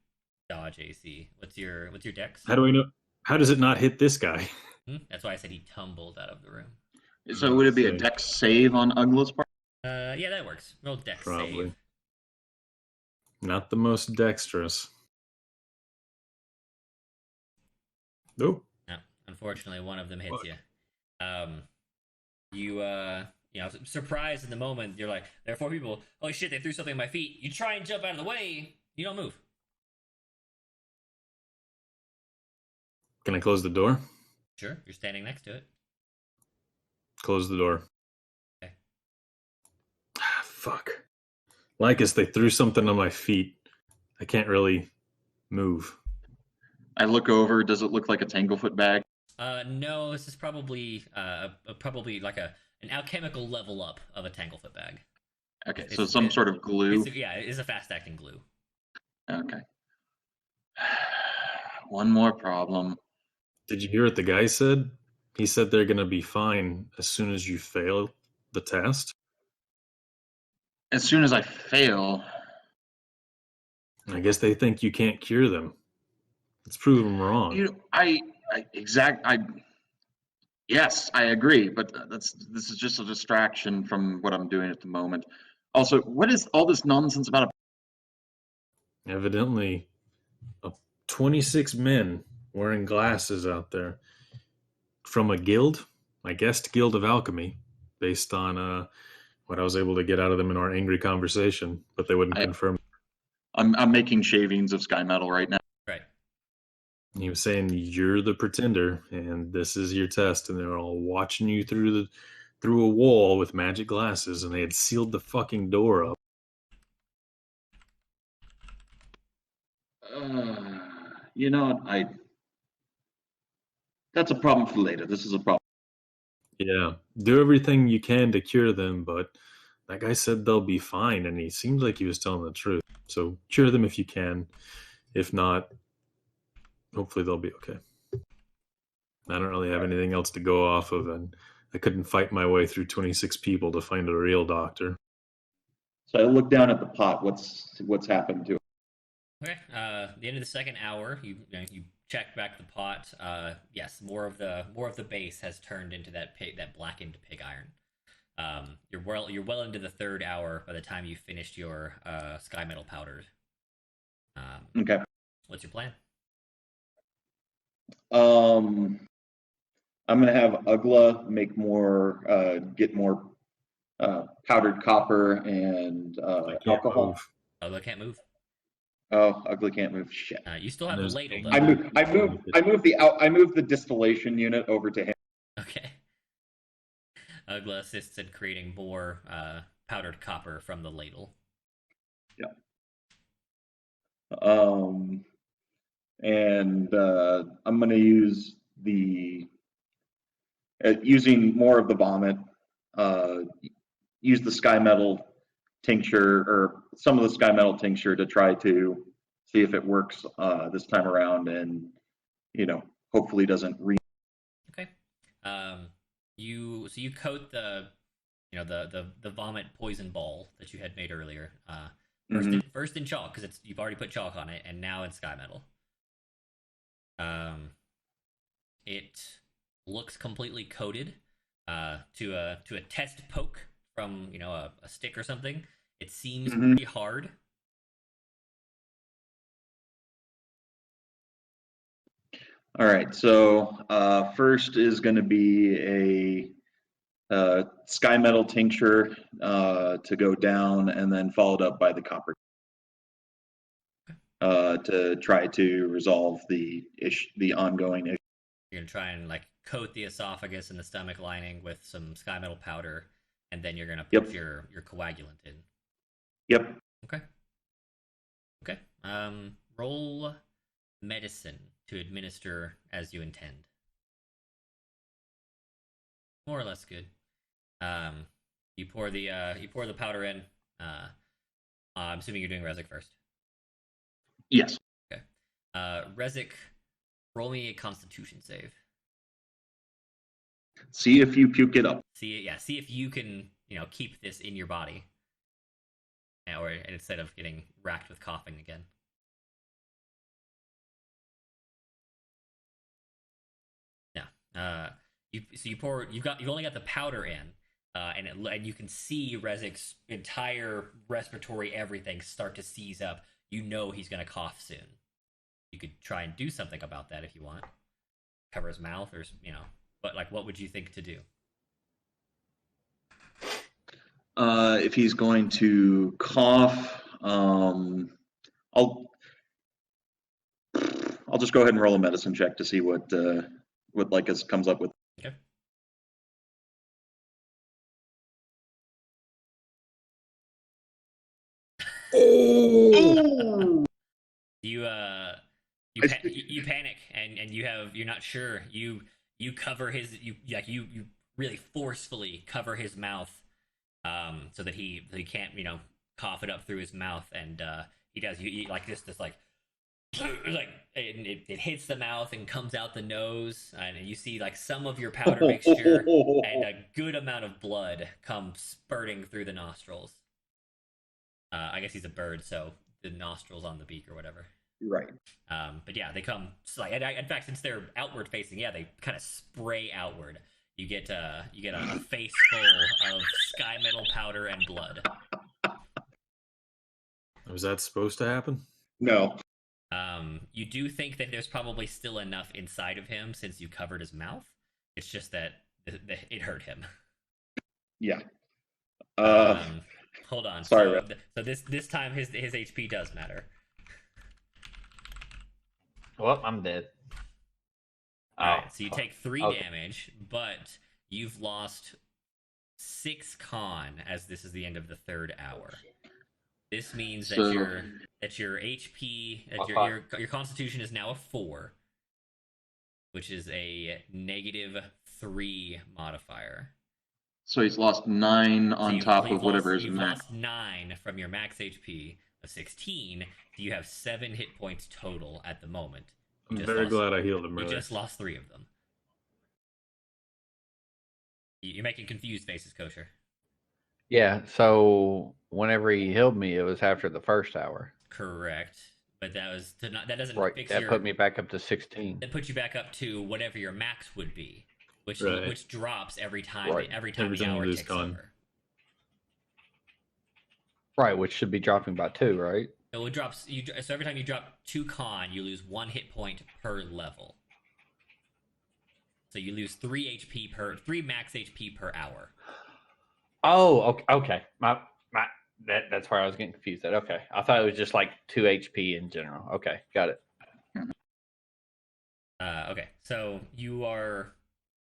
Speaker 2: dodge AC. What's your dex?
Speaker 7: How do we know? How does it not hit this guy?
Speaker 2: That's why I said he tumbled out of the room.
Speaker 5: So would it be a dex save on Ugla's part?
Speaker 2: Yeah, that works. Roll dex
Speaker 7: Probably.
Speaker 2: save.
Speaker 7: Not the most dexterous. Nope.
Speaker 2: No, unfortunately, one of them hits
Speaker 7: Fuck.
Speaker 2: you. Surprised in the moment, you're like, there are 4 people. Holy shit, they threw something at my feet. You try and jump out of the way. You don't move.
Speaker 7: Can I close the door?
Speaker 2: Sure, you're standing next to it.
Speaker 7: Close the door.
Speaker 2: Okay.
Speaker 7: Fuck. Lycus, they threw something on my feet. I can't really move.
Speaker 5: I look over. Does it look like a Tanglefoot bag?
Speaker 2: No, this is probably probably like an alchemical level up of a Tanglefoot bag.
Speaker 5: Okay, so some sort of glue.
Speaker 2: It's a fast acting glue.
Speaker 5: Okay. One more problem.
Speaker 7: Did you hear what the guy said? He said they're going to be fine as soon as you fail the test.
Speaker 5: As soon as I fail,
Speaker 7: I guess they think you can't cure them. Let's prove them wrong.
Speaker 5: Yes, I agree, but this is just a distraction from what I'm doing at the moment. Also, what is all this nonsense about
Speaker 7: Evidently, 26 men wearing glasses out there from a guild, I guessed Guild of Alchemy, based on what I was able to get out of them in our angry conversation, but they wouldn't confirm.
Speaker 5: I'm making shavings of sky metal right now.
Speaker 2: Right.
Speaker 7: He was saying you're the pretender, and this is your test, and they're all watching you through a wall with magic glasses, and they had sealed the fucking door up.
Speaker 5: That's a problem for later. This is a problem.
Speaker 7: Yeah, do everything you can to cure them, but that guy said they'll be fine, and he seemed like he was telling the truth. So cure them if you can. If not, hopefully they'll be okay. I don't really have anything else to go off of, and I couldn't fight my way through 26 people to find a real doctor.
Speaker 5: So I look down at the pot. What's happened to it?
Speaker 2: Okay. The end of the second hour, you check back the pot. Yes, more of the base has turned into that blackened pig iron. You're well into the third hour by the time you finished your sky metal powders.
Speaker 5: Okay.
Speaker 2: What's your plan?
Speaker 5: I'm gonna have Ugla make more, get more powdered copper and
Speaker 7: I can't
Speaker 5: alcohol.
Speaker 7: move.
Speaker 2: Ugla can't move.
Speaker 5: Oh, Ugly can't move. Shit.
Speaker 2: You still have
Speaker 7: And
Speaker 2: the
Speaker 7: there's
Speaker 2: ladle
Speaker 7: pig.
Speaker 2: though.
Speaker 5: I move the distillation unit over to him.
Speaker 2: Okay. Ugla assists in creating more powdered copper from the ladle.
Speaker 5: Yeah. And I'm gonna use using more of the vomit. Use the sky metal tincture or some of the sky metal tincture to try to see if it works this time around, and hopefully doesn't
Speaker 2: Okay. You coat the the vomit poison ball that you had made earlier. First in chalk because you've already put chalk on it, and now in sky metal. It looks completely coated. To a test poke from a stick or something, it seems pretty hard.
Speaker 5: All right, so first is going to be a sky metal tincture to go down, and then followed up by the copper to try to resolve the ongoing issue.
Speaker 2: You're gonna try and coat the esophagus and the stomach lining with some sky metal powder, and then you're gonna put your coagulant in.
Speaker 5: Yep.
Speaker 2: Okay. Okay. Roll medicine to administer as you intend. More or less good. You pour the powder in. I'm assuming you're doing Rezik first.
Speaker 5: Yes.
Speaker 2: Okay. Rezik, roll me a Constitution save.
Speaker 5: See if you puke it up.
Speaker 2: See if you can keep this in your body, or instead of getting racked with coughing again. Yeah. You've only got the powder in, and you can see Rezik's entire respiratory everything start to seize up. You know he's gonna cough soon. You could try and do something about that if you want. Cover his mouth, or but what would you think to do?
Speaker 5: If he's going to cough, I'll just go ahead and roll a medicine check to see what Lycus comes up with.
Speaker 2: Okay.
Speaker 5: Oh!
Speaker 2: You panic, and you're not sure. You cover his you really forcefully cover his mouth, so that he can't cough it up through his mouth, and he does you eat this it hits the mouth and comes out the nose, and you see some of your powder mixture and a good amount of blood come spurting through the nostrils. I guess he's a bird, so the nostrils on the beak or whatever.
Speaker 5: Right.
Speaker 2: But yeah, they come in fact, since they're outward facing, they kind of spray outward. You get a face full of sky metal powder and blood.
Speaker 7: Was that supposed to happen?
Speaker 5: No.
Speaker 2: You do think that there's probably still enough inside of him since you covered his mouth. It's just that it hurt him.
Speaker 5: Yeah.
Speaker 2: Hold on.
Speaker 5: Sorry.
Speaker 2: So this time his HP does matter.
Speaker 6: Well, I'm dead.
Speaker 2: Alright, so you take 3
Speaker 6: okay.
Speaker 2: damage, but you've lost 6 con as this is the end of the third hour. This means that your HP, your Constitution is now a 4, which is a -3 modifier.
Speaker 5: So he's lost 9 on top of whatever is
Speaker 2: you've
Speaker 5: max.
Speaker 2: lost 9 from your max HP of 16. So you have 7 hit points total at the moment.
Speaker 7: I'm very glad I healed him
Speaker 2: You
Speaker 7: earlier.
Speaker 2: just lost 3 of them. You're making confused faces, Kosher.
Speaker 6: Yeah, so whenever he healed me, it was after the first hour.
Speaker 2: Correct. but that doesn't
Speaker 6: Right.
Speaker 2: fix
Speaker 6: That
Speaker 2: your.
Speaker 6: put me back up to 16.
Speaker 2: That puts you back up to whatever your max would be, which
Speaker 7: Right.
Speaker 2: drops every time
Speaker 6: Right.
Speaker 2: every time
Speaker 7: Every
Speaker 2: the
Speaker 7: time you
Speaker 2: hour
Speaker 7: lose
Speaker 2: ticks
Speaker 7: con.
Speaker 2: over.
Speaker 6: Right, which should be dropping by 2, right?
Speaker 2: So it drops so every time you drop 2 con, you lose 1 hit point per level. So you lose 3 max HP per hour.
Speaker 6: Oh, okay. That's where I was getting confused at. Okay. I thought it was just like 2 HP in general. Okay, got it.
Speaker 2: Okay, so you are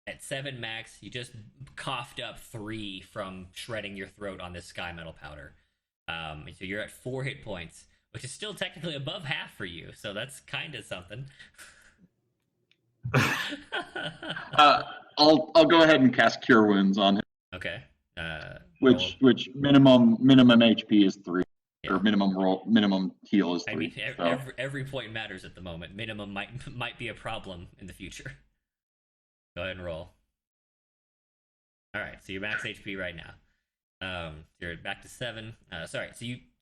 Speaker 2: at 7 max. You just coughed up 3 from shredding your throat on this sky metal powder. And so you're at 4 hit points, which is still technically above half for you. So that's kind of something.
Speaker 5: I'll go ahead and cast Cure Wounds on him,
Speaker 2: Okay.
Speaker 5: which minimum HP is 3,
Speaker 2: Yeah.
Speaker 5: or minimum heal is 3.
Speaker 2: I mean,
Speaker 5: so.
Speaker 2: every point matters at the moment. Minimum might be a problem in the future. Go ahead and roll. All right, so you're max HP right now. You're back to 7. Sorry,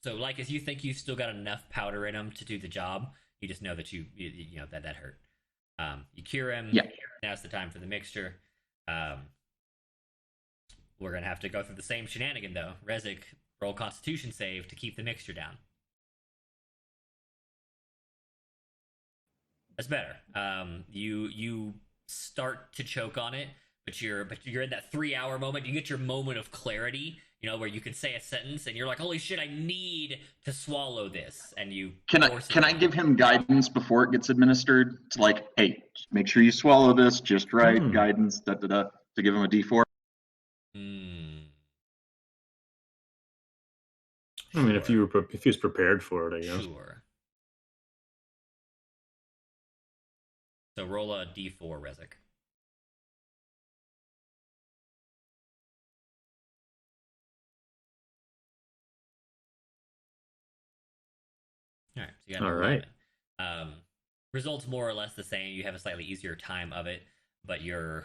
Speaker 2: so Lycus, you think you've still got enough powder in him to do the job. You just know that you know that hurt. You cure him.
Speaker 5: Yeah.
Speaker 2: Now's the time for the mixture. We're gonna have to go through the same shenanigan though. Rezik, roll Constitution save to keep the mixture down. That's better. You start to choke on it, but you're in that 3-hour moment. You get your moment of clarity, where you can say a sentence and you're like, "Holy shit, I need to swallow this." And you
Speaker 5: Can I give him guidance before it gets administered? To like, hey, make sure you swallow this just right. Guidance, to give him a D4.
Speaker 7: I mean, if he was prepared for it, I guess.
Speaker 2: Sure. So roll a D4, Rezik. All right. So you got an
Speaker 7: All right.
Speaker 2: 11. Results more or less the same. You have a slightly easier time of it, but your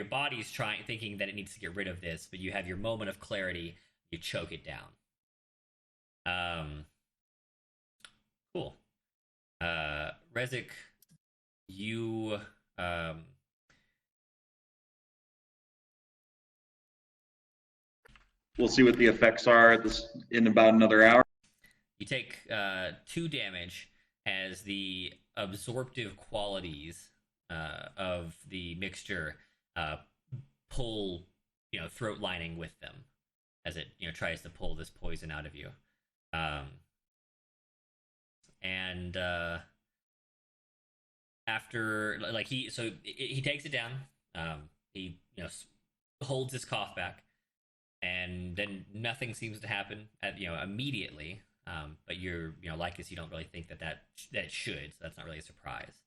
Speaker 2: body's thinking that it needs to get rid of this, but you have your moment of clarity. You choke it down. Cool. Rezik, you
Speaker 5: We'll see what the effects are in about another hour.
Speaker 2: You take 2 damage as the absorptive qualities of the mixture pull, throat lining with them as it tries to pull this poison out of you. And after he takes it down. He holds his cough back, and then nothing seems to happen immediately. But you're Lycus, you don't really think that it should, so that's not really a surprise.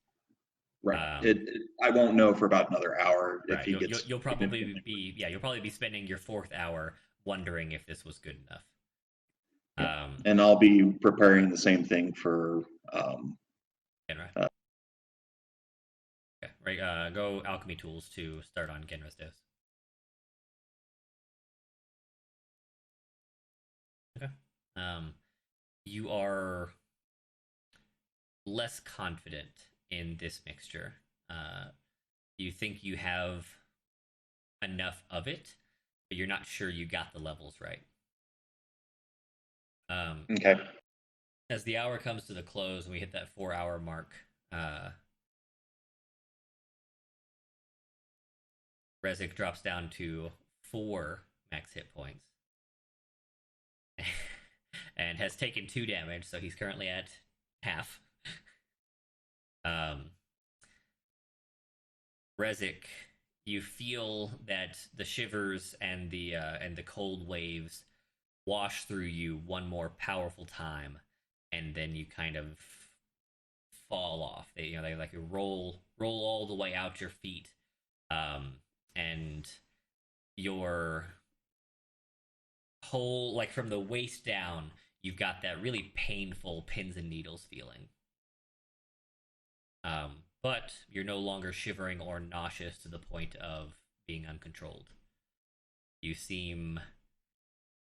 Speaker 5: Right. I won't know for about another hour if he gets.
Speaker 2: You'll probably be spending your 4th hour wondering if this was good enough.
Speaker 5: And I'll be preparing the same thing for.
Speaker 2: Genra. Okay, right. Go alchemy tools to start on Genra's dose. Okay. You are less confident in this mixture. You think you have enough of it, but you're not sure you got the levels right.
Speaker 5: Okay.
Speaker 2: As the hour comes to the close and we hit that 4-hour mark, Rezik drops down to 4 max hit points. And has taken 2 damage, so he's currently at half. Rezik, you feel that the shivers and the cold waves wash through you one more powerful time, and then you kind of fall off. They like roll all the way out your feet, and your whole, like, from the waist down, you've got that really painful pins and needles feeling. But you're no longer shivering or nauseous to the point of being uncontrolled. You seem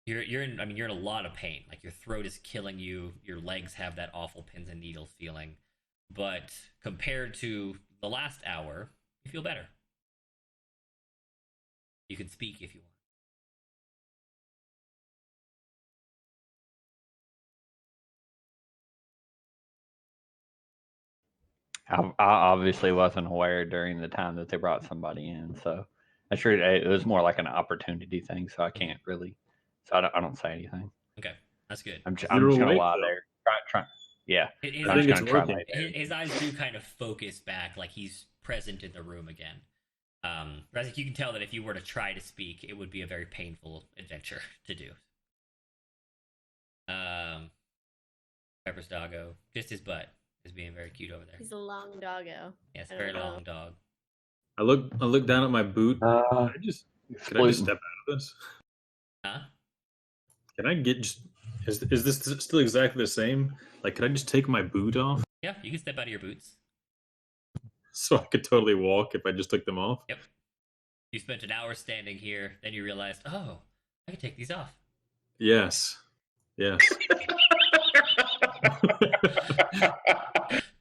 Speaker 2: you're in. I mean, you're in a lot of pain. Like your throat is killing you. Your legs have that awful pins and needles feeling. But compared to the last hour, you feel better. You can speak if you want.
Speaker 6: I obviously wasn't aware during the time that they brought somebody in, so I'm sure it was more like an opportunity thing. So I can't really, so I don't say anything.
Speaker 2: Okay, that's good.
Speaker 6: I'm
Speaker 7: You're
Speaker 6: just gonna
Speaker 7: awake,
Speaker 6: lie
Speaker 7: though.
Speaker 6: there. Yeah.
Speaker 2: His
Speaker 7: I
Speaker 6: I'm
Speaker 7: think
Speaker 6: just
Speaker 7: it's
Speaker 6: gonna try
Speaker 7: working.
Speaker 6: later.
Speaker 2: his eyes do kind of focus back, like he's present in the room again. Razik, you can tell that if you were to try to speak, it would be a very painful adventure to do. Pepper's doggo, just his butt is being very cute over there.
Speaker 4: He's a long doggo.
Speaker 2: Yes,
Speaker 4: I
Speaker 2: very
Speaker 4: don't know.
Speaker 2: long dog.
Speaker 7: I look down at my boot. Could I just step out of this?
Speaker 2: Huh?
Speaker 7: Can I get just? Is this still exactly the same? Like, could I just take my boot off
Speaker 2: Yeah, you can step out of your boots.
Speaker 7: so I could totally walk if I just took them off?
Speaker 2: Yep. You spent an hour standing here, then you realized, oh, I can take these off.
Speaker 7: Yes. Yes.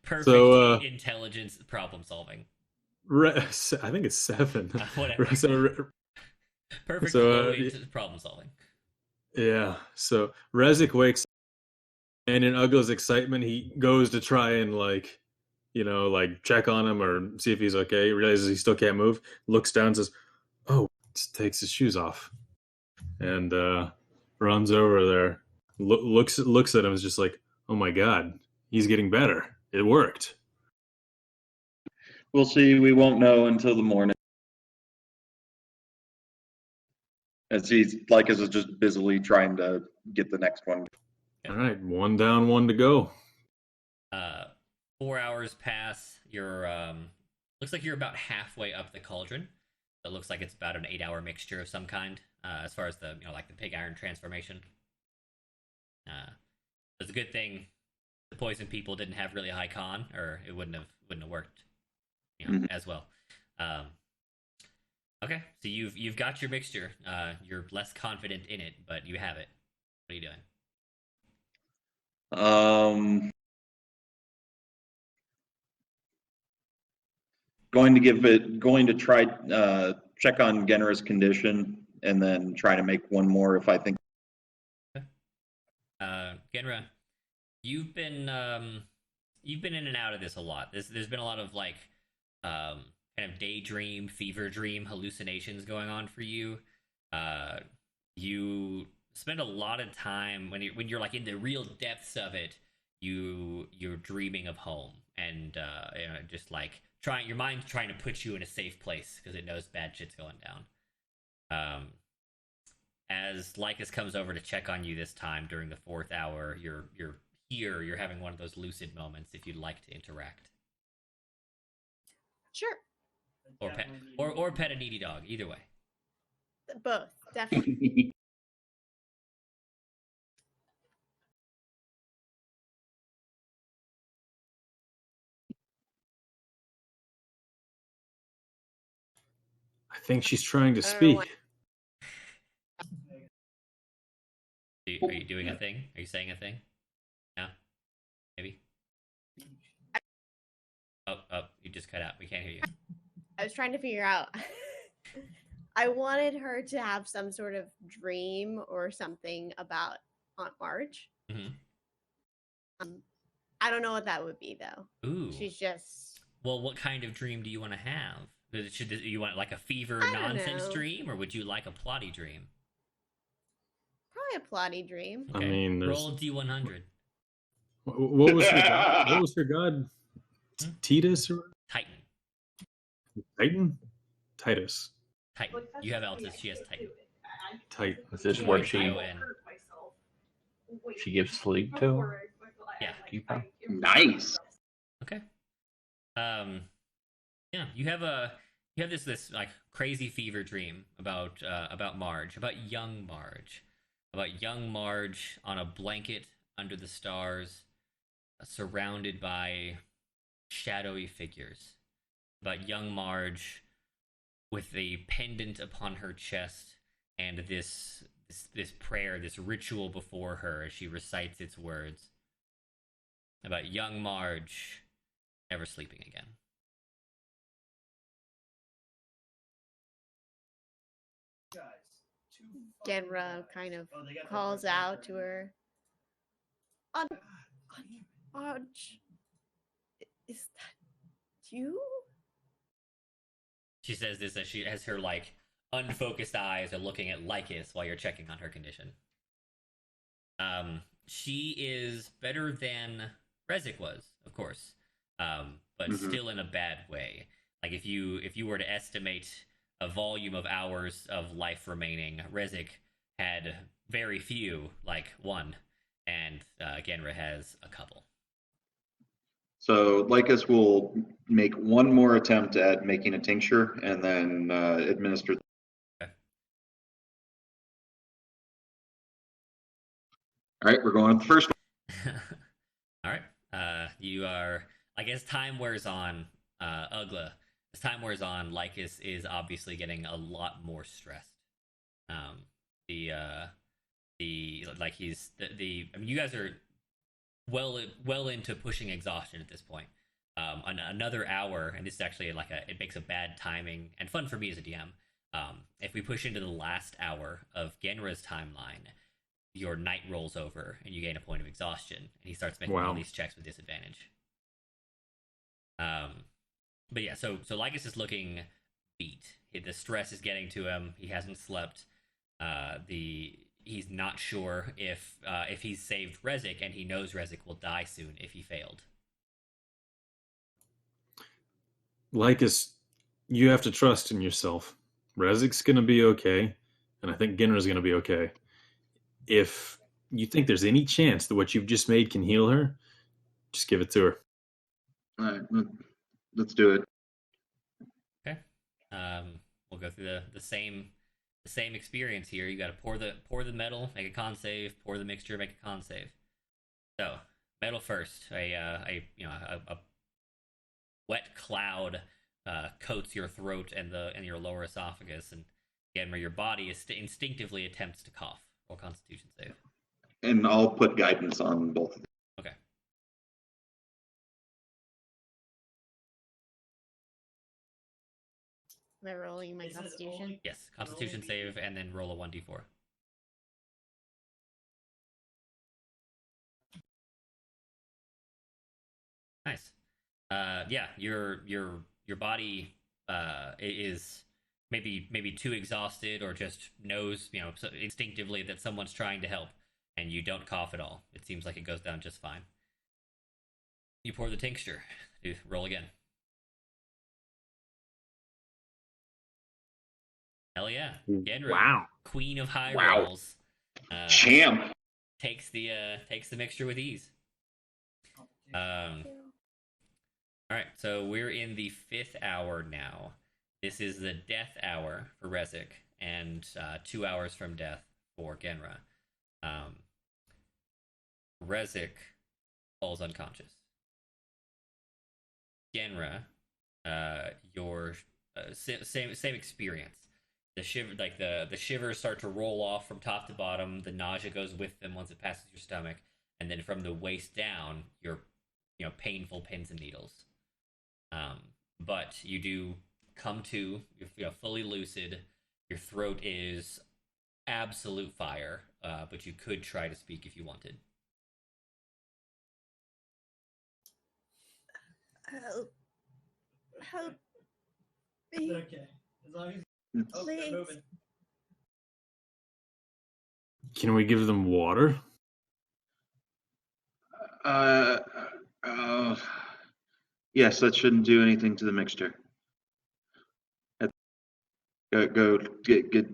Speaker 2: Perfect intelligence problem solving.
Speaker 7: I think it's 7.
Speaker 2: Whatever.
Speaker 7: So,
Speaker 2: Perfect
Speaker 7: So,
Speaker 2: problem solving.
Speaker 7: yeah. So Rezik wakes up, and in Uggle's excitement, he goes to try and like check on him or see if he's okay. He realizes he still can't move. Looks down and says, "Oh," just takes his shoes off, and runs over there. Looks at him. Is just like, "Oh my god, he's getting better. It worked."
Speaker 5: We'll see. We won't know until the morning. As he's is just busily trying to get the next one.
Speaker 7: All right, 1 down, 1 to go.
Speaker 2: 4 hours pass. You're looks like you're about halfway up the cauldron. It looks like it's about an 8-hour mixture of some kind. As far as the like the pig iron transformation. It's a good thing the poison people didn't have really high con, or it wouldn't have worked, as well. Okay, so you've got your mixture. You're less confident in it, but you have it. What are you doing?
Speaker 5: Going to try check on Genra's condition and then try to make one more if I think.
Speaker 2: Genra, you've been in and out of this a lot. There's been a lot of like kind of daydream, fever dream hallucinations going on for you. You spend a lot of time when you're like in the real depths of it. You're dreaming of home and just like your mind's trying to put you in a safe place because it knows bad shit's going down. As Lycus comes over to check on you this time during the 4th hour, you're here. You're having one of those lucid moments. If you'd like to interact,
Speaker 4: Sure.
Speaker 2: Or pet a needy dog. Either way.
Speaker 4: Both, definitely.
Speaker 7: I think she's trying to
Speaker 4: I don't know
Speaker 7: speak.
Speaker 4: why-
Speaker 2: Are you doing a thing? Are you saying a thing? No? Maybe? Oh, you just cut out. We can't hear you.
Speaker 4: I was trying to figure out. I wanted her to have some sort of dream or something about Aunt Marge.
Speaker 2: Mm-hmm.
Speaker 4: I don't know what that would be though.
Speaker 2: Ooh.
Speaker 4: She's just.
Speaker 2: Well, what kind of dream do you want to have? Should you want like a fever
Speaker 4: I don't
Speaker 2: nonsense
Speaker 4: know.
Speaker 2: dream, or would you like a plotty dream?
Speaker 4: Probably a plotty dream.
Speaker 7: I mean, there's-
Speaker 2: roll D100.
Speaker 7: What was her god? What was her god? Titus or
Speaker 2: Titan.
Speaker 7: Titan? Titus.
Speaker 2: Titan. You have Altus. She has Titan.
Speaker 7: Titan.
Speaker 6: Is this where she
Speaker 8: She
Speaker 6: gives sleep to?
Speaker 2: Yeah.
Speaker 6: Keeper?
Speaker 5: Nice.
Speaker 2: Okay. Yeah. You have this like crazy fever dream about Marge, about young Marge on a blanket under the stars, surrounded by shadowy figures. About young Marge with a pendant upon her chest and this this prayer, this ritual before her as she recites its words about young Marge never sleeping again.
Speaker 3: Guys, too fucking
Speaker 4: Genra
Speaker 3: guys.
Speaker 4: kind of
Speaker 3: Oh, they got the
Speaker 4: calls
Speaker 3: right
Speaker 4: out to
Speaker 3: number.
Speaker 4: her.
Speaker 3: God damn it.
Speaker 4: Marge, is that you?
Speaker 2: She says this as she has her like unfocused eyes are looking at Lycus while you're checking on her condition. She is better than Rezik was, of course, but still in a bad way. Like if you were to estimate a volume of hours of life remaining, Rezik had very few, like one, and Genra has a couple.
Speaker 5: So Lycus will make one more attempt at making a tincture and then administer.
Speaker 2: Okay.
Speaker 5: All right, we're going with the first one.
Speaker 2: All right. You are. I guess time wears on. Ugla. As time wears on, Lycus is obviously getting a lot more stressed. The like he's the. I mean, you guys are well into pushing exhaustion at this point. Another hour, and this is actually like it makes a bad timing and fun for me as a DM. If we push into the last hour of Genra's timeline, your night rolls over and you gain a point of exhaustion, and he starts making all these checks with disadvantage. But yeah, so Lycus is looking beat. The stress is getting to him. He hasn't slept. He's not sure if he's saved Rezik, and he knows Rezik will die soon if he failed.
Speaker 7: Lycus, you have to trust in yourself. Rezik's gonna be okay, and I think Genra's gonna be okay. If you think there's any chance that what you've just made can heal her, just give it to her.
Speaker 5: All right, let's do it.
Speaker 2: Okay. We'll go through the same experience here. You got to pour the metal, make a con save. Pour the mixture, make a con save. So metal first. A wet cloud coats your throat and your lower esophagus, and again, where your body instinctively attempts to cough. Or Constitution save.
Speaker 5: And I'll put guidance on both of them.
Speaker 2: Okay.
Speaker 4: Am I rolling my
Speaker 3: Is it
Speaker 4: constitution?
Speaker 3: only-
Speaker 2: Yes, Constitution save, and then roll a 1d4. Nice. Yeah, your body is maybe too exhausted, or just knows, instinctively that someone's trying to help, and you don't cough at all. It seems like it goes down just fine. You pour the tincture. Roll again. Hell yeah. Genra,
Speaker 7: Wow.
Speaker 2: queen of high
Speaker 5: Wow.
Speaker 2: rolls.
Speaker 5: Champ.
Speaker 2: Takes the mixture with ease. All right, so we're in the 5th hour now. This is the death hour for Rezik, and 2 hours from death for Genra. Rezik falls unconscious. Genra, your same experience. The shivers start to roll off from top to bottom. The nausea goes with them once it passes your stomach, and then from the waist down, your painful pins and needles. But you do come to, you're fully lucid. Your throat is absolute fire, but you could try to speak if you wanted.
Speaker 4: Help
Speaker 3: It's
Speaker 4: me,
Speaker 3: okay. As long as oh,
Speaker 4: please.
Speaker 3: they're moving.
Speaker 7: Can we give them water?
Speaker 5: Yes, that shouldn't do anything to the mixture. Go get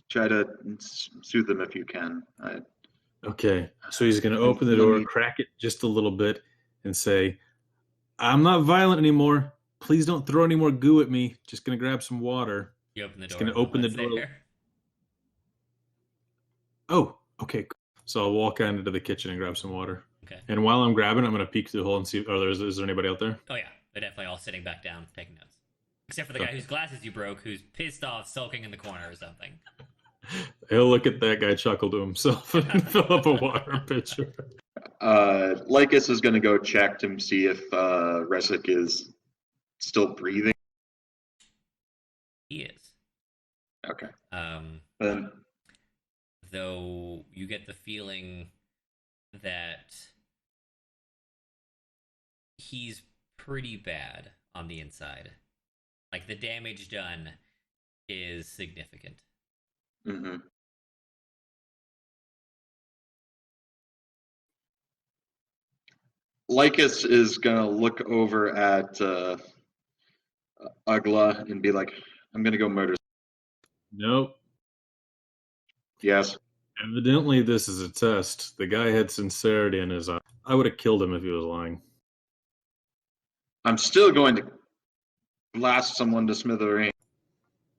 Speaker 5: try to soothe them if you can.
Speaker 7: Okay, so he's going to open the door, crack it just a little bit, and say, "I'm not violent anymore. Please don't throw any more goo at me. Just going to grab some water."
Speaker 2: You open the door.
Speaker 7: Just going to open the
Speaker 2: What's
Speaker 7: door.
Speaker 2: there?
Speaker 7: Oh, okay. Cool. So I'll walk out into the kitchen and grab some water.
Speaker 2: Okay.
Speaker 7: And while I'm grabbing, I'm going to peek through the hole and see, is there anybody out there?
Speaker 2: Oh yeah, they're definitely all sitting back down, taking notes. Except for the guy whose glasses you broke, who's pissed off, sulking in the corner or something.
Speaker 7: He'll look at that guy, chuckle to himself, and fill up a water pitcher.
Speaker 5: Lycus is going to go check to see if Resik is still breathing.
Speaker 2: He is.
Speaker 5: Okay.
Speaker 2: Um,
Speaker 5: Then
Speaker 2: though you get the feeling that he's pretty bad on the inside. Like the damage done is significant.
Speaker 5: mm-hmm. Lycus is going to look over at Ugla and be like, I'm going to go murder.
Speaker 7: Nope.
Speaker 5: Yes.
Speaker 7: Evidently, this is a test. The guy had sincerity in his eye. I would have killed him if he was lying.
Speaker 5: I'm still going to blast someone to smithereens.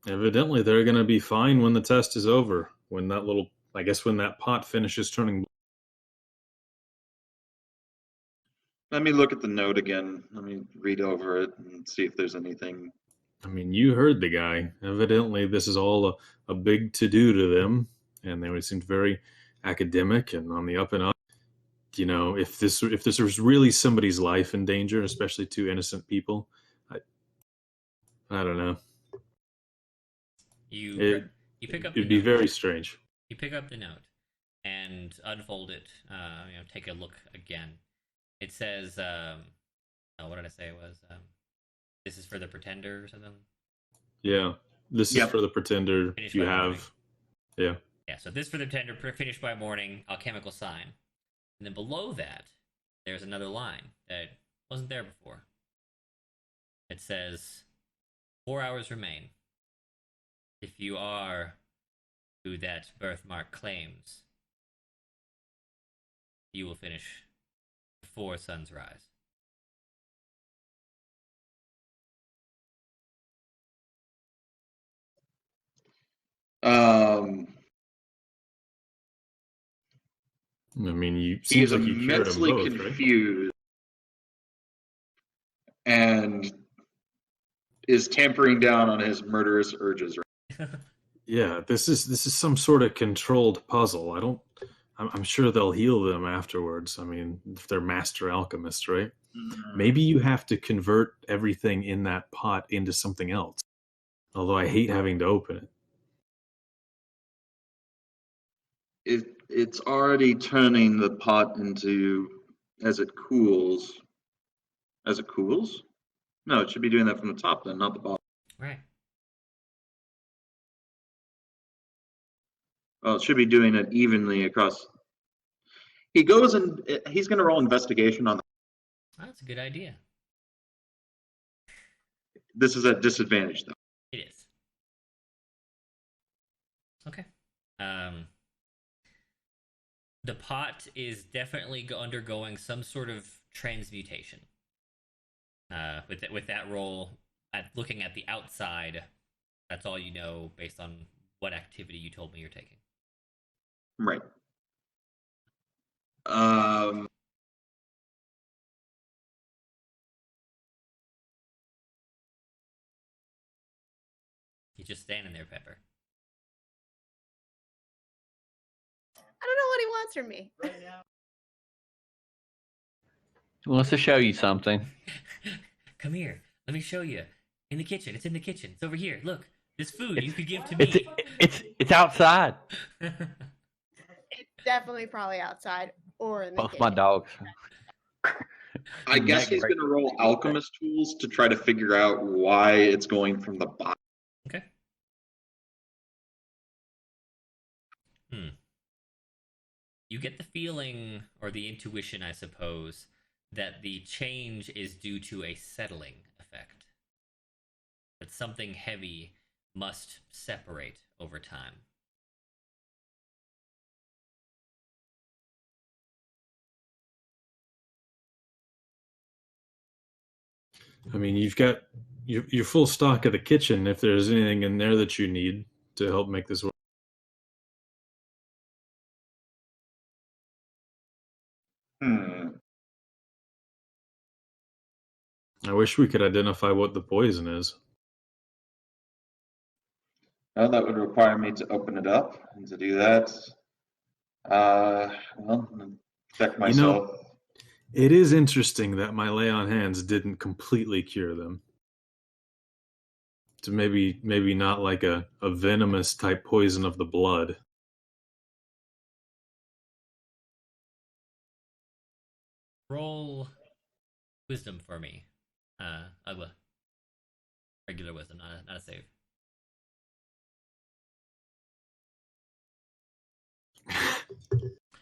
Speaker 7: Evidently, they're going to be fine when the test is over. When that little, I guess, when that pot finishes turning blue.
Speaker 5: Let me look at the note again. Let me read over it and see if there's anything.
Speaker 7: I mean, you heard the guy. Evidently, this is all a big to-do to them, and they seemed very academic and on the up and up. You know, if this was really somebody's life in danger, especially two innocent people, I don't know.
Speaker 2: You pick up.
Speaker 7: It'd be very strange.
Speaker 2: You pick up the note and unfold it. Take a look again. It says, what did I say it was? This is for the pretender or something?
Speaker 7: Yeah. This is for the pretender.
Speaker 2: Finished
Speaker 7: You
Speaker 2: by morning.
Speaker 7: have. Yeah.
Speaker 2: Yeah, so this for the pretender, finished by morning, alchemical sign. And then below that, there's another line that wasn't there before. It says, 4 hours remain. If you are who that birthmark claims, you will finish before sun's rise.
Speaker 7: I mean,
Speaker 5: He's
Speaker 7: seems like you cured them
Speaker 5: immensely
Speaker 7: both, right?
Speaker 5: confused and is tampering down on his murderous urges.
Speaker 7: Yeah, this is some sort of controlled puzzle. I'm sure they'll heal them afterwards. I mean, if they're master alchemists, right? Maybe you have to convert everything in that pot into something else. Although I hate having to open it.
Speaker 5: It's already turning the pot into, as it cools. As it cools? No, it should be doing that from the top then, not the bottom.
Speaker 2: Right.
Speaker 5: Well, it should be doing it evenly across. He goes and he's going to roll investigation on.
Speaker 2: That's a good idea.
Speaker 5: This is at disadvantage, though.
Speaker 2: It is. Okay. The pot is definitely undergoing some sort of transmutation. With that roll, looking at the outside, that's all you know based on what activity you told me you're taking.
Speaker 5: Right.
Speaker 2: He's just standing there, Pepper.
Speaker 4: I don't know what he wants from me.
Speaker 3: Right now.
Speaker 6: He wants to show you something.
Speaker 2: Come here. Let me show you. In the kitchen. It's in the kitchen. It's over here. Look. This food you could give to me.
Speaker 6: It's outside.
Speaker 4: It's definitely probably outside or in the
Speaker 6: Both
Speaker 4: kitchen.
Speaker 6: my dogs.
Speaker 5: I guess he's going to roll alchemist tools to try to figure out why it's going from the bottom.
Speaker 2: Okay. You get the feeling, or the intuition, I suppose, that the change is due to a settling effect. That something heavy must separate over time.
Speaker 7: I mean, you've got your full stock of the kitchen. If there's anything in there that you need to help make this work. I wish we could identify what the poison is.
Speaker 5: Well, that would require me to open it up, and to do that, well, protect
Speaker 7: You know,
Speaker 5: myself.
Speaker 7: it is interesting that my lay on hands didn't completely cure them. So maybe not like a venomous type poison of the blood.
Speaker 2: Roll wisdom for me. Ugla. Regular wisdom, not a save.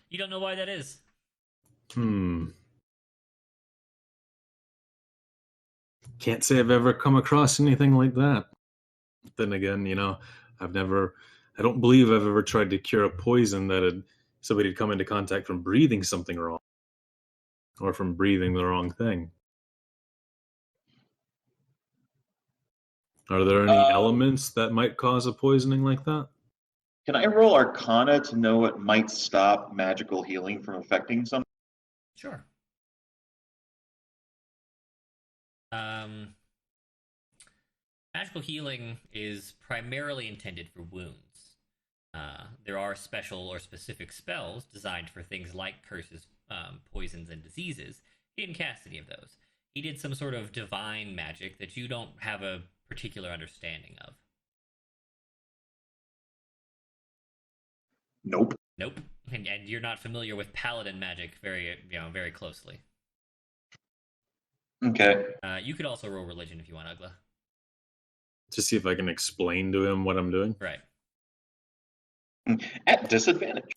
Speaker 2: You don't know why that is.
Speaker 7: Can't say I've ever come across anything like that. Then again, I don't believe I've ever tried to cure a poison that somebody had come into contact from breathing something wrong or from breathing the wrong thing. Are there any elements that might cause a poisoning like that?
Speaker 5: Can I roll Arcana to know what might stop magical healing from affecting something?
Speaker 2: Sure. Magical healing is primarily intended for wounds. There are special or specific spells designed for things like curses, poisons, and diseases. He didn't cast any of those. He did some sort of divine magic that you don't have a particular understanding of.
Speaker 5: Nope.
Speaker 2: Nope. And you're not familiar with paladin magic very closely.
Speaker 5: Okay.
Speaker 2: You could also roll religion if you want, Ugla.
Speaker 7: To see if I can explain to him what I'm doing.
Speaker 2: Right.
Speaker 5: At disadvantage.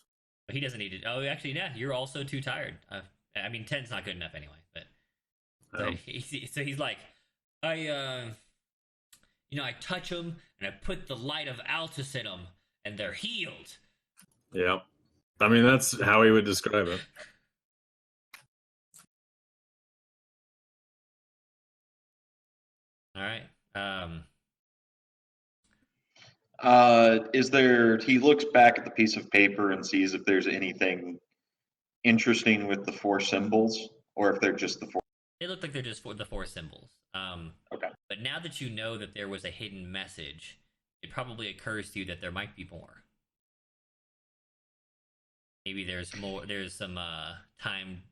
Speaker 2: But he doesn't need it. Oh, actually, yeah, you're also too tired. 10's not good enough anyway. But so he's like, I touch them and I put the light of Altus in them, and they're healed.
Speaker 7: Yeah, I mean that's how he would describe it.
Speaker 2: All right.
Speaker 5: He looks back at the piece of paper and sees if there's anything interesting with the four symbols, or if they're just the four.
Speaker 2: They look like they're just the four symbols.
Speaker 5: Okay.
Speaker 2: But now that you know that there was a hidden message, it probably occurs to you that there might be more. Maybe there's more. There's some time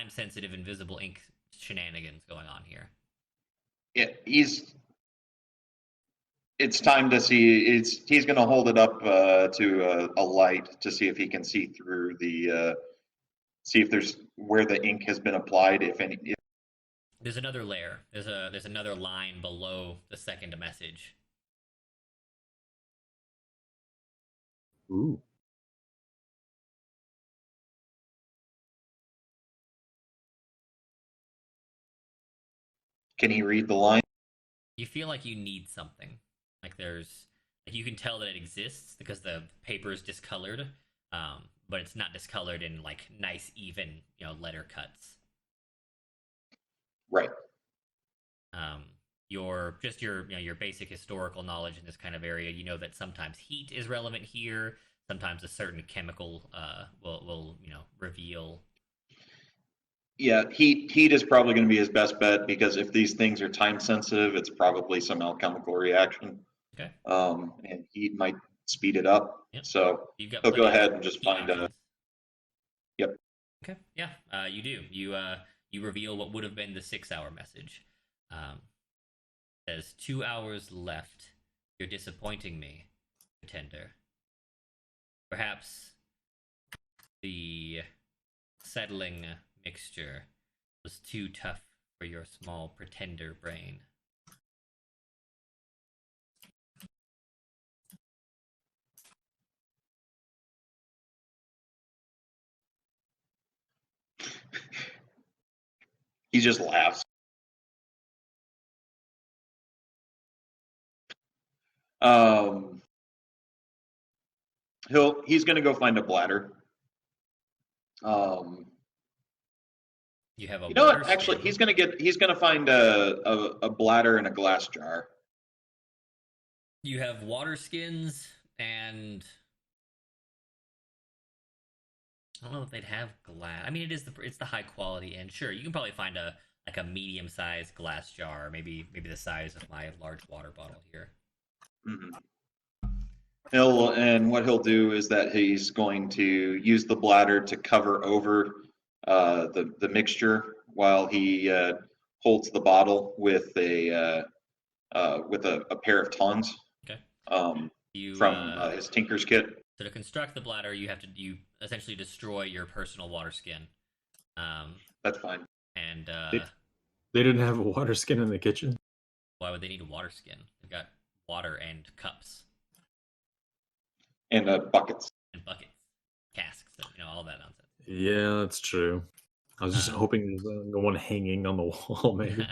Speaker 2: sensitive invisible ink shenanigans going on here.
Speaker 5: Yeah, it's time to see. He's going to hold it up to a light to see if he can see through see if there's where the ink has been applied. If any.
Speaker 2: There's another layer. There's another line below the second message.
Speaker 7: Ooh.
Speaker 5: Can he read the line?
Speaker 2: You feel like you need something. Like you can tell that it exists because the paper is discolored, but it's not discolored in like nice even letter cuts.
Speaker 5: Right.
Speaker 2: Your basic historical knowledge in this kind of area, you know that sometimes heat is relevant here. Sometimes a certain chemical will reveal.
Speaker 5: Yeah, heat is probably going to be his best bet, because if these things are time sensitive, it's probably some alchemical reaction.
Speaker 2: Okay.
Speaker 5: And heat might speed it up.
Speaker 2: Yep.
Speaker 5: So
Speaker 2: You've got
Speaker 5: he'll go
Speaker 2: plenty of
Speaker 5: ahead and just
Speaker 2: heat
Speaker 5: find a.
Speaker 2: options.
Speaker 5: Yep.
Speaker 2: Okay. Yeah. You do. You reveal what would have been the 6-hour message. Says 2 hours left. You're disappointing me, pretender. Perhaps the settling mixture was too tough for your small pretender brain.
Speaker 5: He just laughs. He's going to go find a bladder.
Speaker 2: You have a.
Speaker 5: You know what? Actually, he's going to find a bladder in a glass jar.
Speaker 2: You have water skins, and I don't know if they'd have glass. I mean, it's the high quality end. Sure, you can probably find a medium sized glass jar, maybe the size of my large water bottle here.
Speaker 5: Mm-hmm. What he'll do is that he's going to use the bladder to cover over the mixture while he holds the bottle with a pair of tongs
Speaker 2: Okay. You
Speaker 5: from his tinker's kit.
Speaker 2: So to construct the bladder, you essentially destroy your personal water skin.
Speaker 5: That's fine.
Speaker 2: And
Speaker 7: They didn't have a water skin in the kitchen.
Speaker 2: why would they need a water skin? They've got water and cups
Speaker 5: And buckets.
Speaker 2: and buckets, casks, and all that nonsense.
Speaker 7: Yeah, that's true. I was just hoping there's the one hanging on the wall, maybe.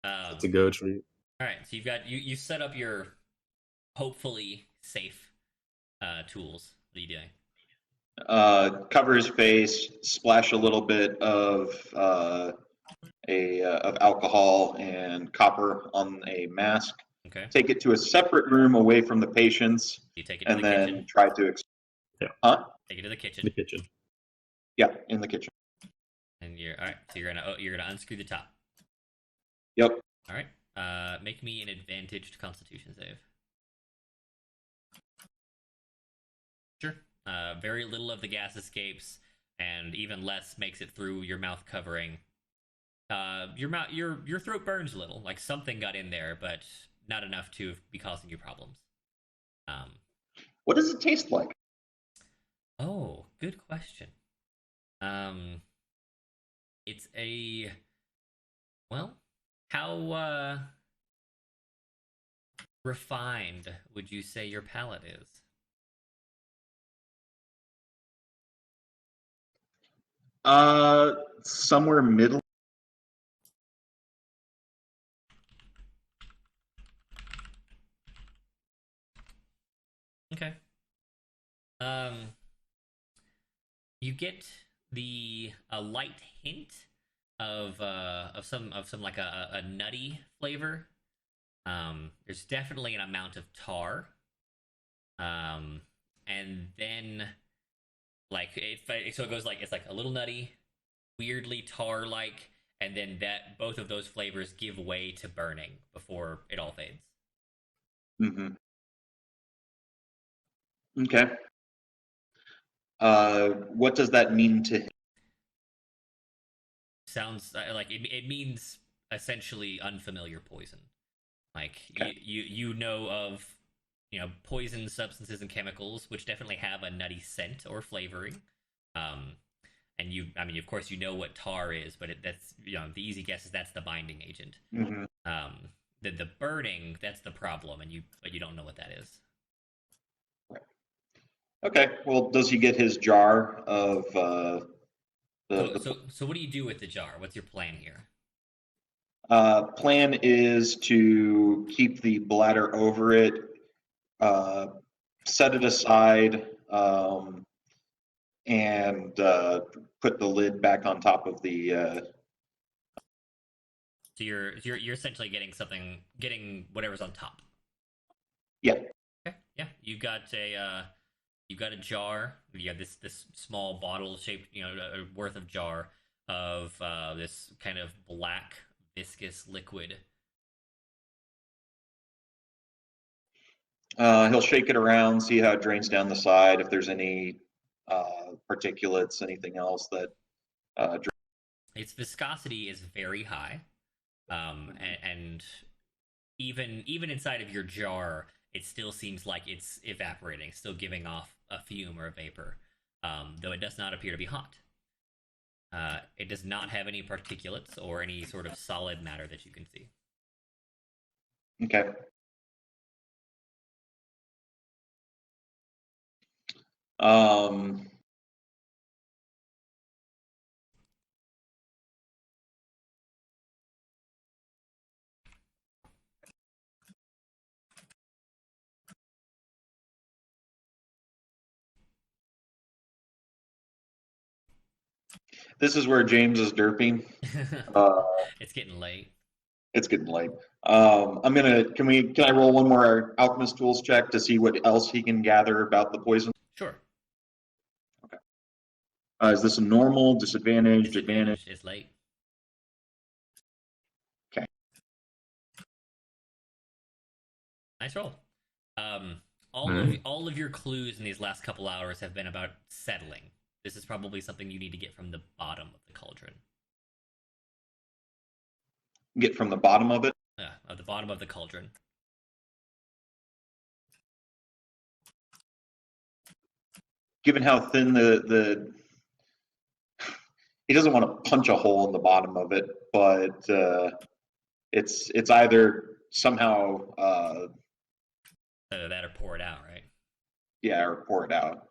Speaker 7: It's a go treat.
Speaker 2: All right, so you've got you set up your hopefully safe tools. What are you doing?
Speaker 5: Cover his face, splash a little bit of alcohol and copper on a mask.
Speaker 2: Okay.
Speaker 5: Take it to a separate room away from the patients,
Speaker 2: You take it to
Speaker 5: and
Speaker 2: the
Speaker 5: then
Speaker 2: kitchen.
Speaker 5: try to.
Speaker 2: Take it to the kitchen.
Speaker 7: The kitchen.
Speaker 5: Yeah, in the kitchen.
Speaker 2: And you're all right. So you're gonna unscrew the top.
Speaker 5: Yep.
Speaker 2: All right. Make me an advantaged Constitution save. Sure. Very little of the gas escapes, and even less makes it through your mouth covering. Your throat burns a little, like something got in there, but not enough to be causing you problems.
Speaker 5: What does it taste like?
Speaker 2: Oh, good question. It's a how refined would you say your palate is?
Speaker 5: Somewhere middle.
Speaker 2: Okay. You get a light hint of some like a nutty flavor. There's definitely an amount of tar. And then like so it goes like it's like a little nutty, weirdly tar-like, and then that both of those flavors give way to burning before it all fades.
Speaker 5: Mm-hmm. Okay. What does that mean to him?
Speaker 2: Sounds like it means essentially unfamiliar poison. Like
Speaker 5: Okay.
Speaker 2: you know of poison substances and chemicals which definitely have a nutty scent or flavoring. And of course you know what tar is, but that's the easy guess is that's the binding agent.
Speaker 5: Mm-hmm.
Speaker 2: The burning, that's the problem, but you don't know what that is.
Speaker 5: Okay. Well, does he get his jar of
Speaker 2: So what do you do with the jar? What's your plan here?
Speaker 5: plan is to keep the bladder over it, set it aside, and put the lid back on top of the.
Speaker 2: So you're essentially getting whatever's on top.
Speaker 5: Yeah.
Speaker 2: Okay. Yeah. You've got a jar. You have this small bottle shaped, worth of jar of this kind of black viscous liquid.
Speaker 5: He'll shake it around, see how it drains down the side. If there's any particulates, anything else that.
Speaker 2: Its viscosity is very high, and even inside of your jar, it still seems like it's evaporating, still giving off a fume or a vapor, though it does not appear to be hot. It does not have any particulates or any sort of solid matter that you can see.
Speaker 5: Okay. This is where James is derping.
Speaker 2: It's getting late.
Speaker 5: It's getting late. Can I roll one more alchemist tools check to see what else he can gather about the poison?
Speaker 2: Sure.
Speaker 5: Okay. Is this a normal, disadvantage, advantage?
Speaker 2: It's late.
Speaker 5: Okay.
Speaker 2: Nice roll. all of your clues in these last couple hours have been about settling. This is probably something you need to get from the bottom of the cauldron.
Speaker 5: Get from the bottom of it.
Speaker 2: Yeah, at the bottom of the cauldron.
Speaker 5: Given how thin the he doesn't want to punch a hole in the bottom of it, but it's either somehow
Speaker 2: Either that or pour it out, right?
Speaker 5: yeah, or pour it out.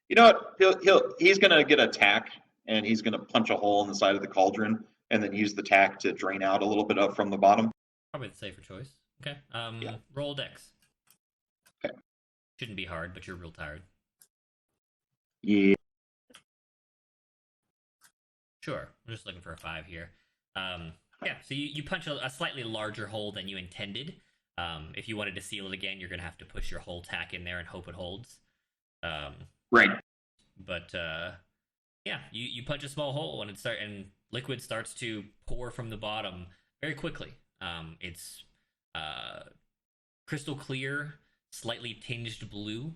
Speaker 5: You know what? He's gonna get a tack, and he's gonna punch a hole in the side of the cauldron, and then use the tack to drain out a little bit up from the bottom.
Speaker 2: Probably the safer choice. Okay.
Speaker 5: Yeah.
Speaker 2: Roll dex.
Speaker 5: Okay.
Speaker 2: Shouldn't be hard, but you're real tired.
Speaker 5: Yeah.
Speaker 2: Sure. I'm just looking for a 5 here. Yeah, so you punch a slightly larger hole than you intended. If you wanted to seal it again, you're going to have to push your whole tack in there and hope it holds.
Speaker 5: Right.
Speaker 2: But yeah, you punch a small hole and liquid starts to pour from the bottom very quickly. It's crystal clear, slightly tinged blue,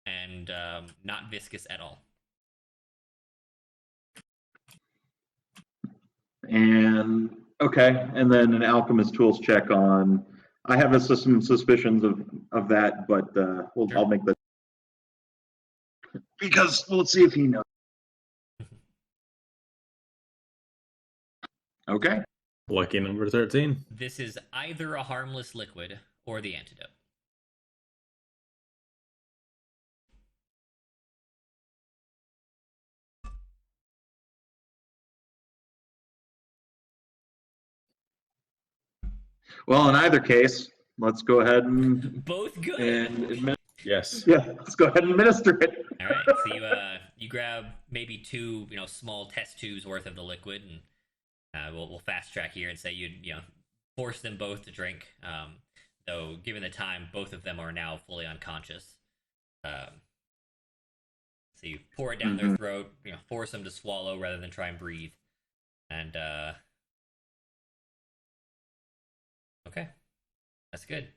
Speaker 2: and not viscous at all.
Speaker 5: And okay, and then an alchemist tools check on. I have some suspicions of that, but
Speaker 2: Sure.
Speaker 5: I'll make the because let's see if he knows. Okay.
Speaker 7: Lucky number 13.
Speaker 2: This is either a harmless liquid or the antidote.
Speaker 5: Well, in either case, let's go ahead and
Speaker 2: Both good.
Speaker 7: Yes.
Speaker 5: yeah, let's go ahead and administer it.
Speaker 2: All right, so you grab maybe 2 small test tubes worth of the liquid, and we'll fast track here and say you force them both to drink. Though given the time, both of them are now fully unconscious. So you pour it down their throat, force them to swallow rather than try and breathe, and okay, that's good.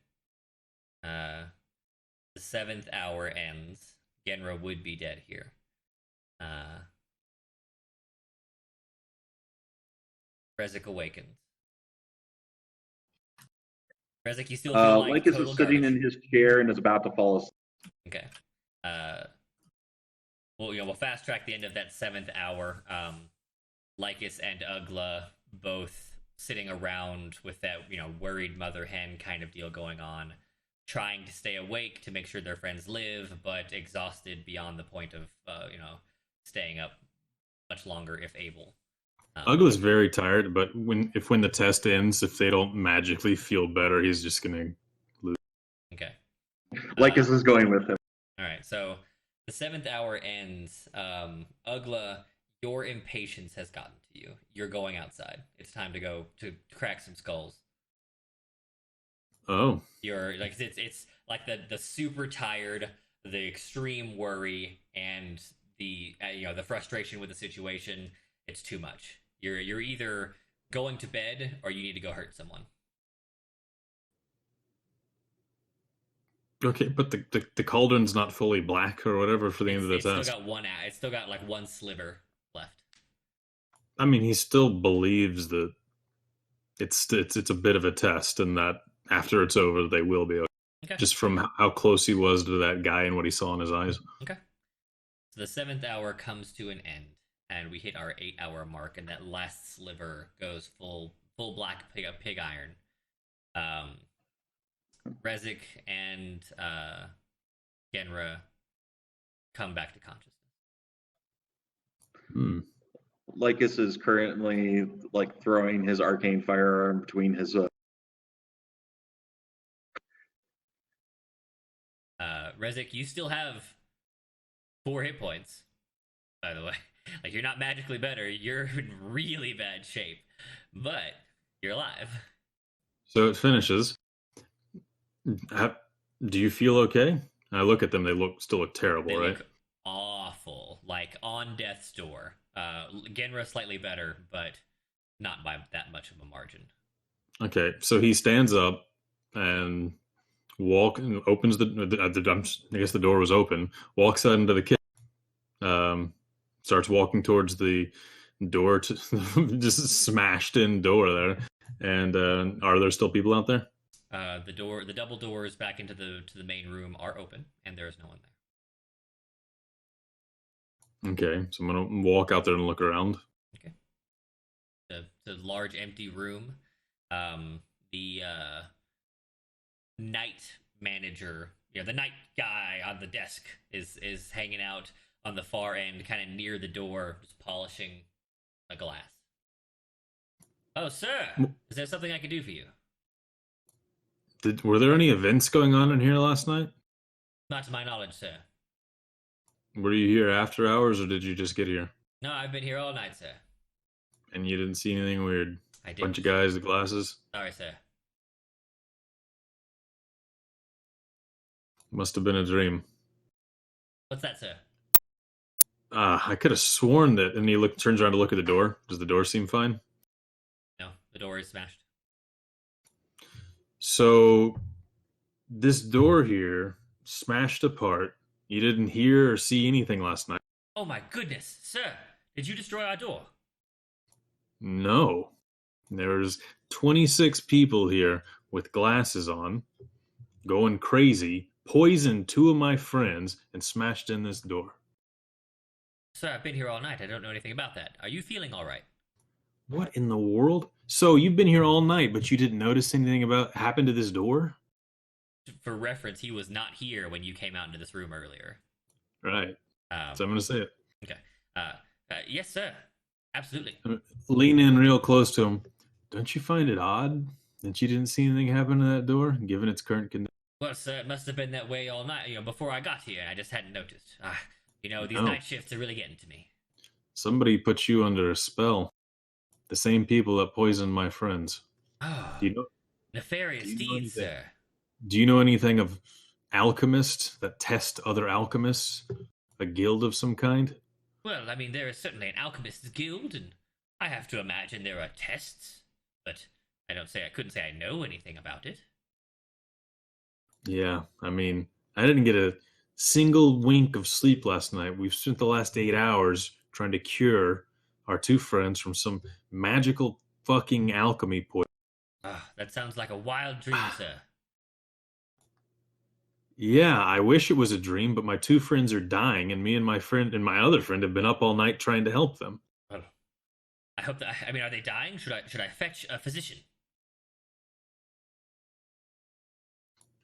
Speaker 2: The 7th hour ends. Genra would be dead here. Rezik awakens. Rezik, you still feel like
Speaker 5: Lycus
Speaker 2: total
Speaker 5: is sitting
Speaker 2: garbage.
Speaker 5: in his chair and is about to fall asleep.
Speaker 2: Okay. We'll fast track the end of that 7th hour. Lycus and Ugla both sitting around with that, worried mother hen kind of deal going on, trying to stay awake to make sure their friends live, but exhausted beyond the point of, staying up much longer if able.
Speaker 7: Ugla's very tired, but when the test ends, if they don't magically feel better, he's just gonna lose.
Speaker 2: Okay.
Speaker 5: Lycus is going with him.
Speaker 2: All right, so the 7th hour ends. Ugla, your impatience has gotten to you. You're going outside. It's time to go to crack some skulls.
Speaker 7: Oh.
Speaker 2: You're like it's like the super tired, the extreme worry, and the the frustration with the situation. It's too much. You're either going to bed or you need to go hurt someone.
Speaker 7: Okay, but the cauldron's not fully black or whatever for the end of the
Speaker 2: It's still
Speaker 7: test.
Speaker 2: It's still got like one sliver left.
Speaker 7: I mean, he still believes that it's a bit of a test, and that after it's over, they will be okay.
Speaker 2: Okay.
Speaker 7: Just from how close he was to that guy and what he saw in his eyes.
Speaker 2: Okay. So the 7th hour comes to an end, and we hit our 8-hour mark, and that last sliver goes full black pig iron. Rezik and Genra come back to consciousness.
Speaker 5: Lycus is currently like throwing his arcane firearm between his.
Speaker 2: Rezik, you still have 4 hit points, by the way. Like, you're not magically better. You're in really bad shape, but you're alive.
Speaker 7: So it finishes. Do you feel okay? I look at them. They still look terrible,
Speaker 2: They
Speaker 7: right?
Speaker 2: look awful, like on death's door. Genra slightly better, but not by that much of a margin.
Speaker 7: Okay, so he stands up and opens I guess the door was open. Walks out into the kitchen. Starts walking towards the door to just smashed in door there. And are there still people out there?
Speaker 2: The double doors back into the main room are open, and there is no one there.
Speaker 7: Okay, so I'm gonna walk out there and look around.
Speaker 2: Okay. The large empty room. The night manager, the night guy on the desk is hanging out on the far end, kind of near the door, just polishing a glass. Oh, sir, is there something I can do for you?
Speaker 7: Were there any events going on in here last night?
Speaker 2: Not to my knowledge, sir.
Speaker 7: Were you here after hours, or did you just get here?
Speaker 2: No, I've been here all night, sir.
Speaker 7: And you didn't see anything weird?
Speaker 2: I did.
Speaker 7: Bunch of guys with glasses?
Speaker 2: Sorry, sir.
Speaker 7: Must have been a dream.
Speaker 2: What's that, sir?
Speaker 7: I could have sworn that. And he turns around to look at the door. Does the door seem fine?
Speaker 2: No, the door is smashed.
Speaker 7: So, this door here, smashed apart. You didn't hear or see anything last night?
Speaker 2: Oh my goodness, sir! Did you destroy our door?
Speaker 7: No. There's 26 people here with glasses on, going crazy, poisoned 2 of my friends, and smashed in this door.
Speaker 2: Sir, I've been here all night. I don't know anything about that. Are you feeling all right?
Speaker 7: What in the world? So you've been here all night, but you didn't notice anything happened to this door?
Speaker 2: For reference, he was not here when you came out into this room earlier.
Speaker 7: Right. So I'm going to say it.
Speaker 2: Okay. Yes, sir. Absolutely.
Speaker 7: Lean in real close to him. Don't you find it odd that you didn't see anything happen to that door, given its current condition?
Speaker 2: Well, sir, it must have been that way all night, before I got here. I just hadn't noticed. These
Speaker 7: No.
Speaker 2: night shifts are really getting to me.
Speaker 7: Somebody put you under a spell. The same people that poisoned my friends.
Speaker 2: Oh,
Speaker 7: Do you know?
Speaker 2: nefarious
Speaker 7: do you know
Speaker 2: deeds,
Speaker 7: anything?
Speaker 2: sir.
Speaker 7: Do you know anything of alchemists that test other alchemists? A guild of some kind?
Speaker 2: Well, I mean, there is certainly an alchemist's guild, and I have to imagine there are tests, but I couldn't say I know anything about it.
Speaker 7: Yeah, I mean, I didn't get a single wink of sleep last night. We've spent the last 8 hours trying to cure our 2 friends from some magical fucking alchemy poison.
Speaker 2: That sounds like a wild dream, sir.
Speaker 7: Yeah, I wish it was a dream, but my 2 friends are dying, and me and my other friend have been up all night trying to help them.
Speaker 2: Well, I hope that. I mean, are they dying? Should I fetch a physician?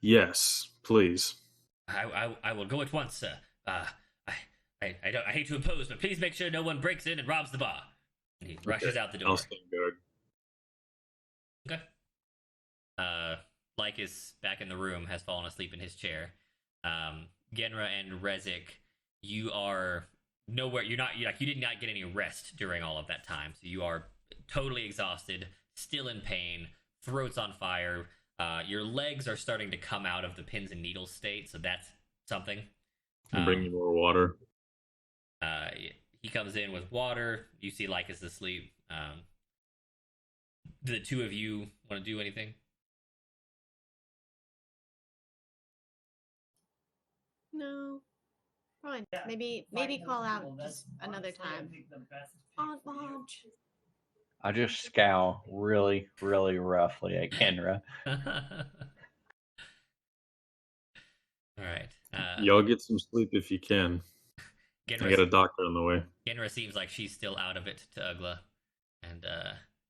Speaker 7: Yes, please.
Speaker 2: I will go at once, sir. I hate to impose, but please make sure no one breaks in and robs the bar. And he rushes out the door.
Speaker 7: I'll stand guard.
Speaker 2: Okay. Lycus, back in the room, has fallen asleep in his chair. Genra and Rezik, you are nowhere. You did not get any rest during all of that time, so you are totally exhausted, still in pain, throats on fire. Your legs are starting to come out of the pins and needles state, so that's something.
Speaker 7: I'll bring you more water.
Speaker 2: He comes in with water. You see Lycus asleep. Do the 2 of you want to do anything?
Speaker 4: No. Probably maybe call out just another time. On launch.
Speaker 6: I just scowl really, really roughly at Kenra.
Speaker 2: All right.
Speaker 7: Y'all get some sleep if you can. I got a doctor on the way.
Speaker 2: Genra seems like she's still out of it to Ugla. And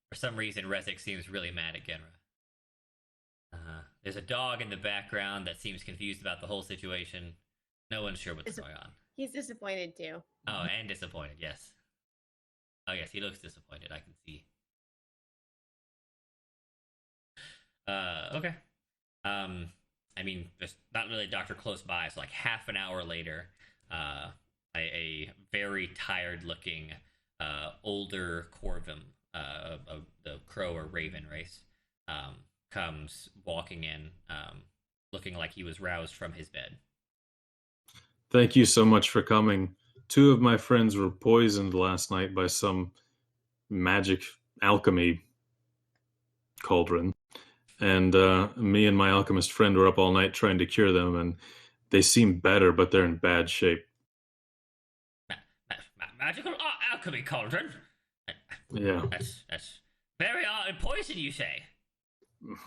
Speaker 2: for some reason, Rezik seems really mad at Genra. There's a dog in the background that seems confused about the whole situation. No one's sure what's going on.
Speaker 4: He's disappointed too.
Speaker 2: Oh, and disappointed, yes. Oh, yes, he looks disappointed, I can see. Okay. I mean, there's not really a doctor close by, so like half an hour later, a very tired-looking, older Corvum of the crow or raven race comes walking in, looking like he was roused from his bed.
Speaker 7: Thank you so much for coming. 2 of my friends were poisoned last night by some magic alchemy cauldron. and me and my alchemist friend were up all night trying to cure them, and they seem better, but they're in bad shape.
Speaker 2: Magical alchemy cauldron.
Speaker 7: Yeah,
Speaker 2: That's very poison, you say?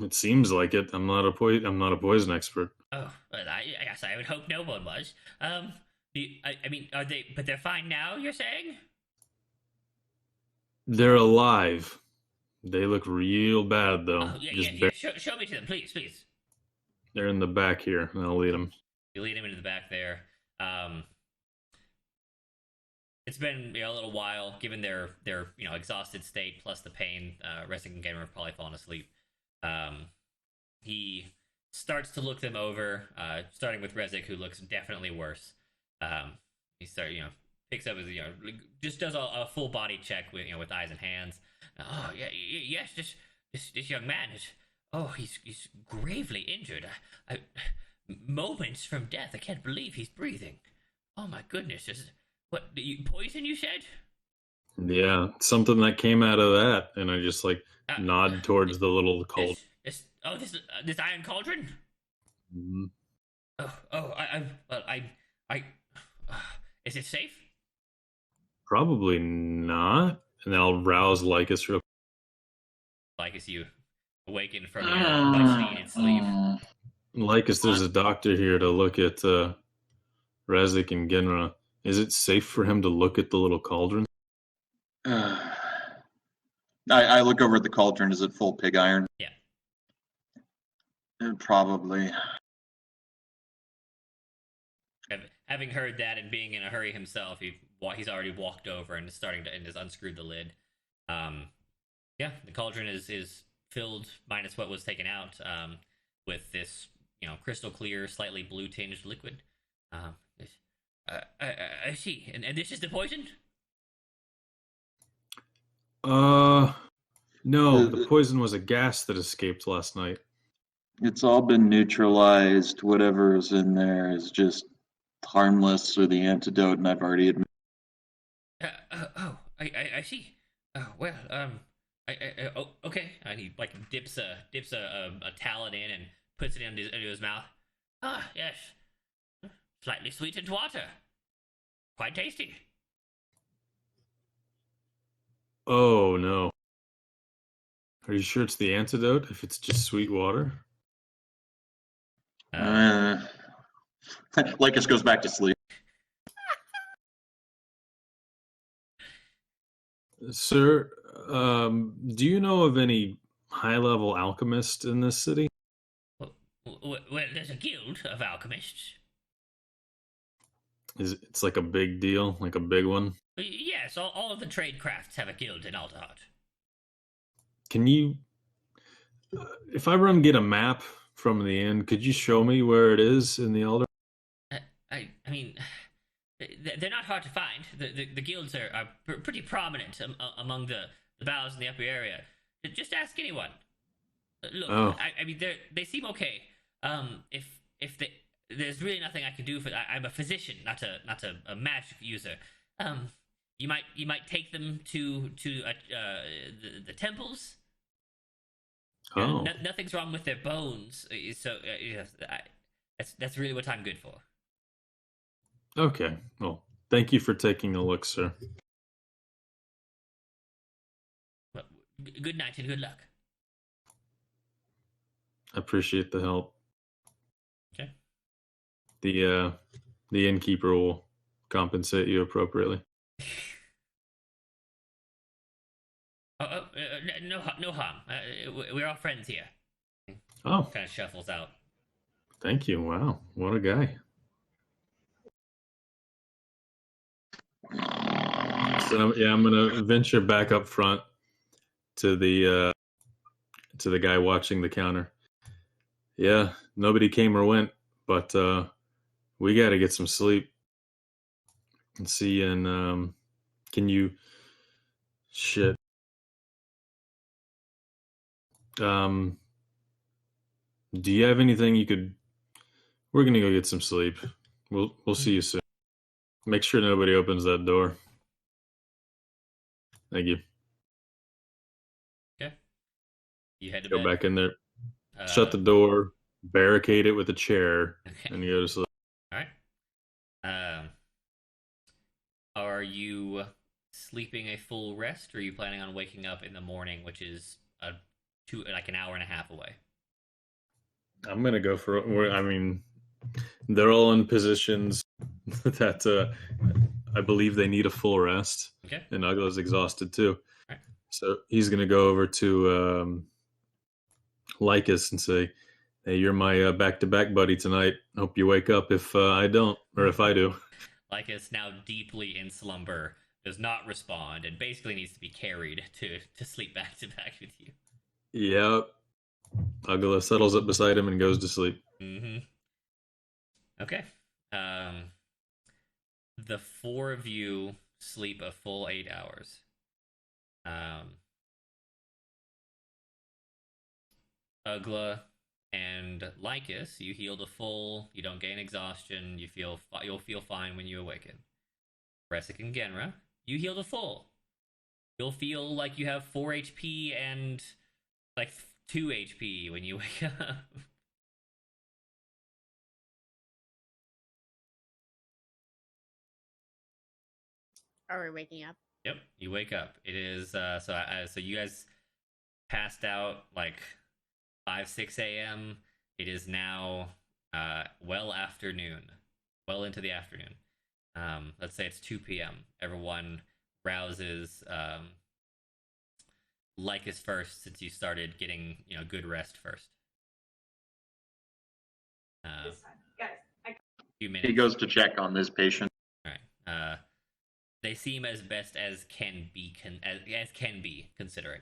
Speaker 7: it seems like it. I'm not a poison expert.
Speaker 2: Oh, well, I guess I would hope no one was. I mean, are they? But they're fine now. You're saying?
Speaker 7: They're alive. They look real bad though.
Speaker 2: Oh, yeah,
Speaker 7: Just
Speaker 2: yeah. Show me to them, please, please.
Speaker 7: they're in the back here, and I'll lead them.
Speaker 2: You lead him into the back there. It's been a little while, given their exhausted state plus the pain. Resting and Gamer have probably fallen asleep. He starts to look them over, starting with Rezik, who looks definitely worse. He picks up his just does a full body check with eyes and hands. Oh yeah, yes, this young man is. Oh, he's gravely injured. Moments from death. I can't believe he's breathing. Oh my goodness! What poison you said?
Speaker 7: Yeah, something that came out of that, and I just nod towards the little cauldron.
Speaker 2: This iron cauldron.
Speaker 7: Mm-hmm.
Speaker 2: Is it safe?
Speaker 7: Probably not. And then I'll rouse Lycus real.
Speaker 2: Lycus, you awaken from your much-needed sleep.
Speaker 7: Lycus, there's a doctor here to look at Rezik and Genra. Is it safe for him to look at the little cauldron?
Speaker 5: I look over at the cauldron. Is it full pig iron?
Speaker 2: Yeah.
Speaker 5: Probably.
Speaker 2: Having heard that and being in a hurry himself, he's already walked over and is starting to has unscrewed the lid. Yeah, the cauldron is filled minus what was taken out with this crystal clear, slightly blue tinged liquid. I see, and this is the poison.
Speaker 7: No, the poison was a gas that escaped last night.
Speaker 5: It's all been neutralized. Whatever is in there is just harmless, or the antidote, and I've already admitted.
Speaker 2: I see. Well, okay. And he dips a talon in and puts it into his mouth. Ah, yes, slightly sweetened water, quite tasty.
Speaker 7: Oh no. Are you sure it's the antidote if it's just sweet water?
Speaker 5: Lycus goes back to sleep.
Speaker 7: Sir, do you know of any high-level alchemist in this city?
Speaker 2: Well, there's a guild of alchemists.
Speaker 7: It's like a big deal, like a big one?
Speaker 2: Yes, all of the trade crafts have a guild in Alderheart.
Speaker 7: Can you, if I run get a map from the inn, could you show me where it is in the Elder?
Speaker 2: I mean, they're not hard to find. The guilds are pretty prominent among the bows in the upper area. Just ask anyone. Look, I mean, they seem okay. If there's really nothing I can do for. I'm a physician, not a magic user. You might take them to the temples.
Speaker 7: Oh,
Speaker 2: Nothing's wrong with their bones. So that's really what I'm good for.
Speaker 7: okay. Well, thank you for taking a look, sir.
Speaker 2: Well, good night and good luck.
Speaker 7: I appreciate the help.
Speaker 2: Okay.
Speaker 7: The innkeeper will compensate you appropriately.
Speaker 2: No harm. We're all friends here.
Speaker 7: Oh,
Speaker 2: Kind of shuffles out.
Speaker 7: thank you. Wow, what a guy. So yeah, I'm gonna venture back up front to the guy watching the counter. Yeah, nobody came or went, but we got to get some sleep. And see, and can you? Shit. Do you have anything you could? We're gonna go get some sleep. We'll see you soon. Make sure nobody opens that door. Thank you.
Speaker 2: Okay. You head to
Speaker 7: Go
Speaker 2: bed.
Speaker 7: back in there. Shut the door, barricade it with a chair,
Speaker 2: Okay.
Speaker 7: and you go to sleep.
Speaker 2: All right. Are you sleeping a full rest, or are you planning on waking up in the morning, which is like an hour and a half away?
Speaker 7: I'm gonna go for. I mean, they're all in positions that I believe they need a full rest,
Speaker 2: Okay.
Speaker 7: and Ugla's exhausted too.
Speaker 2: Right.
Speaker 7: So he's gonna go over to Lycus and say, "Hey, you're my back-to-back buddy tonight. Hope you wake up if I don't, or if I do."
Speaker 2: Lycus, now deeply in slumber, does not respond and basically needs to be carried to sleep back to back with you.
Speaker 7: Yep. Ugla settles up beside him and goes to sleep.
Speaker 2: Mm-hmm. Okay. The four of you sleep a full 8 hours. Ugla and Lycus, you healed a full. You don't gain exhaustion. You'll feel fine when you awaken. Resic and Genra, you healed a full. You'll feel like you have 4 HP and like 2 HP when you wake up.
Speaker 4: Are we waking up?
Speaker 2: Yep, you wake up. It is so you guys passed out like 5-6 a.m. It is now well afternoon, well into the afternoon. Let's say it's 2 p.m. Everyone rouses Lycus first, since you started getting good rest first.
Speaker 8: This time. Guys, I
Speaker 2: Few minutes.
Speaker 5: He goes to check on this patient.
Speaker 2: All right. They seem as best as can be as can be, considering.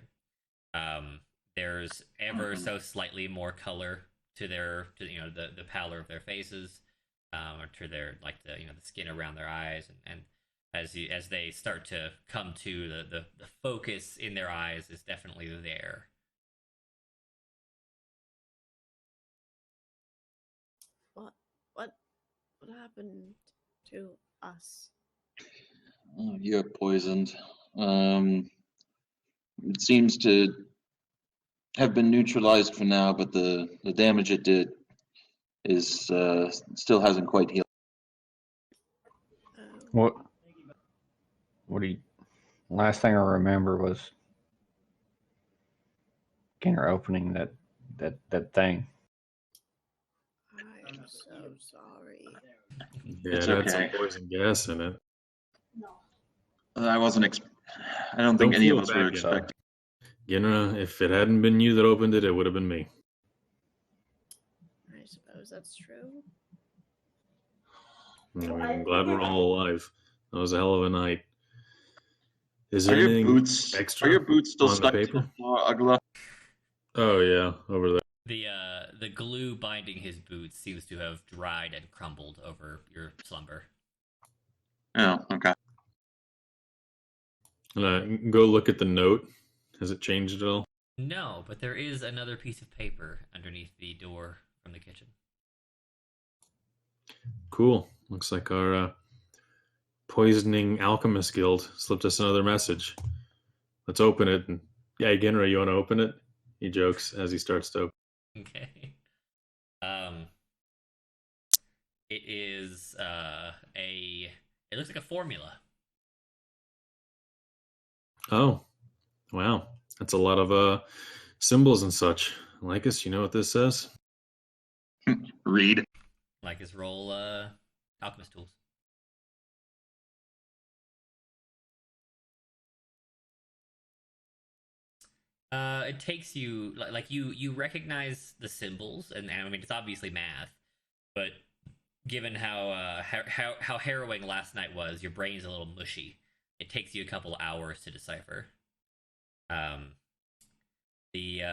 Speaker 2: There's ever so slightly more color to the pallor of their faces, or to their the skin around their eyes, and as they start to come to, the focus in their eyes is definitely there.
Speaker 4: What happened to us?
Speaker 5: Oh, you're poisoned. It seems to have been neutralized for now, but the damage it did is still hasn't quite healed.
Speaker 6: What do you? Last thing I remember was Kenner opening that thing.
Speaker 4: I'm so sorry.
Speaker 7: Yeah,
Speaker 5: It's
Speaker 7: it had some
Speaker 5: okay.
Speaker 7: poison gas in it.
Speaker 8: no.
Speaker 5: I wasn't. I don't think
Speaker 7: Don't
Speaker 5: any of
Speaker 7: feel
Speaker 5: us were
Speaker 7: bad,
Speaker 5: expecting.
Speaker 7: Genra, if it hadn't been you that opened it, it would have been me.
Speaker 4: I suppose that's true.
Speaker 7: I mean, I'm glad we're all alive. That was a hell of a night. Is
Speaker 5: Are
Speaker 7: there
Speaker 5: your
Speaker 7: anything
Speaker 5: boots?
Speaker 7: extra
Speaker 5: Are your boots still
Speaker 7: on the
Speaker 5: stuck to
Speaker 7: paper?
Speaker 5: the floor, Ugla?
Speaker 7: Oh yeah, over there.
Speaker 2: The glue binding his boots seems to have dried and crumbled over your slumber.
Speaker 5: Oh, okay.
Speaker 7: Go look at the note. Has it changed at all?
Speaker 2: No, but there is another piece of paper underneath the door from the kitchen.
Speaker 7: Cool. Looks like our poisoning alchemist guild slipped us another message. Let's open it. And yeah, Genra, you want to open it? He jokes as he starts to open.
Speaker 2: Okay. It is it looks like a formula.
Speaker 7: Oh, wow. That's a lot of symbols and such. Lycus, you know what this says?
Speaker 5: Read.
Speaker 2: Like his roll alchemist tools. It takes you like you recognize the symbols, and I mean it's obviously math, but given how harrowing last night was, your brain's a little mushy. It takes you a couple hours to decipher. The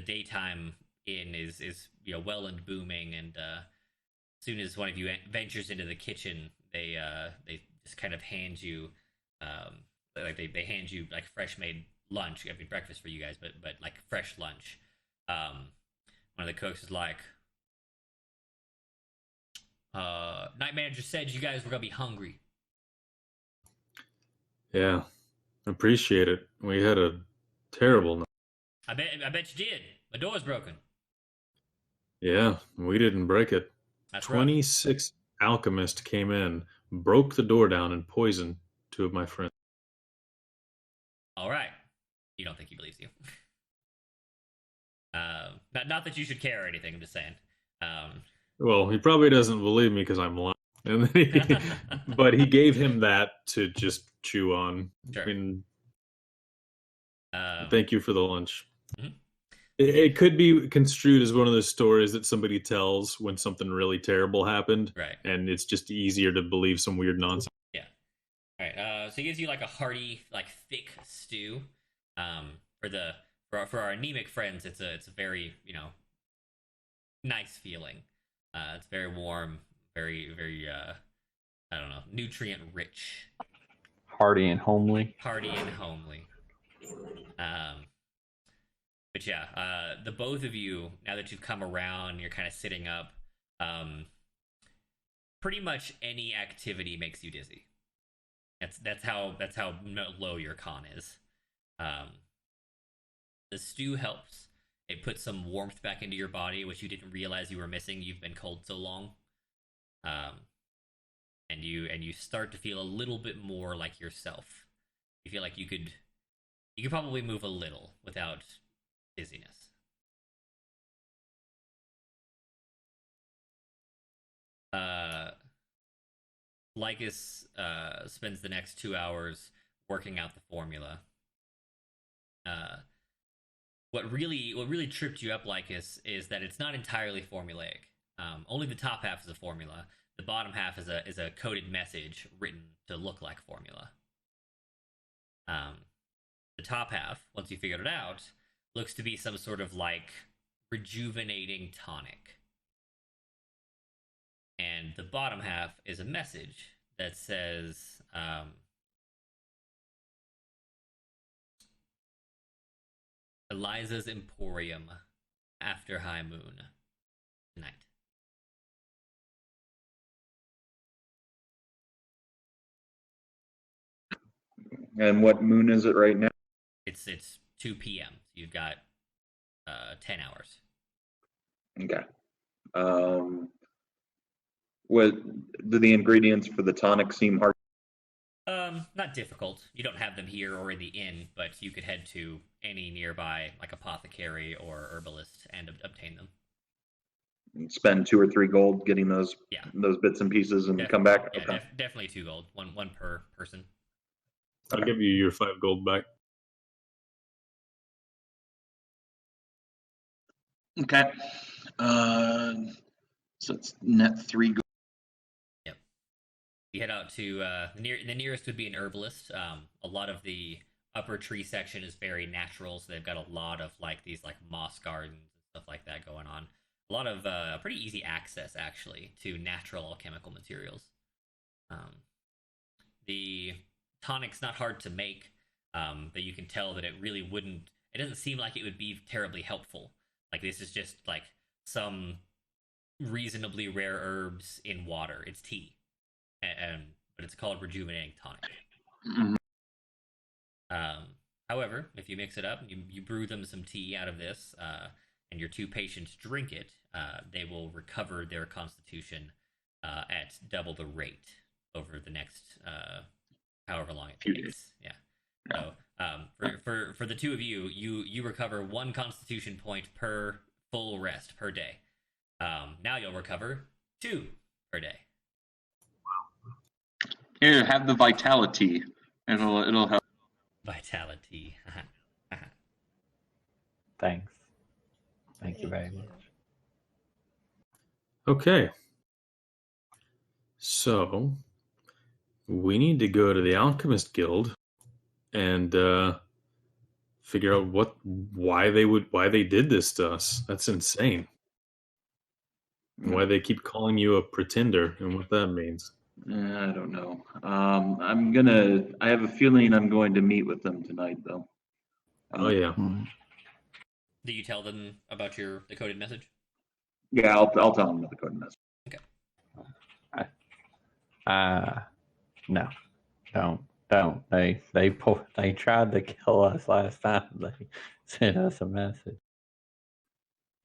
Speaker 2: daytime inn is well and booming, and as soon as one of you ventures into the kitchen, they just kind of hand you they hand you like fresh made lunch. I mean breakfast for you guys, but like fresh lunch. One of the cooks is like, night manager said you guys were gonna be hungry.
Speaker 7: Yeah, appreciate it. We had a terrible night.
Speaker 2: I bet you did. The door is broken.
Speaker 7: Yeah, we didn't break it.
Speaker 2: That's rough.
Speaker 7: 26 alchemists came in, broke the door down, and poisoned 2 of my friends.
Speaker 2: All right. You don't think he believes you. Not that you should care or anything. I'm just saying.
Speaker 7: Well, he probably doesn't believe me because I'm lying. And then but he gave him that to just chew on.
Speaker 2: Sure.
Speaker 7: I mean,
Speaker 2: Um,
Speaker 7: thank you for the lunch.
Speaker 2: Mhm.
Speaker 7: It could be construed as one of those stories that somebody tells when something really terrible happened,
Speaker 2: Right.
Speaker 7: and it's just easier to believe some weird nonsense.
Speaker 2: Yeah. All right. So he gives you like a hearty, like thick stew. For our anemic friends, it's a very nice feeling. It's very warm, very I don't know, nutrient rich,
Speaker 6: Hearty and homely.
Speaker 2: hearty and homely. But yeah, the both of you, now that you've come around, you're kind of sitting up. Pretty much any activity makes you dizzy. That's how low your con is. The stew helps. It puts some warmth back into your body, which you didn't realize you were missing. You've been cold so long. And you start to feel a little bit more like yourself. You feel like you could probably move a little without dizziness. Lycus spends the next 2 hours working out the formula. What really tripped you up, Lycus, is that it's not entirely formulaic. Only the top half is a formula. The bottom half is a coded message written to look like formula. The top half, once you figured it out, looks to be some sort of like rejuvenating tonic. And the bottom half is a message that says, Eliza's Emporium after high moon tonight.
Speaker 5: And what moon is it right now?
Speaker 2: It's 2 p.m. So you've got 10 hours.
Speaker 5: Okay. What do the ingredients for the tonic seem hard?
Speaker 2: Not difficult. You don't have them here or in the inn, but you could head to any nearby, like apothecary or herbalist, and obtain them.
Speaker 5: Spend 2 or 3 gold getting those
Speaker 2: Yeah.
Speaker 5: those bits and pieces and
Speaker 2: Def-
Speaker 5: come back.
Speaker 2: Yeah,
Speaker 5: Okay.
Speaker 2: definitely 2 gold, one per person.
Speaker 7: I'll give you your 5 gold back.
Speaker 5: Okay. So it's net 3 gold.
Speaker 2: Yep. You head out to the nearest would be an herbalist. A lot of the upper tree section is very natural, so they've got a lot of like these like moss gardens and stuff like that going on. A lot of pretty easy access actually to natural alchemical materials. The tonic's not hard to make, but you can tell that it really wouldn't. It doesn't seem like it would be terribly helpful. Like this is just like some reasonably rare herbs in water. It's tea, but it's called rejuvenating tonic.
Speaker 5: Mhm.
Speaker 2: However, if you mix it up, you brew them some tea out of this, and your 2 patients drink it, they will recover their constitution at double the rate over the next however long it
Speaker 5: Few
Speaker 2: takes.
Speaker 5: days.
Speaker 2: Yeah.
Speaker 5: Yeah.
Speaker 2: So for the 2 of you, you recover 1 constitution point per full rest per day. Now you'll recover 2 per day.
Speaker 5: Here, have the vitality. It'll help.
Speaker 2: Vitality.
Speaker 6: Thanks. Thank you very much.
Speaker 7: Okay. So we need to go to the Alchemist Guild and figure out why they did this to us. That's insane. Why they keep calling you a pretender and what that means.
Speaker 5: I don't know. I have a feeling I'm going to meet with them tonight, though.
Speaker 7: Oh yeah.
Speaker 6: Hmm.
Speaker 2: Do you tell them about the coded message?
Speaker 5: Yeah, I'll tell them the code message.
Speaker 6: No, don't. They tried to kill us last time. They sent us a message.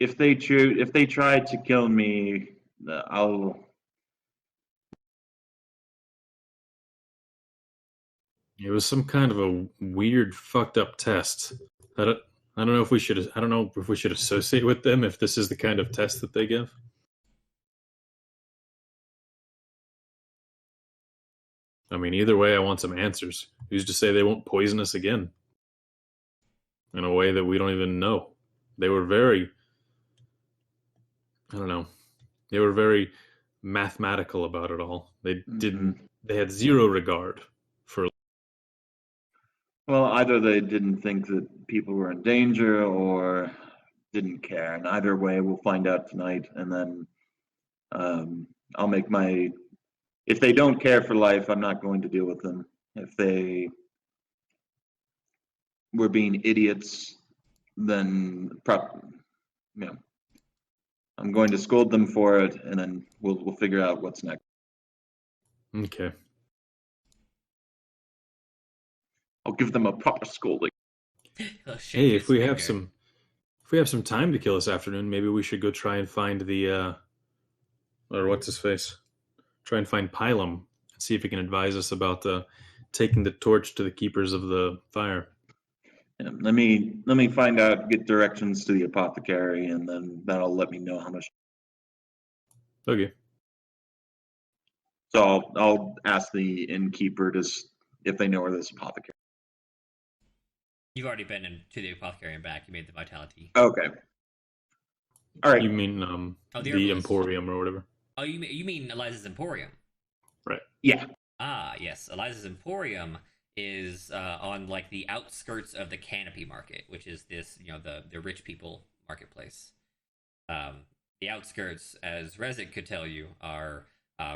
Speaker 5: if they try to kill me, I'll.
Speaker 7: It was some kind of a weird, fucked up test. I don't know if we should. I don't know if we should associate with them if this is the kind of test that they give. I mean, either way, I want some answers. Who's to say they won't poison us again? In a way that we don't even know. They were very, I don't know, they were very mathematical about it all. They didn't, they had zero regard for.
Speaker 5: Well, either they didn't think that people were in danger or didn't care. And either way, we'll find out tonight. And then I'll make my. If they don't care for life, I'm not going to deal with them. If they were being idiots, then I'm going to scold them for it, and then we'll figure out what's next.
Speaker 7: Okay.
Speaker 5: I'll give them a proper scolding.
Speaker 7: Hey, if we have some time to kill this afternoon, maybe we should go try and find the or what's his face? Try and find Pilum and see if he can advise us about taking the torch to the keepers of the fire.
Speaker 5: Yeah, let me find out, get directions to the apothecary, and then that'll let me know how much.
Speaker 7: Okay.
Speaker 5: So I'll ask the innkeeper if they know where this apothecary.
Speaker 2: You've already been to the apothecary and back. You made the vitality.
Speaker 5: Okay. All right.
Speaker 7: You mean the Emporium or whatever?
Speaker 2: Oh, you mean Eliza's Emporium?
Speaker 7: Right.
Speaker 5: Yeah.
Speaker 2: Ah, yes. Eliza's Emporium is on like the outskirts of the Canopy Market, which is this, the rich people marketplace. The outskirts, as Rezik could tell you, are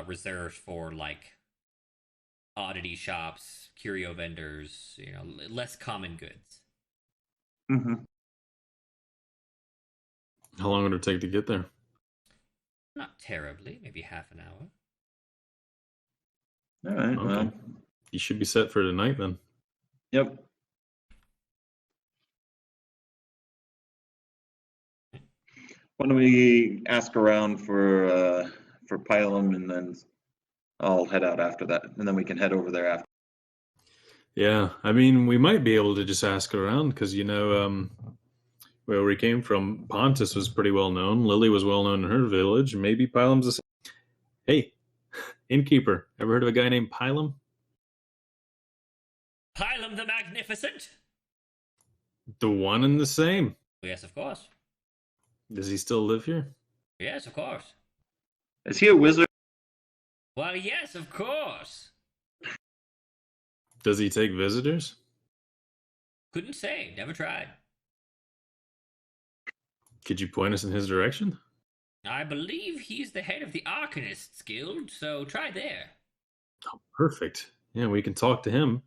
Speaker 2: reserved for like oddity shops, curio vendors, less common goods.
Speaker 5: Mm-hmm.
Speaker 7: How long would it take to get there?
Speaker 2: Not terribly, maybe half an hour.
Speaker 5: All right.
Speaker 7: Okay.
Speaker 5: Well,
Speaker 7: You should be set for tonight then.
Speaker 5: yep. Why don't we ask around for Pilum, and then I'll head out after that, and then we can head over there after.
Speaker 7: Yeah, I mean, we might be able to just ask around because where we came from, Pontus was pretty well known. Lily was well known in her village. Maybe Pilum's the same. Hey, innkeeper, ever heard of a guy named Pilum?
Speaker 2: Pilum the Magnificent?
Speaker 7: The one and the same.
Speaker 2: Yes, of course.
Speaker 7: Does he still live here?
Speaker 2: Yes, of course.
Speaker 5: Is he a wizard?
Speaker 2: Well, yes, of course.
Speaker 7: Does he take visitors?
Speaker 2: Couldn't say. Never tried.
Speaker 7: Could you point us in his direction?
Speaker 2: I believe he's the head of the Arcanists Guild, so try there.
Speaker 7: Oh, perfect. Yeah, we can talk to him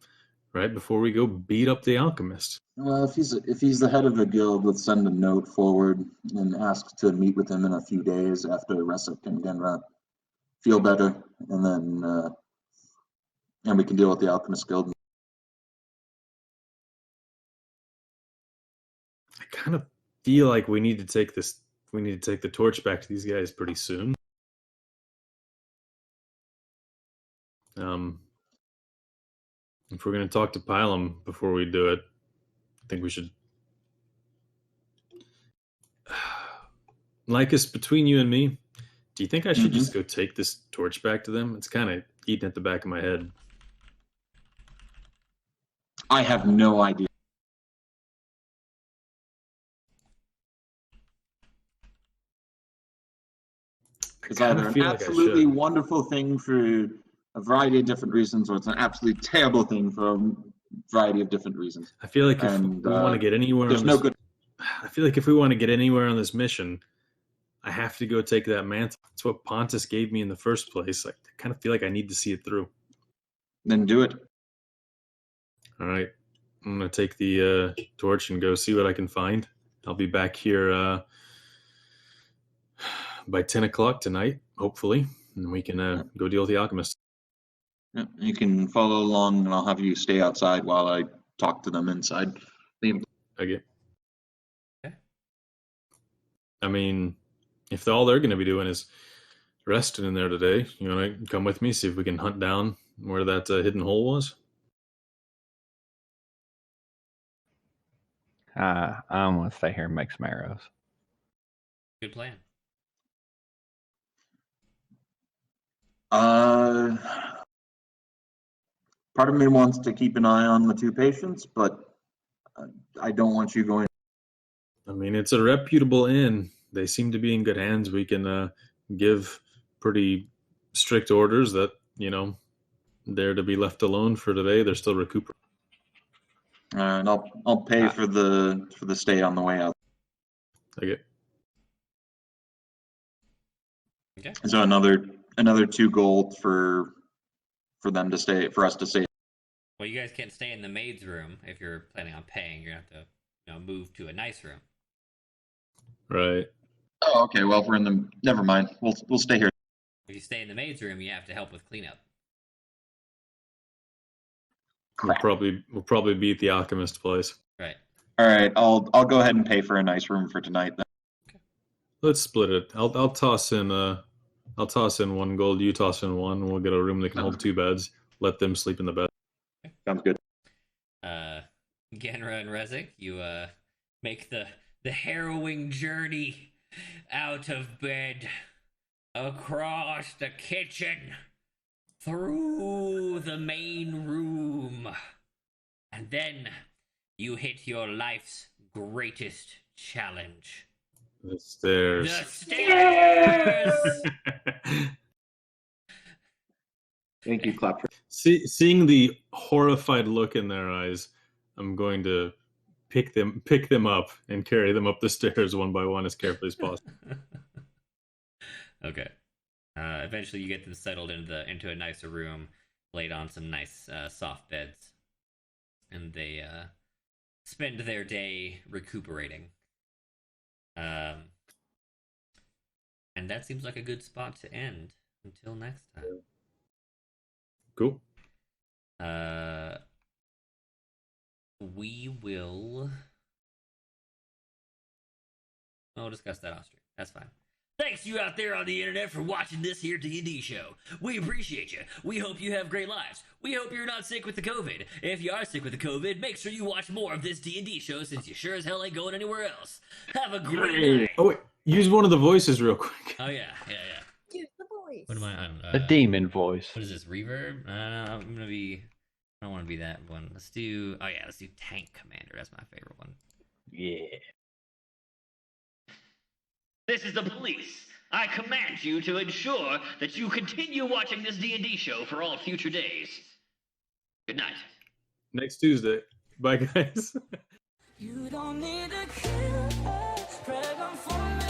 Speaker 7: right before we go beat up the alchemist.
Speaker 5: Well, if he's the head of the guild, let's send a note forward and ask to meet with him in a few days after Rezik and Genra feel better, and then and we can deal with the Alchemist Guild.
Speaker 7: I kind of feel like we need to take the torch back to these guys pretty soon. If we're going to talk to Pilum before we do it, I think we should. Lycus, between you and me, do you think I should just go take this torch back to them? It's kind of eating at the back of my head.
Speaker 5: I have no idea. It's either an absolutely wonderful thing for a variety of different reasons, or it's an absolutely terrible thing for a variety of different reasons.
Speaker 7: I feel like if we want to get anywhere, I feel like if we want to get anywhere on this mission, I have to go take that mantle. That's what Pontus gave me in the first place. I kind of feel like I need to see it through.
Speaker 5: Then do it.
Speaker 7: All right. I'm going to take the torch and go see what I can find. I'll be back here by 10 o'clock tonight, hopefully, and we can go deal with the alchemist.
Speaker 5: Yeah, you can follow along, and I'll have you stay outside while I talk to them inside.
Speaker 7: Okay. I mean, if all they're going to be doing is resting in there today, you want to come with me, see if we can hunt down where that hidden hole was?
Speaker 6: I'm gonna stay here and make some arrows.
Speaker 2: Good plan.
Speaker 5: Part of me wants to keep an eye on the two patients, but I don't want you going.
Speaker 7: I mean, it's a reputable inn. They seem to be in good hands. We can give pretty strict orders that, they're to be left alone for today. They're still recuperating.
Speaker 5: And I'll pay for the stay on the way out.
Speaker 7: Okay.
Speaker 2: Okay.
Speaker 5: So another 2 gold for them to stay, for us to stay.
Speaker 2: Well, you guys can't stay in the maid's room if you're planning on paying. You're gonna have to, move to a nice room.
Speaker 7: Right.
Speaker 5: Oh, okay. Well, if we're in the, never mind. We'll stay here.
Speaker 2: If you stay in the maid's room, you have to help with cleanup.
Speaker 7: We'll probably be at the alchemist place.
Speaker 2: Right.
Speaker 5: All right. I'll go ahead and pay for a nice room for tonight then.
Speaker 7: Let's split it. I'll toss in 1 gold. You toss in 1. And we'll get a room that can hold 2 beds. Let them sleep in the bed.
Speaker 5: Sounds good.
Speaker 2: Genra and Rezik, you make the harrowing journey out of bed, across the kitchen, through the main room, and then you hit your life's greatest challenge.
Speaker 7: The stairs.
Speaker 2: The stairs!
Speaker 5: Thank you, Claptrap.
Speaker 7: Seeing the horrified look in their eyes, I'm going to pick them up and carry them up the stairs one by one as carefully as possible.
Speaker 2: Okay. Eventually, you get them settled into a nicer room, laid on some nice soft beds, and they spend their day recuperating. And that seems like a good spot to end. Until next time.
Speaker 7: Cool.
Speaker 2: We will. We'll discuss that off stream. That's fine. Thanks you out there on the internet for watching this here D&D show. We appreciate you. We hope you have great lives. We hope you're not sick with the COVID. If you are sick with the COVID, make sure you watch more of this D&D show since you sure as hell ain't going anywhere else. Have a great night.
Speaker 7: Oh wait, use one of the voices real quick.
Speaker 2: Oh yeah.
Speaker 3: Use the voice.
Speaker 2: What am I on?
Speaker 6: The demon voice.
Speaker 2: What is this, reverb? I don't want to be that one. Let's do Tank Commander. That's my favorite one.
Speaker 6: Yeah.
Speaker 2: This is the police. I command you to ensure that you continue watching this D&D show for all future days. Good night.
Speaker 7: Next Tuesday. Bye, guys.
Speaker 1: You don't need a killer, pray for me.